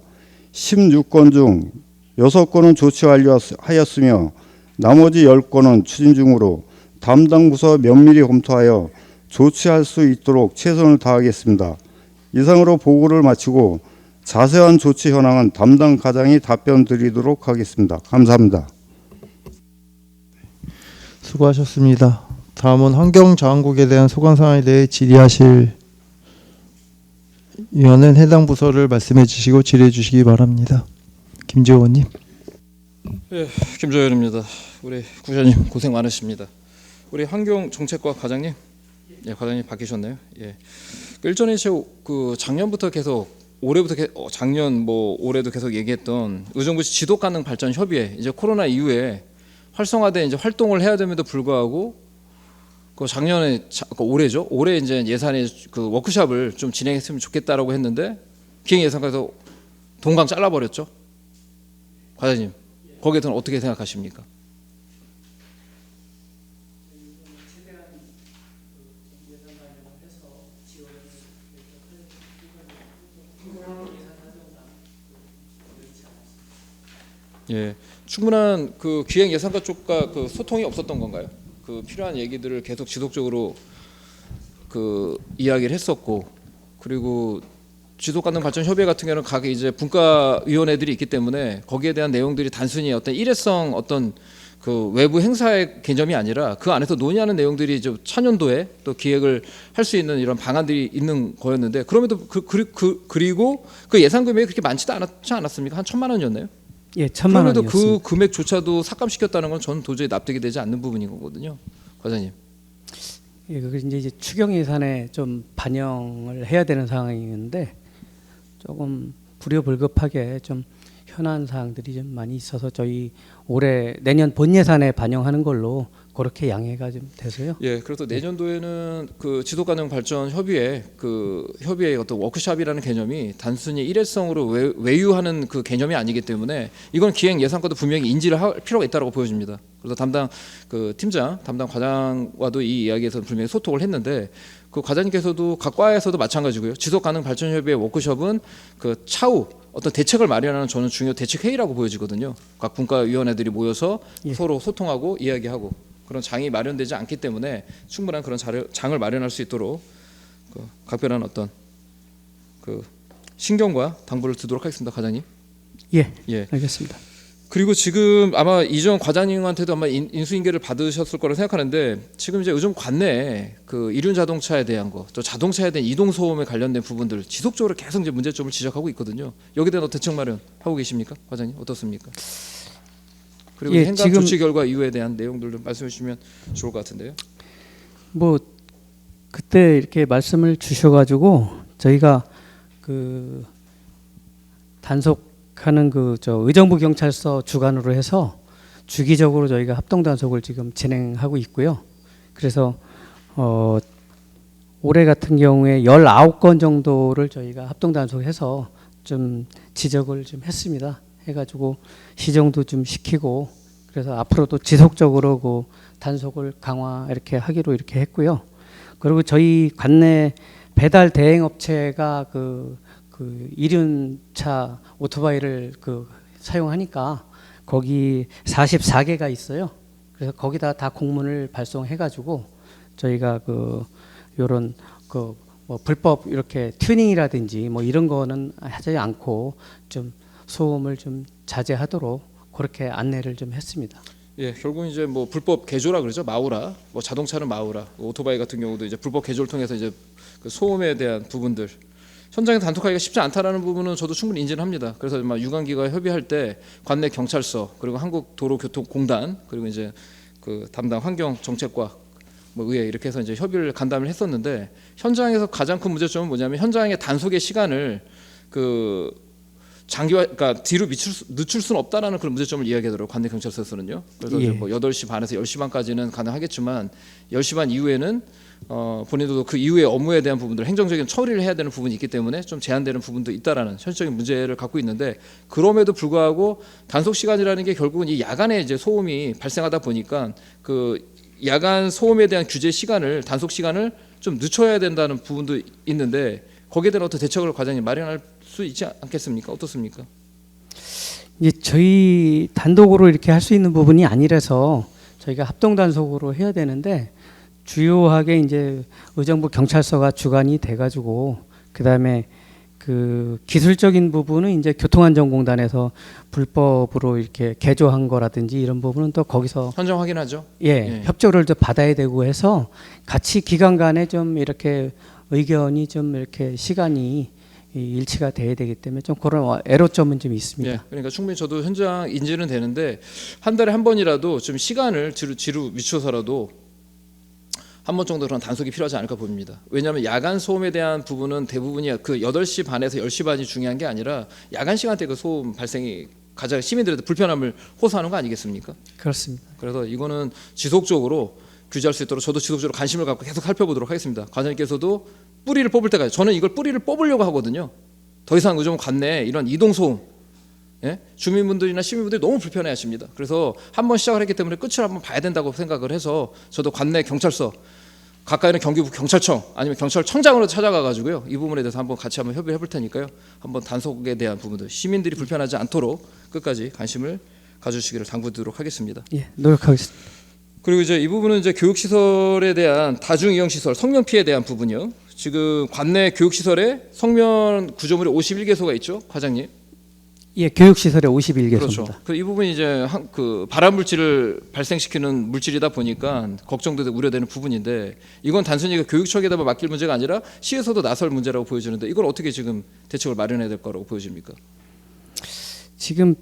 16건 중 6건은 조치 완료하였으며 나머지 10건은 추진 중으로 담당 부서 면밀히 검토하여 조치할 수 있도록 최선을 다하겠습니다. 이상으로 보고를 마치고 자세한 조치 현황은 담당 과장이 답변 드리도록 하겠습니다. 감사합니다. 수고하셨습니다. 다음은 환경자원국에 대한 소관사항에 대해 질의하실 위원은 해당 부서를 말씀해 주시고 질의해 주시기 바랍니다. 김재원님. 예, 김조현입니다. 우리 국장님 고생 많으십니다. 우리 환경정책과 과장님, 예, 과장님 바뀌셨네요. 예, 일전에 그 작년부터 계속 올해부터 작년 뭐 올해도 계속 얘기했던 의정부 지속 가능 발전 협의회 이제 코로나 이후에 활성화된 이제 활동을 해야 됨에도 불구하고 그 작년에 올해죠. 올해 이제 예산에 그 워크숍을 좀 진행했으면 좋겠다라고 했는데 기획 예산에서 동강 잘라버렸죠. 과장님, 거기에 대해서는 어떻게 생각하십니까? 예, 충분한 그 기획 예산과 쪽과 그 소통이 없었던 건가요? 그 필요한 얘기들을 계속 지속적으로 그 이야기를 했었고, 그리고 지속가능 발전 협의회 같은 경우는 각 이제 분과위원회들이 있기 때문에 거기에 대한 내용들이 단순히 어떤 일회성 어떤 그 외부 행사의 개념이 아니라 그 안에서 논의하는 내용들이 이제 차년도에 또 기획을 할 수 있는 이런 방안들이 있는 거였는데 그럼에도 그리고 그 예산 금액이 그렇게 많지도 않지 않았습니까? 한 1,000만 원이었나요? 예, 1,000만 원이었습니다. 그럼에도 그 금액조차도 삭감시켰다는 건 저는 도저히 납득이 되지 않는 부분인 거거든요, 과장님. 예, 그게 이제 추경 예산에 좀 반영을 해야 되는 상황이었는데 조금 불효불급하게 좀 현안 사항들이 좀 많이 있어서 저희 올해 내년 본 예산에 반영하는 걸로 그렇게 양해가 좀 돼서요. 예, 그래서 내년도에는 그 지속가능 발전 협의회 그 협의회 어떤 워크숍이라는 개념이 단순히 일회성으로 외유하는 그 개념이 아니기 때문에 이건 기획 예산과도 분명히 인지를 할 필요가 있다고 보여집니다. 그래서 담당 그 팀장, 담당 과장과도 이 이야기에서 분명히 소통을 했는데 그 과장님께서도 각 과에서도 마찬가지고요. 지속가능 발전 협의회 워크숍은 그 차후 어떤 대책을 마련하는 저는 중요 대책 회의라고 보여지거든요. 각 분과위원회들이 모여서 예. 서로 소통하고 이야기하고 그런 장이 마련되지 않기 때문에 충분한 그런 장을 마련할 수 있도록 그 각별한 어떤 그 신경과 당부를 드리도록 하겠습니다, 과장님. 예, 예. 알겠습니다. 그리고 지금 아마 이전 과장님한테도 아마 인수인계를 받으셨을 거라 생각하는데 지금 이제 요즘 관내에 그 이륜 자동차에 대한 거, 또 자동차에 대한 이동 소음에 관련된 부분들 지속적으로 계속 이제 문제점을 지적하고 있거든요. 여기에 대한 대책 마련 하고 계십니까, 과장님? 어떻습니까? 그리고 예, 행감 지금 조치 결과 이유에 대한 내용들 좀 말씀해 주시면 좋을 것 같은데요. 뭐 그때 이렇게 말씀을 주셔가지고 저희가 그 단속하는 그 저 의정부 경찰서 주관으로 해서 주기적으로 저희가 합동 단속을 지금 진행하고 있고요. 그래서 올해 같은 경우에 19건 정도를 저희가 합동 단속해서 좀 지적을 좀 했습니다. 해가지고 시정도 좀 시키고 그래서 앞으로도 지속적으로 그 단속을 강화 이렇게 하기로 이렇게 했고요. 그리고 저희 관내 배달 대행 업체가 그 이륜차 오토바이를 그 사용하니까 거기 44개가 있어요. 그래서 거기다 다 공문을 발송해가지고 저희가 그 요런 그 뭐 불법 이렇게 튜닝이라든지 뭐 이런 거는 하지 않고 좀 소음을 좀 자제하도록 그렇게 안내를 좀 했습니다. 예, 결국 이제 뭐 불법 개조라 그러죠. 마우라, 뭐 자동차는 마우라, 오토바이 같은 경우도 이제 불법 개조를 통해서 이제 그 소음에 대한 부분들 현장에 단속하기가 쉽지 않다라는 부분은 저도 충분히 인지는 합니다. 그래서 막 유관기관 협의할 때 관내 경찰서 그리고 한국도로교통공단 그리고 이제 그 담당 환경정책과 뭐 의회 이렇게 해서 이제 협의를 간담을 했었는데 현장에서 가장 큰 문제점은 뭐냐면 현장의 단속의 시간을 그 장기화, 그러니까 뒤로 늦출 수는 없다라는 그런 문제점을 이야기하더라고요. 관내 경찰서에서는요. 그래서 예. 뭐 8시 반에서 10시 반까지는 가능하겠지만 10시 반 이후에는 본인도 그 이후의 업무에 대한 부분들, 행정적인 처리를 해야 되는 부분이 있기 때문에 좀 제한되는 부분도 있다라는 현실적인 문제를 갖고 있는데, 그럼에도 불구하고 단속 시간이라는 게 결국은 이 야간에 이제 소음이 발생하다 보니까 그 야간 소음에 대한 규제 시간을, 단속 시간을 좀 늦춰야 된다는 부분도 있는데, 거기에 대한 어떤 대책을 과장님 마련할 수 있지 않겠습니까? 어떻습니까? 이제 저희 단독으로 이렇게 할 수 있는 부분이 아니라서 저희가 합동 단속으로 해야 되는데, 주요하게 이제 의정부 경찰서가 주관이 돼가지고, 그다음에 그 기술적인 부분은 이제 교통안전공단에서 불법으로 이렇게 개조한 거라든지 이런 부분은 또 거기서 현장 확인하죠. 예, 협조를 좀 받아야 되고 해서 같이 기관 간에 좀 이렇게 의견이 좀 이렇게 시간이 일치가 돼야 되기 때문에 좀 그런 애로점은 좀 있습니다. 예, 그러니까 충분히 저도 현장 인지는 되는데, 한 달에 한 번이라도 좀 시간을 뒤로 미쳐서라도 한 번 정도 그런 단속이 필요하지 않을까 봅니다. 왜냐하면 야간 소음에 대한 부분은 대부분이 그 8시 반에서 10시 반이 중요한 게 아니라 야간 시간대 그 소음 발생이 가장 시민들한테 불편함을 호소하는 거 아니겠습니까? 그렇습니다. 그래서 이거는 지속적으로 규제할 수 있도록 저도 지속적으로 관심을 갖고 계속 살펴보도록 하겠습니다. 과장님께서도 뿌리를 뽑을 때까지, 저는 이걸 뿌리를 뽑으려고 하거든요. 더 이상 의정 관내에 이런 이동 소음, 예? 주민분들이나 시민분들이 너무 불편해하십니다. 그래서 한번 시작을 했기 때문에 끝을 한번 봐야 된다고 생각을 해서, 저도 관내 경찰서, 가까이는 경기부 경찰청 아니면 경찰청장으로 찾아가 가지고요, 이 부분에 대해서 한번 같이 한번 협의해 볼 테니까요, 한번 단속에 대한 부분들, 시민들이 불편하지 않도록 끝까지 관심을 가주시기를 당부드리도록 하겠습니다. 예, 노력하겠습니다. 그리고 이제 이 부분은 이제 교육시설에 대한 다중이용시설 성면 피해에 대한 부분이요. 지금 관내 교육시설에 성면 구조물이 51개소가 있죠, 과장님. 예, 교육시설에 51개소입니다. 그렇죠. 이 부분이 이제 그 발암 물질을 발생시키는 물질이다 보니까 걱정도 되고 우려되는 부분인데, 이건 단순히 그 교육청에다 맡길 문제가 아니라 시에서도 나설 문제라고 보여지는데, 이걸 어떻게 지금 대책을 마련해야 될 거라고 보여집니까? 지금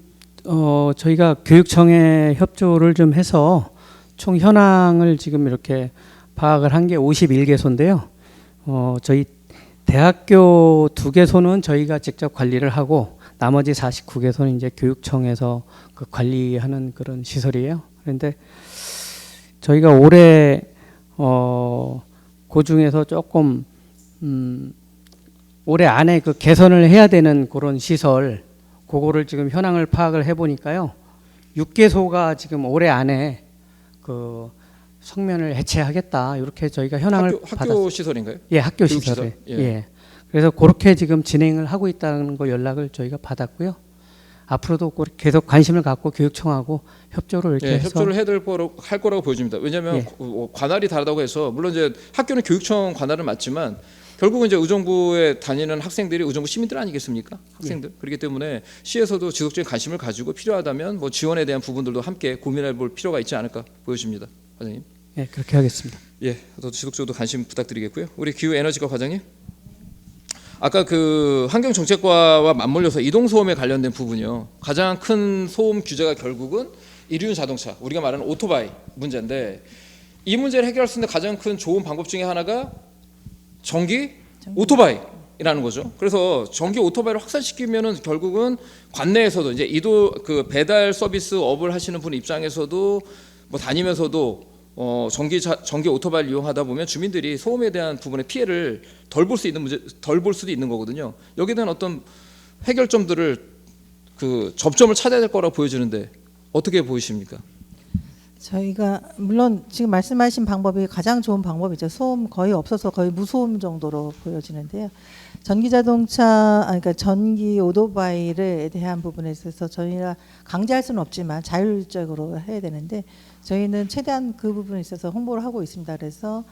저희가 교육청에 협조를 좀 해서 총 현황을 지금 이렇게 파악을 한 게 51개소인데요. 저희 대학교 2개소는 저희가 직접 관리를 하고, 나머지 49개소는 이제 교육청에서 그 관리하는 그런 시설이에요. 그런데 저희가 올해 그 중에서 조금 올해 안에 그 개선을 해야 되는 그런 시설, 그거를 지금 현황을 파악을 해보니까요, 6개소가 지금 올해 안에 그 성면을 해체하겠다, 이렇게 저희가 현황을 학교 시설인가요? 예, 학교 교육시설? 시설에. 예. 예. 그래서 그렇게 지금 진행을 하고 있다는 거 연락을 저희가 받았고요. 앞으로도 계속 관심을 갖고 교육청하고 협조를 이렇게 해서 협조를 할 거라고 보여집니다. 왜냐하면 관할이 다르다고 해서, 물론 이제 학교는 교육청 관할은 맞지만 결국은 이제 의정부에 다니는 학생들이 의정부 시민들 아니겠습니까? 학생들. 그렇기 때문에 시에서도 지속적인 관심을 가지고 필요하다면 뭐 지원에 대한 부분들도 함께 고민해 볼 필요가 있지 않을까 보여집니다, 과장님. 예, 그렇게 하겠습니다. 예, 저도 지속적으로 관심 부탁드리겠고요. 우리 기후에너지과 과장님. 아까 그 환경정책과와 맞물려서 이동소음에 관련된 부분이요, 가장 큰 소음 규제가 결국은 이륜 자동차, 우리가 말하는 오토바이 문제인데, 이 문제를 해결할 수 있는 가장 큰 좋은 방법 중에 하나가 전기 오토바이라는 거죠. 그래서 전기 오토바이를 확산시키면은 결국은 관내에서도 이제 그 배달 서비스 업을 하시는 분 입장에서도 뭐 다니면서도 전기 오토바이를 이용하다 보면 주민들이 소음에 대한 부분의 피해를 덜 볼 수도 있는 거거든요. 여기에 대한 어떤 해결점들을 그 접점을 찾아야 될 거라고 보여지는데 어떻게 보이십니까? 저희가 물론 지금 말씀하신 방법이 가장 좋은 방법이죠. 소음 거의 없어서 거의 무소음 정도로 보여지는데요. 그러니까 전기 오토바이에 대한 부분에 있어서 저희가 강제할 수는 없지만 자율적으로 해야 되는데, 저희는 최대한 그 부분에 있어서 홍보를 하고 있습니다. 그래서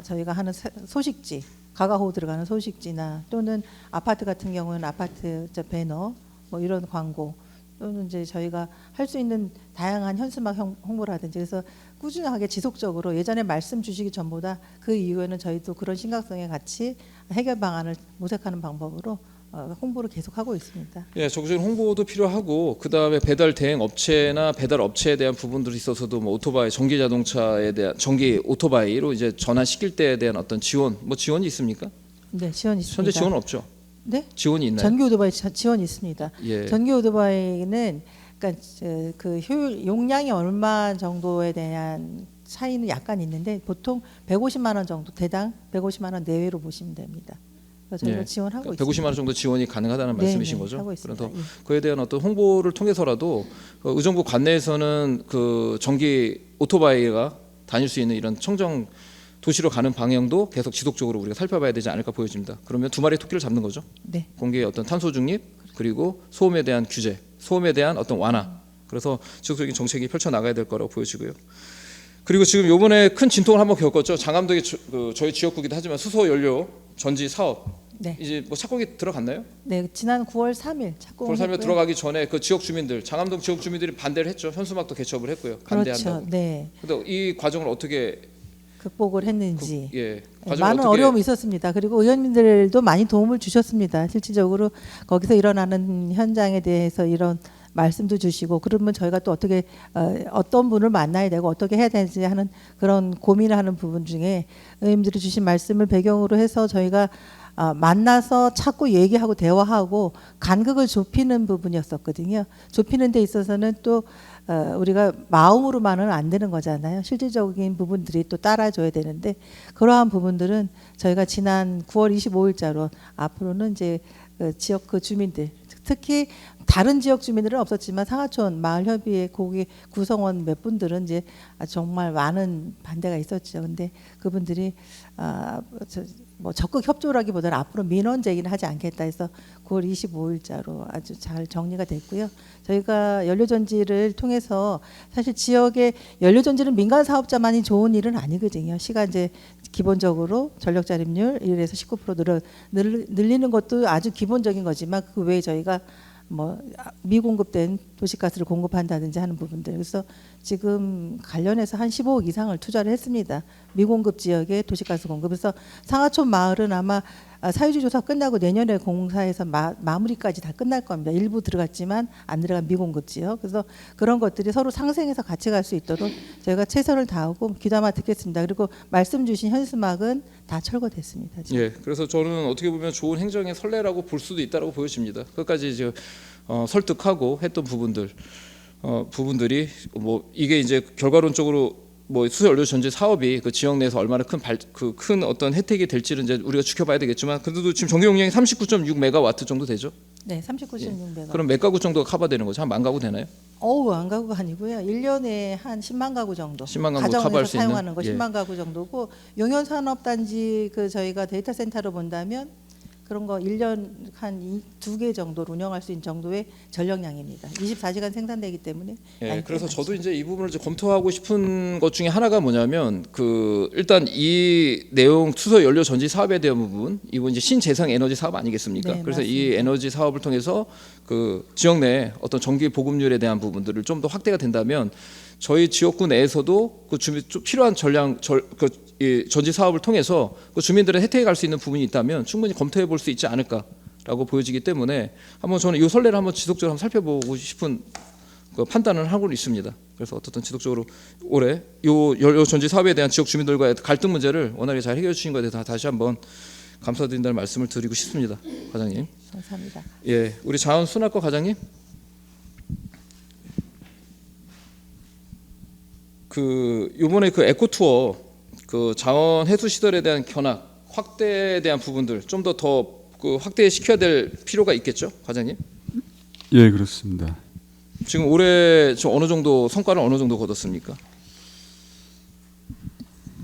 저희가 하는 소식지, 가가호 들어가는 소식지나 또는 아파트 같은 경우는 아파트 배너 뭐 이런 광고, 또는 이제 저희가 할 수 있는 다양한 현수막 홍보라든지, 그래서 꾸준하게 지속적으로 예전에 말씀 주시기 전보다 그 이후에는 저희도 그런 심각성에 같이 해결 방안을 모색하는 방법으로 홍보를 계속하고 있습니다. 예, 적극적인 홍보도 필요하고, 그 다음에 배달 대행 업체나 배달 업체에 대한 부분들이 있어서도 뭐 오토바이, 전기 자동차에 대한 전기 오토바이로 이제 전환시킬 때에 대한 어떤 지원, 뭐 지원이 있습니까? 네, 지원이 있습니다. 현재 지원은 없죠. 네? 지원이 있나요? 전기 오토바이 지원이 있습니다. 예. 전기 오토바이는 그러니까 그 효율 용량이 얼마 정도에 대한 차이는 약간 있는데 보통 150만 원 정도 대당 150만 원 내외로 보시면 됩니다. 그래서 저희가 지원하고 있습니다. 150만 원 정도 지원이 가능하다는 네, 말씀이신 네, 거죠? 하고 있습니다. 그래서 예. 그에 대한 어떤 홍보를 통해서라도 의정부 관내에서는 그 전기 오토바이가 다닐 수 있는 이런 청정 도시로 가는 방향도 계속 지속적으로 우리가 살펴봐야 되지 않을까 보여집니다. 그러면 두 마리 토끼를 잡는 거죠. 네. 공개의 어떤 탄소 중립 그리고 소음에 대한 규제, 소음에 대한 어떤 완화. 그래서 지속적인 정책이 펼쳐 나가야 될 거라고 보여지고요. 그리고 지금 이번에 큰 진통을 한번 겪었죠. 장암동이 저희 지역구이기도 하지만 수소 연료 전지 사업. 네. 이제 뭐 착공이 들어갔나요? 네, 지난 9월 3일 9월 3일 들어가기 전에 그 지역 주민들, 장암동 지역 주민들이 반대를 했죠. 현수막도 개첩을 했고요. 그렇죠. 반대한다고. 네. 근데 이 과정을 어떻게 극복을 했는지 과정을 많은 어떻게 어려움이 있었습니다. 그리고 의원님들도 많이 도움을 주셨습니다. 실질적으로 거기서 일어나는 현장에 대해서 이런 말씀도 주시고 그러면 저희가 또 어떻게 어떤 분을 만나야 되고 어떻게 해야 되는지 하는 그런 고민을 하는 부분 중에 의원님들이 주신 말씀을 배경으로 해서 저희가 만나서 자꾸 얘기하고 대화하고 간극을 좁히는 부분이었었거든요. 좁히는 데 있어서는 또 우리가 마음으로만은 안 되는 거잖아요. 실질적인 부분들이 또 따라줘야 되는데 그러한 부분들은 저희가 지난 9월 25일자로 앞으로는 이제 지역 그 주민들 특히 다른 지역 주민들은 없었지만 상하촌 마을협의회 거기 구성원 몇 분들은 이제 정말 많은 반대가 있었죠. 근데 그분들이 뭐 적극 협조라기보다는 앞으로 민원 제기는 하지 않겠다 해서 9월 25일자로 아주 잘 정리가 됐고요. 저희가 연료전지를 통해서 사실 지역의 연료전지는 민간 사업자만이 좋은 일은 아니거든요. 시간제 기본적으로 전력 자립률 1에서 19% 늘리는 것도 아주 기본적인 거지만 그 외에 저희가 뭐 미공급된 도시가스를 공급한다든지 하는 부분들 그래서 지금 관련해서 한 15억 이상을 투자를 했습니다. 미공급 지역의 도시가스 공급. 그래서 상하촌 마을은 아마 사유지 조사 끝나고 내년에 공사해서 마무리까지 다 끝날 겁니다. 일부 들어갔지만 안 들어간 미공급 지역. 그래서 그런 것들이 서로 상생해서 같이 갈 수 있도록 저희가 최선을 다하고 귀담아 듣겠습니다. 그리고 말씀 주신 현수막은 다 철거됐습니다. 지금. 예, 그래서 저는 어떻게 보면 좋은 행정의 선례라고 볼 수도 있다고 보여집니다. 끝까지 이제 설득하고 했던 부분들이 뭐 이게 이제 결과론적으로 뭐 수소연료 전지 사업이 그 지역 내에서 얼마나 큰 어떤 혜택이 될지는 이제 우리가 지켜봐야 되겠지만 그래도 지금 전기 용량이 39.6메가와트 정도 되죠? 네, 39.6메가. 그럼 몇 가구 정도가 커버되는 거죠? 한 만 가구 되나요? 안 가구가 아니고요. 1년에 한 10만 가구 정도. 10만 가구 가정에서 커버할 수 사용하는 거 있는? 10만 가구 정도고 용현산업단지 그 저희가 데이터 센터로 본다면 그런 거 1년 한 2개 정도로 운영할 수 있는 정도의 전력량입니다. 24시간 생산되기 때문에. 예, 그래서 저도 이제 이 부분을 좀 검토하고 싶은 것 중에 하나가 뭐냐면 일단 이 내용 수소 연료 전지 사업에 대한 부분 이건 이제 신재생 에너지 사업 아니겠습니까? 네, 그래서 맞습니다. 이 에너지 사업을 통해서 그 지역 내 어떤 전기 보급률에 대한 부분들을 좀 더 확대가 된다면 저희 지역구 내에서도 그 주민 좀 필요한 이 전지 사업을 통해서 그 주민들의 혜택이 갈 수 있는 부분이 있다면 충분히 검토해 볼 수 있지 않을까라고 보여지기 때문에 한번 저는 이 선례를 한번 지속적으로 한번 살펴보고 싶은 그 판단을 하고 있습니다. 그래서 어떻든 지속적으로 올해 요 전지 사업에 대한 지역 주민들과의 갈등 문제를 원활하게 잘 해결해 주신 것에 대해서 다시 한번 감사드린다는 말씀을 드리고 싶습니다, 과장님. 감사합니다. 예, 우리 자원 순학과 과장님. 요번에 에코 투어 자원 해수 시설에 대한 견학 확대에 대한 부분들 좀 더 확대시켜야 될 필요가 있겠죠, 과장님? 예, 그렇습니다. 지금 올해 어느 정도 성과를 어느 정도 거뒀습니까?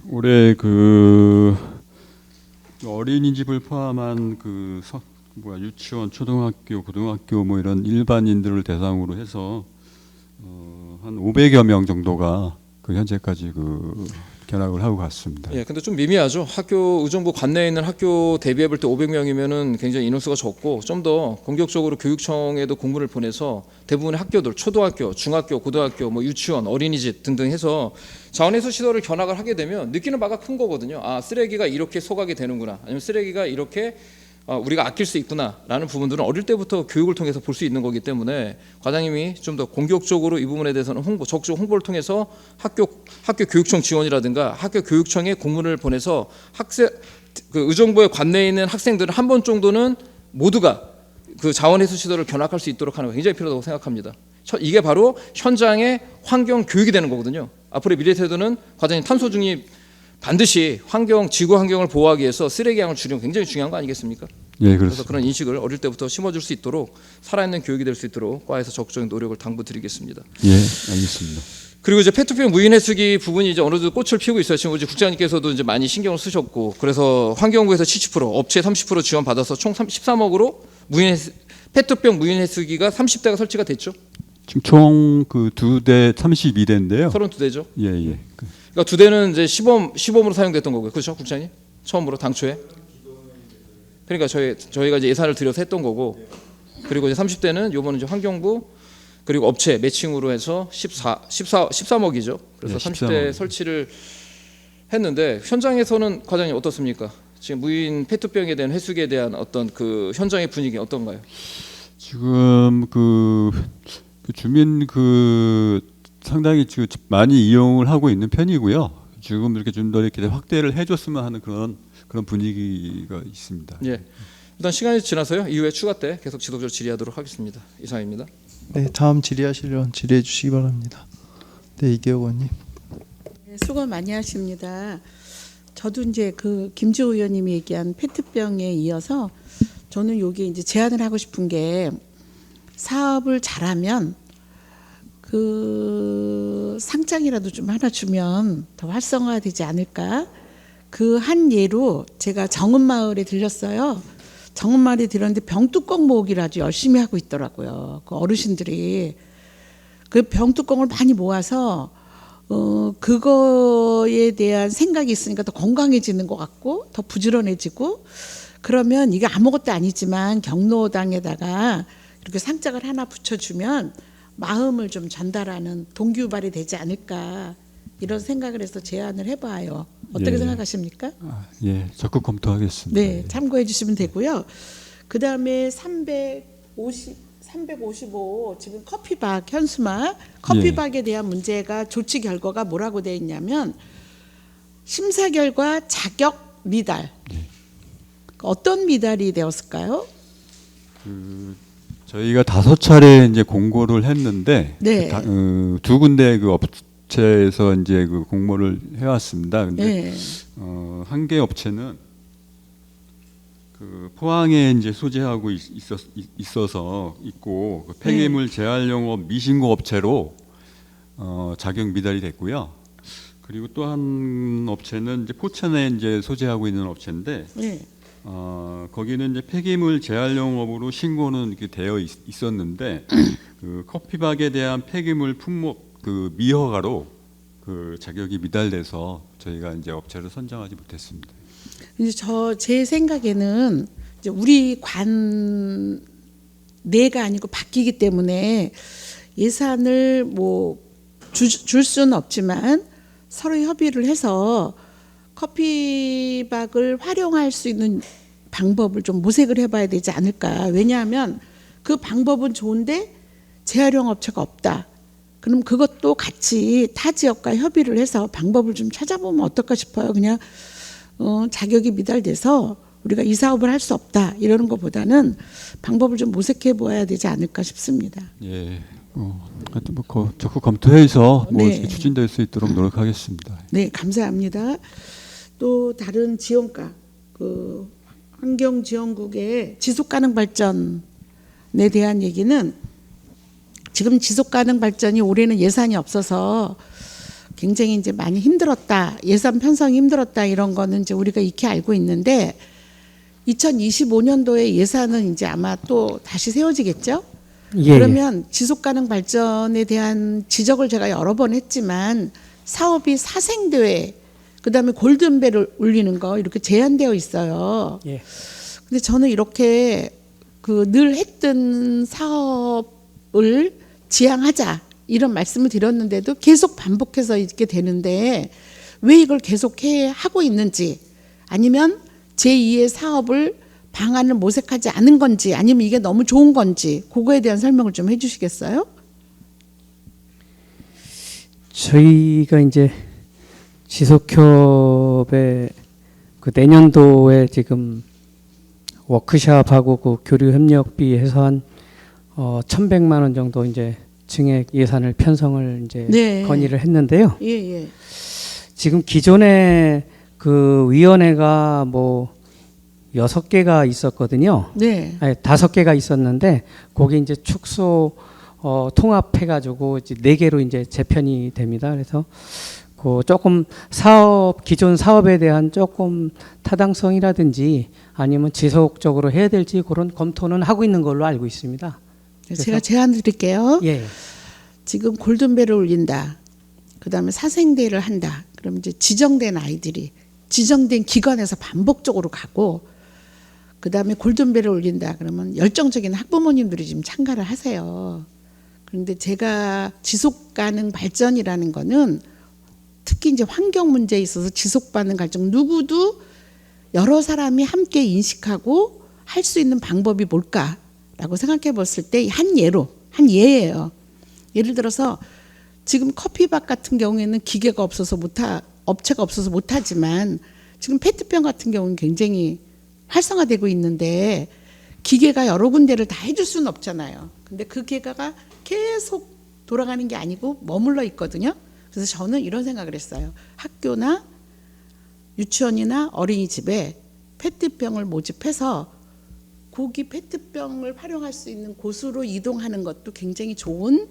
올해 어린이집을 포함한 유치원, 초등학교, 고등학교 뭐 이런 일반인들을 대상으로 해서 한 500여 명 정도가 현재까지 견학을 하고 갔습니다. 예, 근데 좀 미미하죠. 의정부 관내에 있는 학교 대비해 볼 때 500명이면은 굉장히 인원수가 적고 좀 더 공격적으로 교육청에도 공문을 보내서 대부분의 학교들, 초등학교, 중학교, 고등학교, 뭐 유치원, 어린이집 등등 해서 자원해수 시설을 견학을 하게 되면 느끼는 바가 큰 거거든요. 아, 쓰레기가 이렇게 소각이 되는구나. 아니면 쓰레기가 이렇게 우리가 아낄 수 있구나라는 부분들은 어릴 때부터 교육을 통해서 볼 수 있는 거기 때문에 과장님이 좀 더 공격적으로 이 부분에 대해서는 적극 홍보를 통해서 학교 교육청 지원이라든가 학교 교육청에 공문을 보내서 의정부의 관내에 있는 학생들은 한 번 정도는 모두가 그 자원회수 시설을 견학할 수 있도록 하는 거 굉장히 필요하다고 생각합니다. 이게 바로 현장의 환경 교육이 되는 거거든요. 앞으로의 미래 세대는 과장님 탄소 중립 반드시 지구 환경을 보호하기 위해서 쓰레기 양을 줄이는 거 굉장히 중요한 거 아니겠습니까? 예, 그렇습니다. 그래서 그런 인식을 어릴 때부터 심어줄 수 있도록 살아있는 교육이 될 수 있도록 과에서 적극적인 노력을 당부드리겠습니다. 예, 알겠습니다. 그리고 이제 페트병 무인해수기 부분이 이제 어느 정도 꽃을 피우고 있어요. 지금 이제 국장님께서도 이제 많이 신경을 쓰셨고, 그래서 환경부에서 70%, 업체 30% 지원 받아서 총 13억으로 페트병 무인해수기가 30대가 설치가 됐죠. 지금 총 그 2대 32대인데요. 32대죠. 예, 예. 그러니까 2대는 이제 시범으로 사용됐던 거고요. 그렇죠, 국장님? 처음으로 당초에. 그러니까 저희가 이제 예산을 들여서 했던 거고, 그리고 이제 30대는 요번은 이제 환경부 그리고 업체 매칭으로 해서 13억이죠. 그래서 네, 30대 13억. 설치를 했는데 현장에서는 과장님 어떻습니까? 지금 무인 페트병에 대한 회수기에 대한 어떤 그 현장의 분위기 어떤가요? 지금 그 주민 상당히 지금 많이 이용을 하고 있는 편이고요. 지금 이렇게 좀 더 이렇게 확대를 해줬으면 하는 그런 분위기가 있습니다. 예. 일단 시간이 지나서요. 이후에 추가 때 계속 지속적으로 질의하도록 하겠습니다. 이상입니다. 네, 다음 질의하시려면 질의해 주시기 바랍니다. 네, 이계호 의원님. 네, 수고 많이 하십니다. 저도 이제 그 김지호 의원님이 얘기한 페트병에 이어서 저는 여기 이제 제안을 하고 싶은 게 사업을 잘하면 그 상장이라도 좀 하나 주면 더 활성화되지 않을까. 그 한 예로 제가 정은마을에 들렸어요. 정은마을에 들렸는데 병뚜껑 모으기를 아주 열심히 하고 있더라고요. 그 어르신들이 그 병뚜껑을 많이 모아서 그거에 대한 생각이 있으니까 더 건강해지는 것 같고 더 부지런해지고, 그러면 이게 아무것도 아니지만 경로당에다가 이렇게 상장을 하나 붙여주면 마음을 좀 전달하는 동기유발이 되지 않을까, 이런 생각을 해서 제안을 해봐요. 어떻게 예. 생각하십니까? 예, 적극 검토하겠습니다. 네, 참고해 주시면 되고요. 그 다음에 355 지금 커피박 현수막 커피박에 대한 문제가 조치 결과가 뭐라고 되어 있냐면 심사 결과 자격 미달. 어떤 미달이 되었을까요? 저희가 5차례 이제 공고를 했는데 네. 두 군데 그 업체에서 이제 그 공모를 해왔습니다. 근데 네. 한 개 업체는 그 포항에 이제 소재하고 있어서 있고 그 폐기물 재활 영업 미신고 업체로 자격 미달이 됐고요. 그리고 또 한 업체는 이제 포천에 이제 소재하고 있는 업체인데 네. 거기는 이제 폐기물 재활 영업으로 신고는 이렇게 되어 있었는데 그 커피박에 대한 폐기물 품목 그 미허가로 그 자격이 미달돼서 저희가 이제 업체를 선정하지 못했습니다. 이제 제 생각에는 이제 우리 관 내가 아니고 바뀌기 때문에 예산을 뭐 줄 수는 없지만 서로 협의를 해서 커피박을 활용할 수 있는 방법을 좀 모색을 해봐야 되지 않을까. 왜냐하면 그 방법은 좋은데 재활용 업체가 없다. 그럼 그것도 같이 타 지역과 협의를 해서 방법을 좀 찾아보면 어떨까 싶어요. 그냥 자격이 미달돼서 우리가 이 사업을 할 수 없다 이러는 것보다는 방법을 좀 모색해 보아야 되지 않을까 싶습니다. 예, 하여튼 뭐 적극 검토해서 뭐 네. 이렇게 추진될 수 있도록 노력하겠습니다. 네, 감사합니다. 또 다른 지원과 그 환경지원국의 지속가능 발전에 대한 얘기는 지금 지속가능 발전이 올해는 예산이 없어서 굉장히 이제 많이 힘들었다, 예산 편성이 힘들었다 이런 거는 이제 우리가 익히 알고 있는데 2025년도에 예산은 이제 아마 또 다시 세워지겠죠? 예, 그러면 지속가능 발전에 대한 지적을 제가 여러 번 했지만 사업이 사생대회, 그다음에 골든벨을 울리는 거 이렇게 제한되어 있어요. 예. 근데 저는 이렇게 그 늘 했던 사업을 지향하자 이런 말씀을 드렸는데도 계속 반복해서 이렇게 되는데 왜 이걸 계속 하고 있는지, 아니면 제2의 사업을 방안을 모색하지 않은 건지, 아니면 이게 너무 좋은 건지 그거에 대한 설명을 좀 해주시겠어요? 저희가 이제 지속협의 그 내년도에 지금 워크숍하고 그 교류 협력비 해서 한 1,100만 원 정도 이제 증액 예산을 편성을 이제 네. 건의를 했는데요. 예, 예. 지금 기존에 그 위원회가 뭐 6개가 있었거든요. 네. 아니 5개가 있었는데 거기 이제 축소 통합해가지고 이제 4개로 이제 재편이 됩니다. 그래서 그 조금 기존 사업에 대한 조금 타당성이라든지 아니면 지속적으로 해야 될지 그런 검토는 하고 있는 걸로 알고 있습니다. 제가 제안 드릴게요. 예. 지금 골든벨을 울린다. 그다음에 사생대회를 한다. 그럼 이제 지정된 아이들이 지정된 기관에서 반복적으로 가고, 그다음에 골든벨을 울린다. 그러면 열정적인 학부모님들이 지금 참가를 하세요. 그런데 제가 지속 가능 발전이라는 거는 특히 이제 환경 문제에 있어서 지속 가능 발전, 누구도 여러 사람이 함께 인식하고 할 수 있는 방법이 뭘까라고 생각해 봤을 때 한 예예요. 예를 들어서 지금 커피밥 같은 경우에는 기계가 없어서 업체가 없어서 못하지만 지금 페트병 같은 경우는 굉장히 활성화되고 있는데 기계가 여러 군데를 다 해줄 수는 없잖아요. 근데 그 기계가 계속 돌아가는 게 아니고 머물러 있거든요. 그래서 저는 이런 생각을 했어요. 학교나 유치원이나 어린이집에 페트병을 모집해서 고기 페트병을 활용할 수 있는 곳으로 이동하는 것도 굉장히 좋은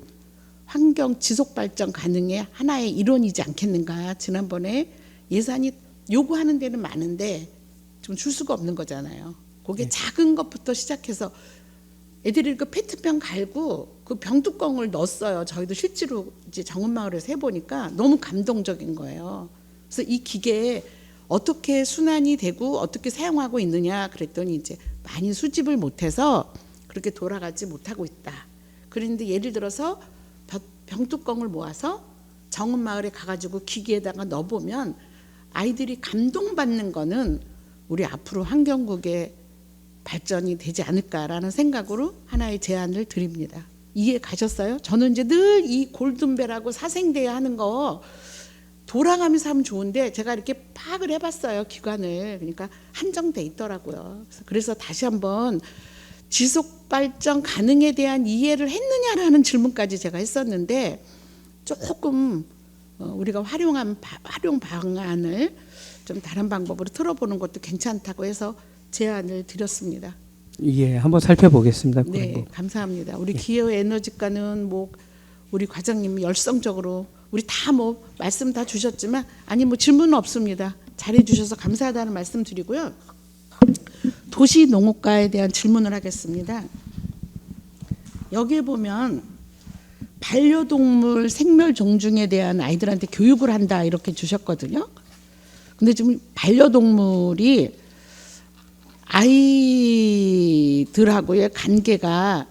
환경 지속 발전 가능의 하나의 이론이지 않겠는가. 지난번에 예산이 요구하는 데는 많은데 좀 줄 수가 없는 거잖아요. 그게 작은 것부터 시작해서 애들이 그 페트병 갈고 그 병뚜껑을 넣었어요. 저희도 실제로 이제 정은마을에서 해보니까 너무 감동적인 거예요. 그래서 이 기계에 어떻게 순환이 되고 어떻게 사용하고 있느냐 그랬더니 이제 많이 수집을 못해서 그렇게 돌아가지 못하고 있다. 그런데 예를 들어서 병뚜껑을 모아서 정은마을에 가가지고 기계에다가 넣어보면 아이들이 감동받는 거는 우리 앞으로 환경국의 발전이 되지 않을까라는 생각으로 하나의 제안을 드립니다. 이해 가셨어요? 저는 이제 늘 이 골든벨하고 사생대회 하는 거 돌아가면서 하면 좋은데 제가 이렇게 파악을 해봤어요. 기관을. 그러니까 한정돼 있더라고요. 그래서 다시 한번 지속 발전 가능에 대한 이해를 했느냐라는 질문까지 제가 했었는데 조금 우리가 활용 방안을 좀 다른 방법으로 틀어보는 것도 괜찮다고 해서 제안을 드렸습니다. 예, 한번 살펴보겠습니다. 네, 감사합니다. 우리 기후 에너지과는 뭐 우리 과장님이 열성적으로 우리 다 뭐 말씀 다 주셨지만 아니 뭐 질문은 없습니다. 잘해 주셔서 감사하다는 말씀 드리고요. 도시농업과에 대한 질문을 하겠습니다. 여기에 보면 반려동물 생멸 종중에 대한 아이들한테 교육을 한다 이렇게 주셨거든요. 근데 지금 반려동물이 아이들하고의 관계가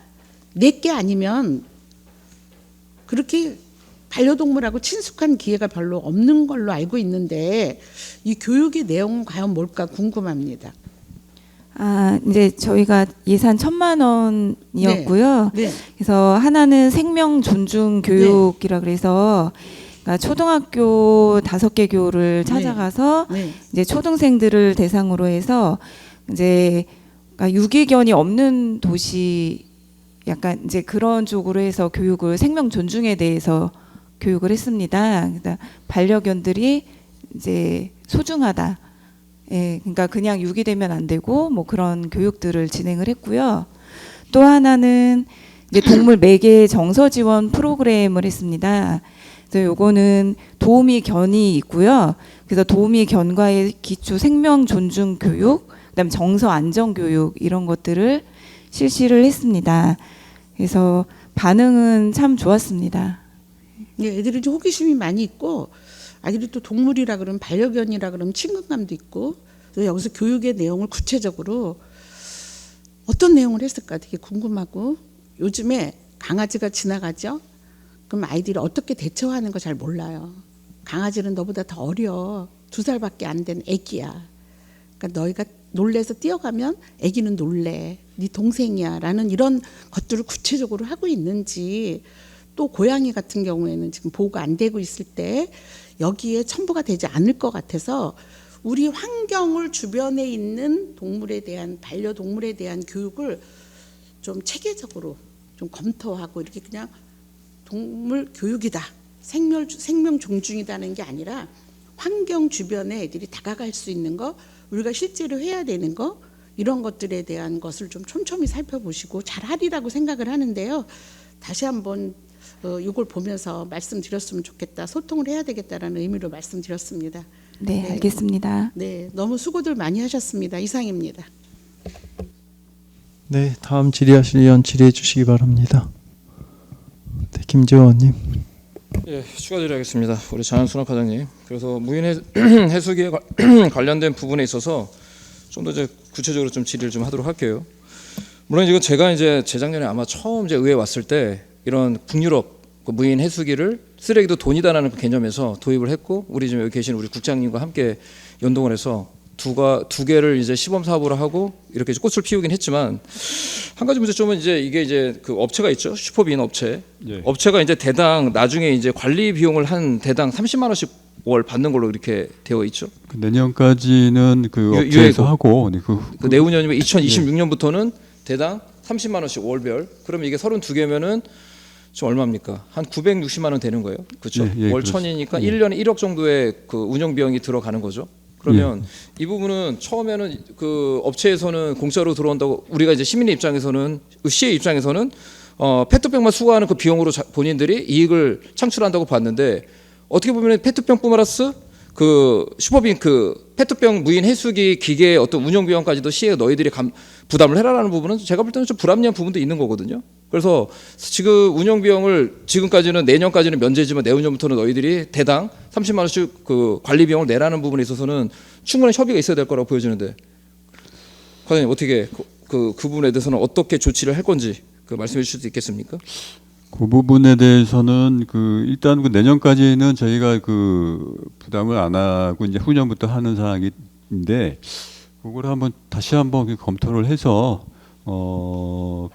내게 아니면 그렇게 반려동물하고 친숙한 기회가 별로 없는 걸로 알고 있는데 이 교육의 내용은 과연 뭘까 궁금합니다. 이제 저희가 예산 1,000만 원이었고요. 네. 그래서 하나는 생명 존중 교육이라 그래서 그러니까 초등학교 5개 교를 찾아가서 이제 초등생들을 대상으로 해서 이제 그러니까 유기견이 없는 도시 약간 이제 그런 쪽으로 해서 교육을 생명 존중에 대해서 교육을 했습니다. 그러니까 반려견들이 이제 소중하다. 예, 그러니까 그냥 유기되면 안 되고 뭐 그런 교육들을 진행을 했고요. 또 하나는 이제 동물 매개 정서 지원 프로그램을 했습니다. 그래서 요거는 도우미 견이 있고요. 그래서 도우미 견과의 기초 생명 존중 교육, 그다음에 정서 안전 교육 이런 것들을 실시를 했습니다. 그래서 반응은 참 좋았습니다. 네, 애들이 좀 호기심이 많이 있고 아이들이 또 동물이라 그러면 반려견이라 그러면 친근감도 있고 그래서 여기서 교육의 내용을 구체적으로 어떤 내용을 했을까 되게 궁금하고 요즘에 강아지가 지나가죠. 그럼 아이들이 어떻게 대처하는 거 잘 몰라요. 강아지는 너보다 더 어려. 2살밖에 안 된 애기야. 그러니까 너희가 놀래서 뛰어가면 애기는 놀래. 네 동생이야 라는 이런 것들을 구체적으로 하고 있는지 또 고양이 같은 경우에는 지금 보호가 안 되고 있을 때 여기에 첨부가 되지 않을 것 같아서 우리 환경을 주변에 있는 동물에 대한 반려동물에 대한 교육을 좀 체계적으로 좀 검토하고 이렇게 그냥 동물 교육이다, 생명 존중이다는 게 아니라 환경 주변에 애들이 다가갈 수 있는 거, 우리가 실제로 해야 되는 거, 이런 것들에 대한 것을 좀 촘촘히 살펴보시고 잘하리라고 생각을 하는데요. 다시 한번 이걸 보면서 말씀드렸으면 좋겠다, 소통을 해야 되겠다라는 의미로 말씀드렸습니다. 네, 알겠습니다. 네, 너무 수고들 많이 하셨습니다. 이상입니다. 네, 다음 질의하실 의원 질의해 주시기 바랍니다. 네, 김재원님. 예, 추가 질의하겠습니다. 우리 장한순학 과장님. 그래서 무인 해수기에 관련된 부분에 있어서 좀 더 이제 구체적으로 좀 질의를 좀 하도록 할게요. 물론 이거 제가 이제 재작년에 아마 처음 이제 의회 왔을 때 이런 북유럽 그 무인 해수기를 쓰레기도 돈이다라는 그 개념에서 도입을 했고, 우리 지금 여기 계신 우리 국장님과 함께 연동을 해서 두 개를 이제 시범 사업으로 하고 이렇게 이제 꽃을 피우긴 했지만, 한 가지 문제점은 이제 이게 이제 그 업체가 있죠, 슈퍼비인 업체. 예. 업체가 이제 대당 나중에 이제 관리 비용을 한 대당 30만 원씩 월 받는 걸로 이렇게 되어 있죠. 그 내년까지는 그 업체에서 하고 그 내후년이면 2026년부터는 대당 30만 원씩 월별. 그러면 이게 32개면은 좀 얼마입니까? 한 960만 원 되는 거예요. 그렇죠? 월 그렇습니다. 1000이니까 예. 1년에 1억 정도의 그 운영 비용이 들어가는 거죠. 그러면 이 부분은 처음에는 그 업체에서는 공짜로 들어온다고, 우리가 이제 시민의 입장에서는, 시의 입장에서는 페트병만 수거하는 그 비용으로 본인들이 이익을 창출한다고 봤는데, 어떻게 보면 페트병 플러스 그 슈퍼빈 그 페트병 무인 해수기 기계의 어떤 운영 비용까지도 시에 너희들이 부담을 해라라는 부분은 제가 볼 때는 좀 불합리한 부분도 있는 거거든요. 그래서 지금 운영 비용을 지금까지는 내년까지는 면제지만 내후년부터는 너희들이 대당 30만 원씩 그 관리 비용을 내라는 부분에 있어서는 충분한 협의가 있어야 될 거라고 보여지는데, 과장님 어떻게 그 부분에 대해서는 어떻게 조치를 할 건지 그 말씀해 주실 수 있겠습니까? 그 부분에 대해서는 그 일단 그 내년까지는 저희가 그 부담을 안 하고 이제 후년부터 하는 사항인데, 그걸 다시 한번 검토를 해서 뭐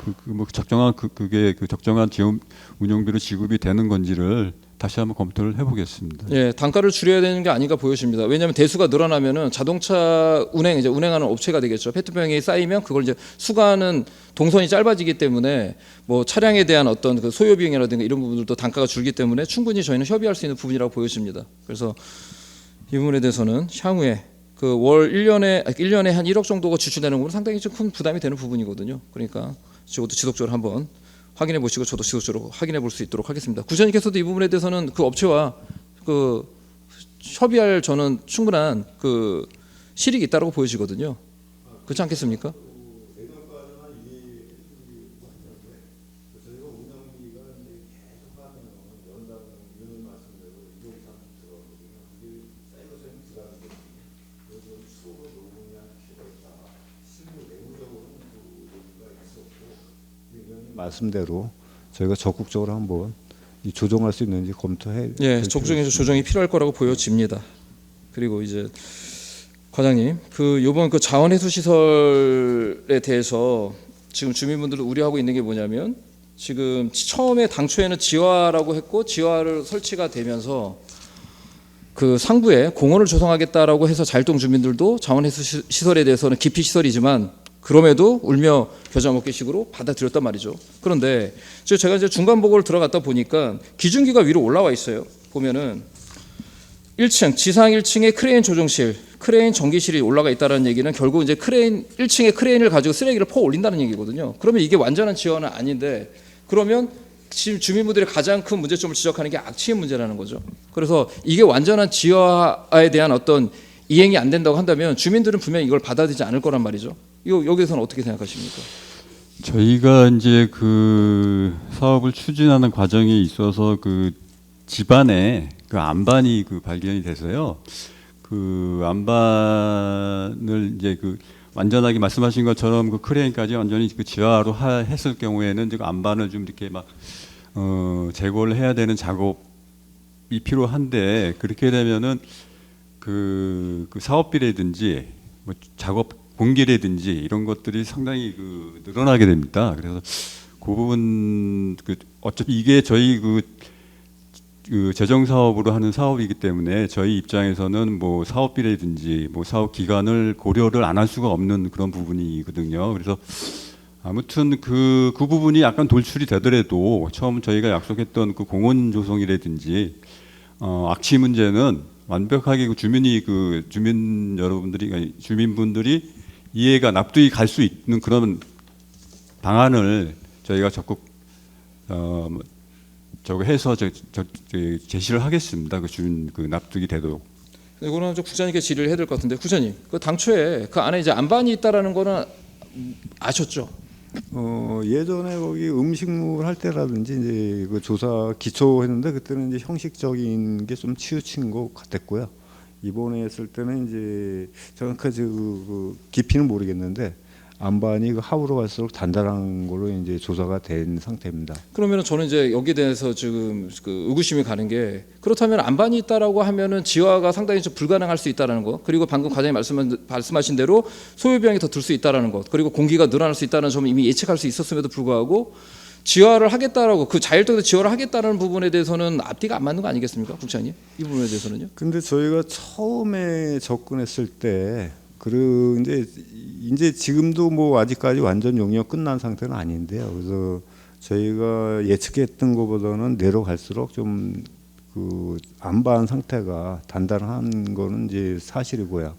적정한 그게 그 적정한 지원 운영비로 지급이 되는 건지를 다시 한번 검토를 해보겠습니다. 예, 단가를 줄여야 되는 게 아닌가 보여집니다. 왜냐하면 대수가 늘어나면은 자동차 운행하는 업체가 되겠죠. 페트병이 쌓이면 그걸 이제 수거하는 동선이 짧아지기 때문에 뭐 차량에 대한 어떤 그 소요 비용이라든가 이런 부분들도 단가가 줄기 때문에 충분히 저희는 협의할 수 있는 부분이라고 보여집니다. 그래서 이 부분에 대해서는 향후에 그 월 1년에 한 1억 정도가 지출되는 부분은 상당히 좀 큰 부담이 되는 부분이거든요. 그러니까 저것도 지속적으로 한번 확인해 보시고 저도 지속적으로 확인해 볼 수 있도록 하겠습니다. 구청장님께서도 이 부분에 대해서는 그 업체와 그 협의할 저는 충분한 그 실익이 있다고 보여지거든요. 그렇지 않겠습니까? 말씀대로 저희가 적극적으로 한번 조정할 수 있는지 검토해. 예, 적극적인 조정이 필요할 거라고 보여집니다. 그리고 이제 과장님, 그 요번 그 자원 해수 시설에 대해서 지금 주민분들도 우려하고 있는 게 뭐냐면, 지금 처음에 당초에는 지화라고 했고 지화를 설치가 되면서 그 상부에 공원을 조성하겠다라고 해서 자일동 주민들도 자원 해수 시설에 대해서는 기피 시설이지만 그럼에도 울며 겨자 먹기식으로 받아들였단 말이죠. 그런데 제가 이제 중간 보고를 들어갔다 보니까 기준기가 위로 올라와 있어요. 보면은 1층 지상 1층에 크레인 조정실, 크레인 전기실이 올라가 있다는 얘기는 결국 이제 1층에 크레인을 가지고 쓰레기를 퍼 올린다는 얘기거든요. 그러면 이게 완전한 지화는 아닌데, 그러면 지금 주민분들이 가장 큰 문제점을 지적하는 게 악취의 문제라는 거죠. 그래서 이게 완전한 지화에 대한 어떤 이행이 안 된다고 한다면 주민들은 분명히 이걸 받아들이지 않을 거란 말이죠. 여기서는 어떻게 생각하십니까? 저희가 이제 그 사업을 추진하는 과정에 있어서 그 집안에 그 안반이 그 발견이 돼서요. 그 안반을 이제 그 완전하게 말씀하신 것처럼 그 크레인까지 완전히 그 지하로 했을 경우에는 그 안반을 좀 이렇게 막 제거를 해야 되는 작업이 필요한데, 그렇게 되면은 그 사업비라든지 뭐 작업 공기라든지 이런 것들이 상당히 그 늘어나게 됩니다. 그래서 그 부분 어차피 이게 저희 그 그 재정 사업으로 하는 사업이기 때문에 저희 입장에서는 뭐 사업비라든지 뭐 사업 기간을 고려를 안 할 수가 없는 그런 부분이거든요. 그래서 아무튼 그 부분이 약간 돌출이 되더라도 처음 저희가 약속했던 그 공원 조성이라든지 악취 문제는 완벽하게 주민 여러분들이 아니, 주민분들이 이해가 납득이 갈 수 있는 그런 방안을 저희가 적극 저거 해서 제시를 하겠습니다. 그 주민 그 납득이 되도록. 이거는 좀 국장님께 질의를 해야 될 것 같은데 국장님, 그 당초에 그 안에 이제 안반이 있다라는 거는 아셨죠? 예전에 거기 음식물 할 때라든지 이제 그 조사 기초했는데 그때는 이제 형식적인 게 좀 치우친 것 같았고요. 이번에 했을 때는 이제 정확하게 그 깊이는 모르겠는데 안반이 그 하부로 갈수록 단단한 걸로 이제 조사가 된 상태입니다. 그러면 저는 이제 여기에 대해서 지금 그 의구심이 가는 게 그렇다면 안반이 있다라고 하면은 지화가 상당히 좀 불가능할 수 있다라는 거, 그리고 방금 과장님 말씀하신 대로 소요 비용이 더 들 수 있다라는 것, 그리고 공기가 늘어날 수 있다는 점을 이미 예측할 수 있었음에도 불구하고 지화를 하겠다라고 그 자율적으로 지화를 하겠다는 부분에 대해서는 앞뒤가 안 맞는 거 아니겠습니까, 국장님? 이 부분에 대해서는요? 근데 저희가 처음에 접근했을 때 그리고 이제 지금도 뭐 아직까지 완전 용역 끝난 상태는 아닌데요. 그래서 저희가 예측했던 것보다는 내려갈수록 좀 그 안반 상태가 단단한 거는 이제 사실이고요.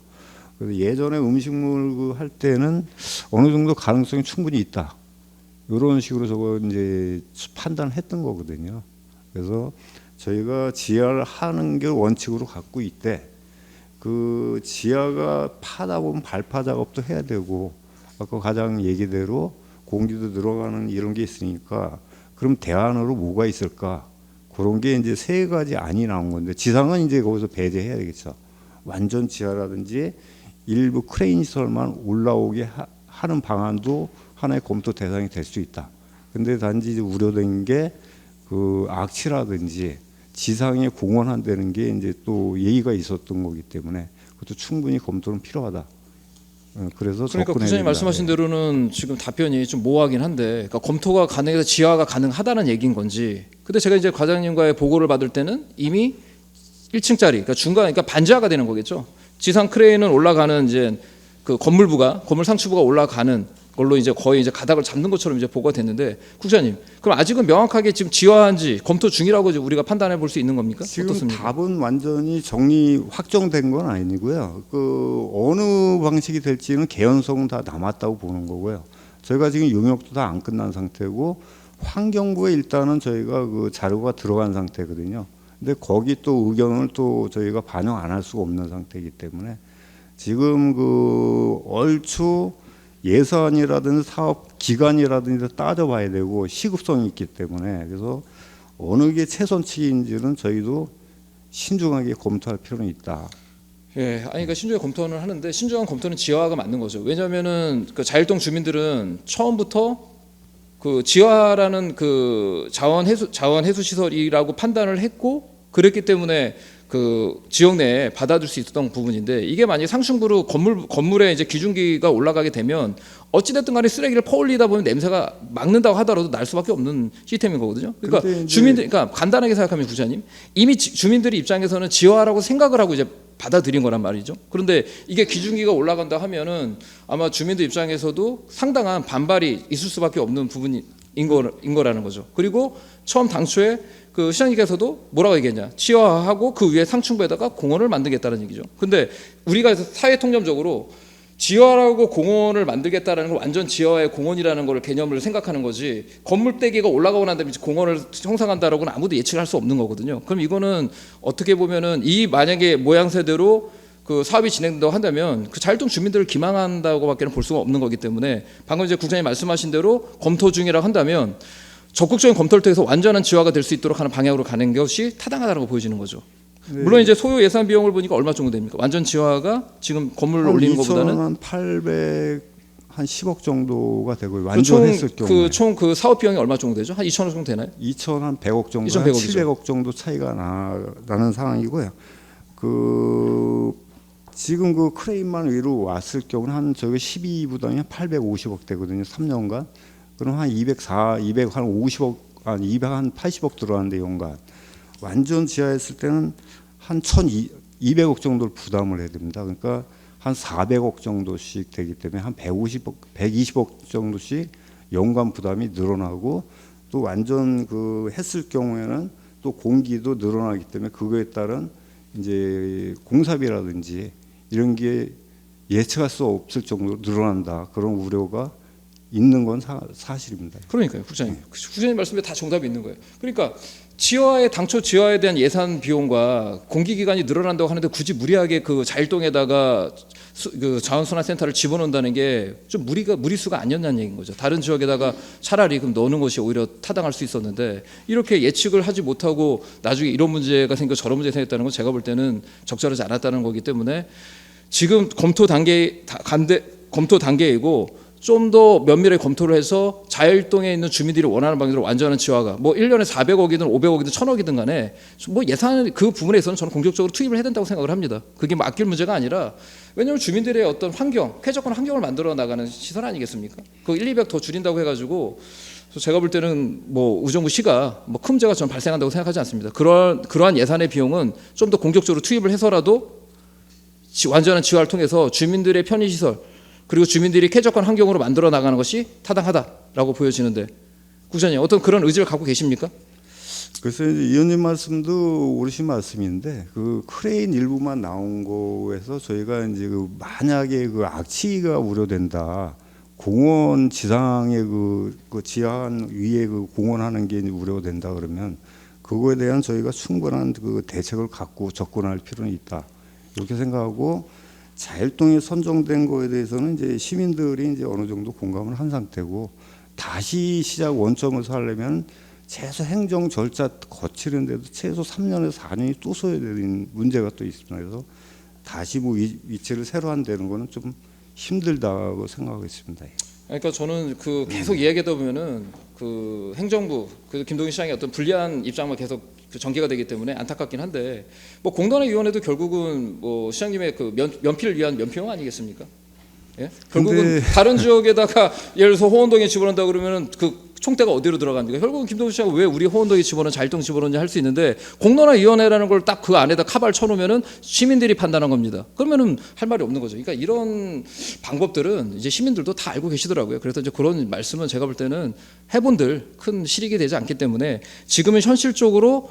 그래서 예전에 음식물 그 할 때는 어느 정도 가능성이 충분히 있다. 이런 식으로 저거 이제 판단했던 거거든요. 그래서 저희가 지하를 하는 게 원칙으로 갖고 있대. 그 지하가 파다 보면 발파 작업도 해야 되고 아까 과장 얘기대로 공기도 들어가는 이런 게 있으니까 그럼 대안으로 뭐가 있을까? 그런 게 이제 세 가지 안이 나온 건데 지상은 이제 거기서 배제해야 되겠죠. 완전 지하라든지 일부 크레인 시설만 올라오게 하는 방안도 하나의 검토 대상이 될 수 있다. 근데 단지 우려된 게 그 악취라든지 지상에 공헌한다는 게 이제 또 예의가 있었던 거기 때문에 그것도 충분히 검토는 필요하다. 그래서 그러니까 국장님 말씀하신 대로는 지금 답변이 좀 모호하긴 한데, 그러니까 검토가 가능해서 지하가 가능하다는 얘기인 건지. 근데 제가 이제 과장님과의 보고를 받을 때는 이미 1층짜리, 그러니까 중간, 그러니까 반지하가 되는 거겠죠. 지상 크레인은 올라가는 이제 그 건물 상추부가 올라가는 걸로 이제 거의 이제 가닥을 잡는 것처럼 이제 보고가 됐는데, 국장님, 그럼 아직은 명확하게 지금 지화한지 검토 중이라고 우리가 판단해 볼 수 있는 겁니까? 지금 어떻습니까? 답은 완전히 확정된 건 아니고요. 그 어느 방식이 될지는 개연성은 다 남았다고 보는 거고요. 저희가 지금 용역도 다 안 끝난 상태고 환경부에 일단은 저희가 그 자료가 들어간 상태거든요. 근데 거기 또 의견을 또 저희가 반영 안 할 수가 없는 상태이기 때문에 지금 그 얼추 예산이라든지 사업 기간이라든지 따져봐야 되고 시급성이 있기 때문에 그래서 어느 게 최선치인지는 저희도 신중하게 검토할 필요는 있다. 예, 아니 그러니까 신중하게 검토는 하는데 신중한 검토는 지화가 맞는 거죠. 왜냐하면은 그 자율동 주민들은 처음부터 그 지화라는 그 자원 해수 시설이라고 판단을 했고 그랬기 때문에 그 지역 내에 받아들일 수 있었던 부분인데, 이게 만약에 상층부로 건물에 이제 기준기가 올라가게 되면 어찌됐든 간에 쓰레기를 퍼올리다 보면 냄새가 막는다고 하더라도 날 수밖에 없는 시스템인 거거든요. 그러니까 주민들, 그러니까 간단하게 생각하면 국장님, 이미 주민들이 입장에서는 지화라고 생각을 하고 이제 받아들인 거란 말이죠. 그런데 이게 기준기가 올라간다 하면은 아마 주민들 입장에서도 상당한 반발이 있을 수밖에 없는 부분인 거라는 거죠. 그리고 처음 당초에 그 시장님께서도 뭐라고 얘기했냐, 지화하고 그 위에 상층부에다가 공원을 만들겠다는 얘기죠. 근데 우리가 사회 통념적으로 지화라고 공원을 만들겠다는 걸 완전 지화의 공원이라는 걸 개념을 생각하는 거지, 건물 떼기가 올라가고 난 다음에 공원을 형성한다라고는 아무도 예측할 수 없는 거거든요. 그럼 이거는 어떻게 보면은 이 만약에 모양새대로 그 사업이 진행된다고 한다면 그 자율동 주민들을 기망한다고밖에는 볼 수가 없는 거기 때문에 방금 이제 국장님 말씀하신 대로 검토 중이라고 한다면 적극적인 검토를 통해서 완전한 지화가 될 수 있도록 하는 방향으로 가는 것이 타당하다고 보여지는 거죠. 네. 물론 이제 소요 예산 비용을 보니까 얼마 정도 됩니까? 완전 지화가 지금 건물을 올리는 것보다는 한 10억 정도가 되고요. 완전 했을 경우에 총 그 사업 비용이 얼마 정도 되죠? 한 2천억 정도 되나요? 2천 100억 정도, 2,100억 이죠. 700억 정도 차이가 나는 상황이고요. 그 지금 그 크레인만 위로 왔을 경우는 한 저기 12부당이 한 850억 되거든요. 3년간. 그럼 한 280억 한 280억 들어가는데 연간. 완전 지하했을 때는 한 1,200억 정도를 부담을 해야 됩니다. 그러니까 한 400억 정도씩 되기 때문에 한 120억 정도씩 연간 부담이 늘어나고 또 완전 그 했을 경우에는 또 공기도 늘어나기 때문에 그거에 따른 이제 공사비라든지 이런 게 예측할 수 없을 정도로 늘어난다. 그런 우려가 있는 건 사실입니다. 그러니까요, 국장님. 국장님 말씀에 다 정답이 있는 거예요. 그러니까 당초 지하에 대한 예산 비용과 공기기관이 늘어난다고 하는데 굳이 무리하게 그 자일동에다가 그 자원순환센터를 집어넣는다는 게 좀 무리수가 아니었냐는 얘기인 거죠. 다른 지역에다가 차라리 그럼 넣는 것이 오히려 타당할 수 있었는데 이렇게 예측을 하지 못하고 나중에 이런 문제가 생겨 저런 문제가 생겼다는 건 제가 볼 때는 적절하지 않았다는 거기 때문에 지금 검토 단계이고 좀 더 면밀하게 검토를 해서 자일동에 있는 주민들이 원하는 방식으로 완전한 지화가 뭐 1년에 400억이든 500억이든 1000억이든 간에 뭐 예산 그 부분에서는 저는 공격적으로 투입을 해야 된다고 생각을 합니다. 그게 뭐 아낄 문제가 아니라 왜냐하면 주민들의 어떤 쾌적한 환경을 만들어 나가는 시설 아니겠습니까? 그 1, 200 더 줄인다고 해가지고 제가 볼 때는 뭐 의정부 시가 뭐 큰 문제가 저는 발생한다고 생각하지 않습니다. 그러한 예산의 비용은 좀 더 공격적으로 투입을 해서라도 완전한 지화를 통해서 주민들의 편의시설 그리고 주민들이 쾌적한 환경으로 만들어 나가는 것이 타당하다라고 보여지는데 국장님 어떤 그런 의지를 갖고 계십니까? 그래서 이제 의원님 말씀도 옳으신 말씀인데 그 크레인 일부만 나온 거에서 저희가 이제 그 만약에 그 악취가 우려된다. 공원 지상에 그 지하 위에 그 공원하는 게 우려된다 그러면 그거에 대한 저희가 충분한 그 대책을 갖고 접근할 필요는 있다. 이렇게 생각하고 자일동에 선정된 거에 대해서는 이제 시민들이 이제 어느 정도 공감을 한 상태고 다시 시작 원점에서 하려면 최소 행정 절차 거치는데도 최소 3년에서 4년이 또 소요되는 문제가 또 있습니다. 그래서 다시 뭐 위치를 새로 한다는 거는 좀 힘들다고 생각하고 있습니다. 그러니까 저는 그 계속 이야기하다 보면은 그 행정부 그 김동연 시장의 어떤 불리한 입장만 계속 전개가 되기 때문에 안타깝긴 한데 뭐 공단의 위원회도 결국은 뭐 시장님의 그 면피를 위한 면피용 아니겠습니까? 예? 결국은 다른 지역에다가 예를 들어서 호원동에 집어넣는다 그러면은 그 총대가 어디로 들어갑니까? 결국은 김동연 시장은 왜 우리 호원동에 집어넣는 자일동 집어넣냐 할 수 있는데 공론화위원회라는 걸 딱 그 안에다 카바를 쳐놓으면은 시민들이 판단한 겁니다. 그러면은 할 말이 없는 거죠. 그러니까 이런 방법들은 이제 시민들도 다 알고 계시더라고요. 그래서 이제 그런 말씀은 제가 볼 때는 해본들 큰 실익이 되지 않기 때문에 지금은 현실적으로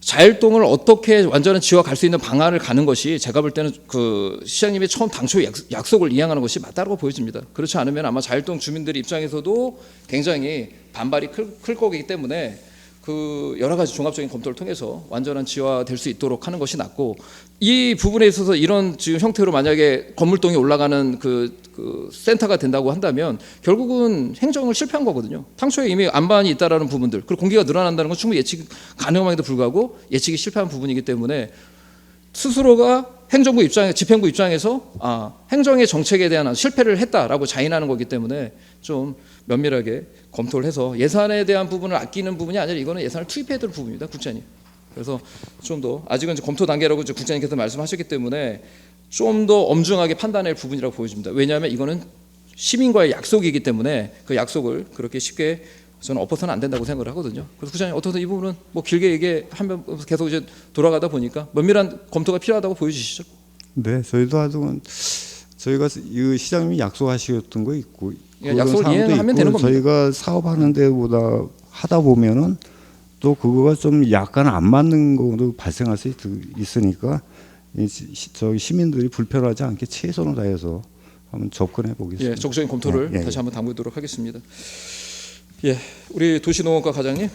자일동을 어떻게 완전한 지화 갈 수 있는 방안을 가는 것이 제가 볼 때는 그 시장님이 처음 당초 약속을 이행하는 것이 맞다고 보여집니다. 그렇지 않으면 아마 자일동 주민들 입장에서도 굉장히 반발이 클 거기 때문에 그 여러 가지 종합적인 검토를 통해서 완전한 지화될 수 있도록 하는 것이 낫고 이 부분에 있어서 이런 지금 형태로 만약에 건물동에 올라가는 그 센터가 된다고 한다면 결국은 행정을 실패한 거거든요. 당초에 이미 안반이 있다라는 부분들 그리고 공기가 늘어난다는 건 충분히 예측 가능함에도 불구하고 예측이 실패한 부분이기 때문에 스스로가 행정부 입장에 집행부 입장에서 행정의 정책에 대한 실패를 했다라고 자인하는 거기 때문에 좀 면밀하게 검토를 해서 예산에 대한 부분을 아끼는 부분이 아니라 이거는 예산을 투입해야 될 부분입니다, 국장님. 그래서 좀 더 아직은 이제 검토 단계라고 이제 국장님께서 말씀하셨기 때문에 좀 더 엄중하게 판단할 부분이라고 보여집니다. 왜냐하면 이거는 시민과의 약속이기 때문에 그 약속을 그렇게 쉽게 저는 엎어서는 안 된다고 생각을 하거든요. 그래서 국장님 어떻든 이 부분은 뭐 길게 얘기하면 계속 이제 돌아가다 보니까 면밀한 검토가 필요하다고 보여주시죠. 네, 저희도 아주 저희가 이 시장님이 약속하셨던 거 있고 약속을 이행하면 되는 겁니다. 저희가 사업하는 데보다 하다 보면은 또 그거가 좀 약간 안 맞는 것도 발생할 수 있으니까 저희 시민들이 불편하지 않게 최선을 다해서 한번 접근해 보겠습니다. 예, 적극적인 검토를 다시 한번 당부하도록 하겠습니다. 예, 우리 도시농업과 과장님.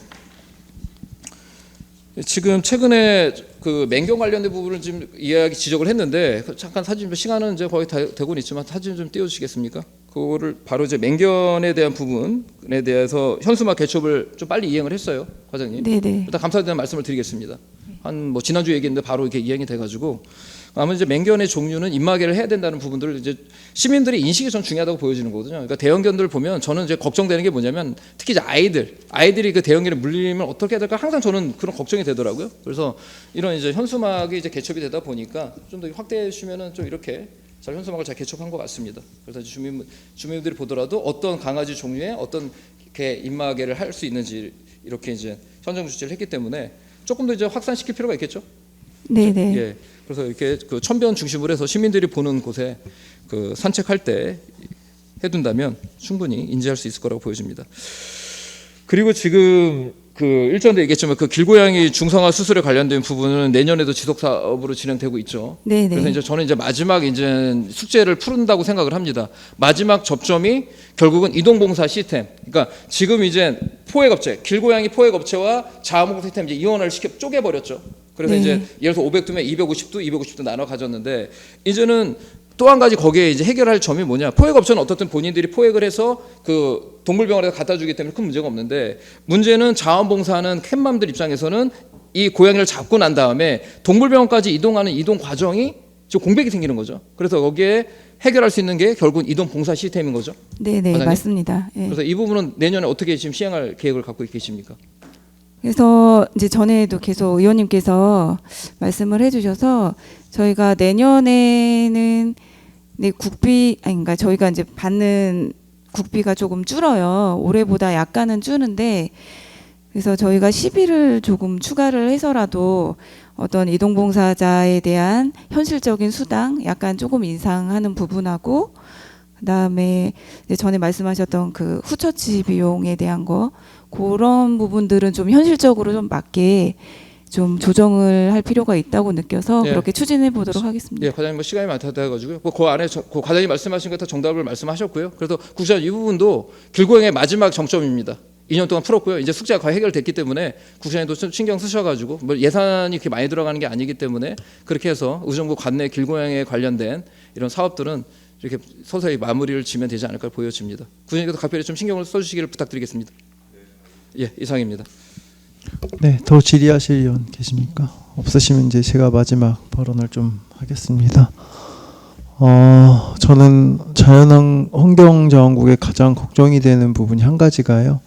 지금 최근에 그 맹경 관련된 부분을 지금 이야기 지적을 했는데 잠깐 사진 시간은 이제 거의 다 되고는 있지만 사진 좀 띄워주시겠습니까? 그거를 바로 이제 맹견에 대한 부분에 대해서 현수막 개첩을 좀 빨리 이행을 했어요, 과장님. 네네. 일단 감사드리는 말씀을 드리겠습니다. 한 뭐 지난주 얘기했는데 바로 이렇게 이행이 돼가지고 아마 이제 맹견의 종류는 입마개를 해야 된다는 부분들을 이제 시민들의 인식이 전 중요하다고 보여지는 거거든요. 그러니까 대형견들 보면 저는 이제 걱정되는 게 뭐냐면 특히 이제 아이들이 그 대형견에 물리면 어떻게 해야 될까 항상 저는 그런 걱정이 되더라고요. 그래서 이런 이제 현수막이 이제 개첩이 되다 보니까 좀 더 확대해 주시면은 좀 이렇게 잘 현수막을 잘 개첩한 것 같습니다. 그래서 주민들이 보더라도 어떤 강아지 종류의 어떤 개 입마개를 할 수 있는지 이렇게 이제 현정 조치를 했기 때문에 조금 더 이제 확산시킬 필요가 있겠죠. 네네. 예. 그래서 이렇게 그 천변 중심으로 해서 시민들이 보는 곳에 그 산책할 때 해둔다면 충분히 인지할 수 있을 거라고 보여집니다. 그리고 지금 그 일전에 얘기했지만 그 길고양이 중성화 수술에 관련된 부분은 내년에도 지속 사업으로 진행되고 있죠. 네네. 그래서 이제 저는 이제 마지막 이제 숙제를 푸른다고 생각을 합니다. 마지막 접점이 결국은 이동봉사 시스템. 그러니까 지금 이제 포획업체, 길고양이 포획업체와 자원봉사 시스템 이제 이원화를 쪼개버렸죠. 그래서 네. 이제 예를 들어서 500두면 250두 나눠 가졌는데 이제는 또 한 가지 거기에 이제 해결할 점이 뭐냐? 포획업체는 어떻든 본인들이 포획을 해서 그 동물병원에서 갖다 주기 때문에 큰 문제가 없는데 문제는 자원봉사하는 캣맘들 입장에서는 이 고양이를 잡고 난 다음에 동물병원까지 이동하는 이동 과정이 좀 공백이 생기는 거죠. 그래서 거기에 해결할 수 있는 게 결국은 이동봉사 시스템인 거죠. 네네, 과장님? 맞습니다. 예. 그래서 이 부분은 내년에 어떻게 지금 시행할 계획을 갖고 계십니까? 그래서 이제 전에도 계속 의원님께서 말씀을 해주셔서 저희가 내년에는 그러니까 저희가 이제 받는 국비가 조금 줄어요. 올해보다 약간은 주는데 그래서 저희가 시비를 조금 추가를 해서라도 어떤 이동봉사자에 대한 현실적인 수당 약간 조금 인상하는 부분하고 그다음에 전에 말씀하셨던 그 후처치 비용에 대한 거 그런 부분들은 좀 현실적으로 좀 맞게 좀 조정을 할 필요가 있다고 느껴서 예. 그렇게 추진해 보도록 하겠습니다. 예, 과장님 뭐 시간이 많다 해가지고요. 그 안에 그 과장님 말씀하신 것 다 정답을 말씀하셨고요. 그래서 국장 이 부분도 길고양이의 마지막 정점입니다. 2년 동안 풀었고요. 이제 숙제가 거의 해결됐기 때문에 국장님도 좀 신경 쓰셔가지고 뭐 예산이 그렇게 많이 들어가는 게 아니기 때문에 그렇게 해서 의정부 관내 길고양이에 관련된 이런 사업들은 이렇게 서서히 마무리를 지면 되지 않을까 보여집니다. 국장님께서 각별히 좀 신경을 써주시기를 부탁드리겠습니다. 예, 이상입니다. 네, 더 질의하실 의원 계십니까? 없으시면 이제 제가 마지막 발언을 좀 하겠습니다. 저는 환경자원국의 가장 걱정이 되는 부분이 한 가지가요.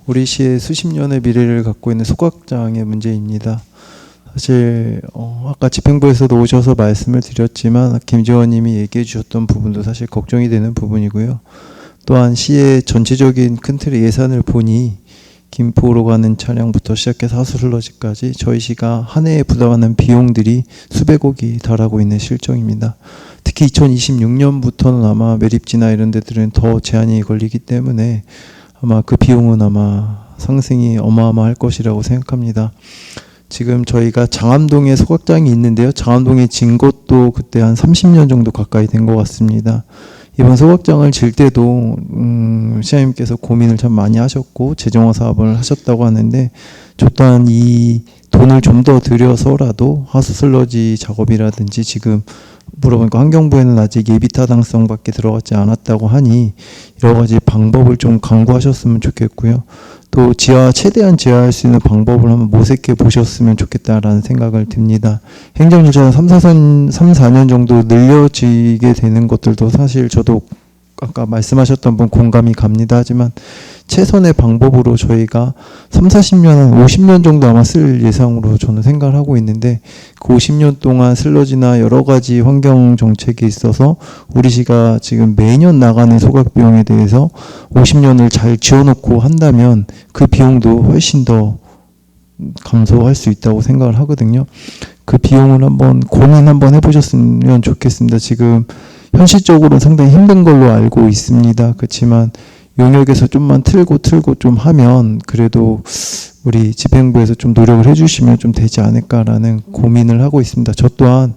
우리 시의 수십 년의 미래를 갖고 있는 소각장의 문제입니다. 사실 아까 집행부에서도 오셔서 말씀을 드렸지만 김지원님이 얘기해 주셨던 부분도 사실 걱정이 되는 부분이고요. 또한 시의 전체적인 큰 틀의 예산을 보니 김포로 가는 차량부터 시작해서 하수슬러지까지 저희 시가 한 해에 부담하는 비용들이 수백억이 달하고 있는 실정입니다. 특히 2026년부터는 아마 매립지나 이런 데들은 더 제한이 걸리기 때문에 아마 그 비용은 아마 상승이 어마어마할 것이라고 생각합니다. 지금 저희가 장암동에 소각장이 있는데요. 장암동에 진 것도 그때 한 30년 정도 가까이 된 것 같습니다. 이번 소각장을 질 때도 시장님께서 고민을 참 많이 하셨고 재정화 사업을 하셨다고 하는데 저 또한 이 돈을 좀 더 들여서라도 하수슬러지 작업이라든지 지금 물어보니까 환경부에는 아직 예비타당성밖에 들어가지 않았다고 하니 여러 가지 방법을 좀 강구하셨으면 좋겠고요. 또 최대한 지하할 수 있는 방법을 한번 모색해 보셨으면 좋겠다라는 생각을 듭니다. 행정조치가 3, 4년 정도 늘려지게 되는 것들도 사실 저도 아까 말씀하셨던 분 공감이 갑니다. 하지만 최선의 방법으로 저희가 3, 40년, 한 50년 정도 아마 쓸 예상으로 저는 생각을 하고 있는데 그 50년 동안 슬러지나 여러 가지 환경 정책에 있어서 우리 시가 지금 매년 나가는 소각 비용에 대해서 50년을 잘 지어놓고 한다면 그 비용도 훨씬 더 감소할 수 있다고 생각을 하거든요. 그 비용을 한번 고민 한번 해보셨으면 좋겠습니다. 지금 현실적으로는 상당히 힘든 걸로 알고 있습니다. 그렇지만 용역에서 좀만 틀고 좀 하면 그래도 우리 집행부에서 좀 노력을 해주시면 좀 되지 않을까라는 고민을 하고 있습니다. 저 또한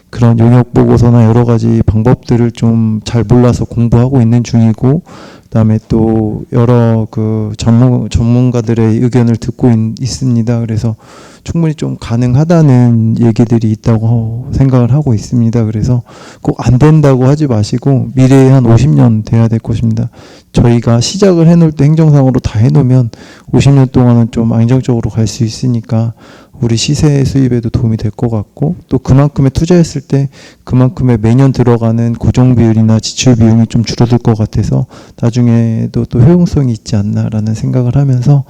그런 용역 보고서나 여러 가지 방법들을 좀 잘 몰라서 공부하고 있는 중이고 그다음에 또 여러 그 전문가들의 의견을 듣고 있습니다. 그래서 충분히 좀 가능하다는 얘기들이 있다고 생각을 하고 있습니다. 그래서 꼭 안 된다고 하지 마시고 미래에 한 50년 돼야 될 것입니다. 저희가 시작을 해놓을 때 행정상으로 다 해놓으면 50년 동안은 좀 안정적으로 갈 수 있으니까 우리 시세 수입에도 도움이 될 것 같고 또 그만큼의 투자했을 때 그만큼의 매년 들어가는 고정 비율이나 지출 비용이 좀 줄어들 것 같아서 나중에도 또 효용성이 있지 않나라는 생각을 하면서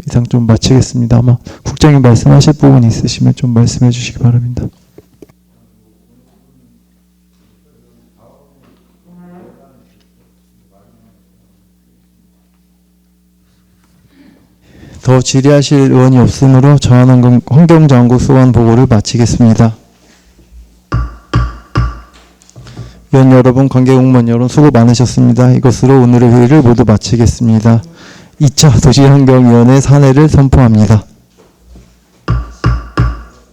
이상 좀 마치겠습니다. 아마 국장님 말씀하실 부분이 있으시면 좀 말씀해 주시기 바랍니다. 더 질의하실 의원이 없으므로 환경장구 소관 보고를 마치겠습니다. 위원 여러분, 관계공무원 여러분 수고 많으셨습니다. 이것으로 오늘의 회의를 모두 마치겠습니다. 2차 도시환경위원회 산회를 선포합니다.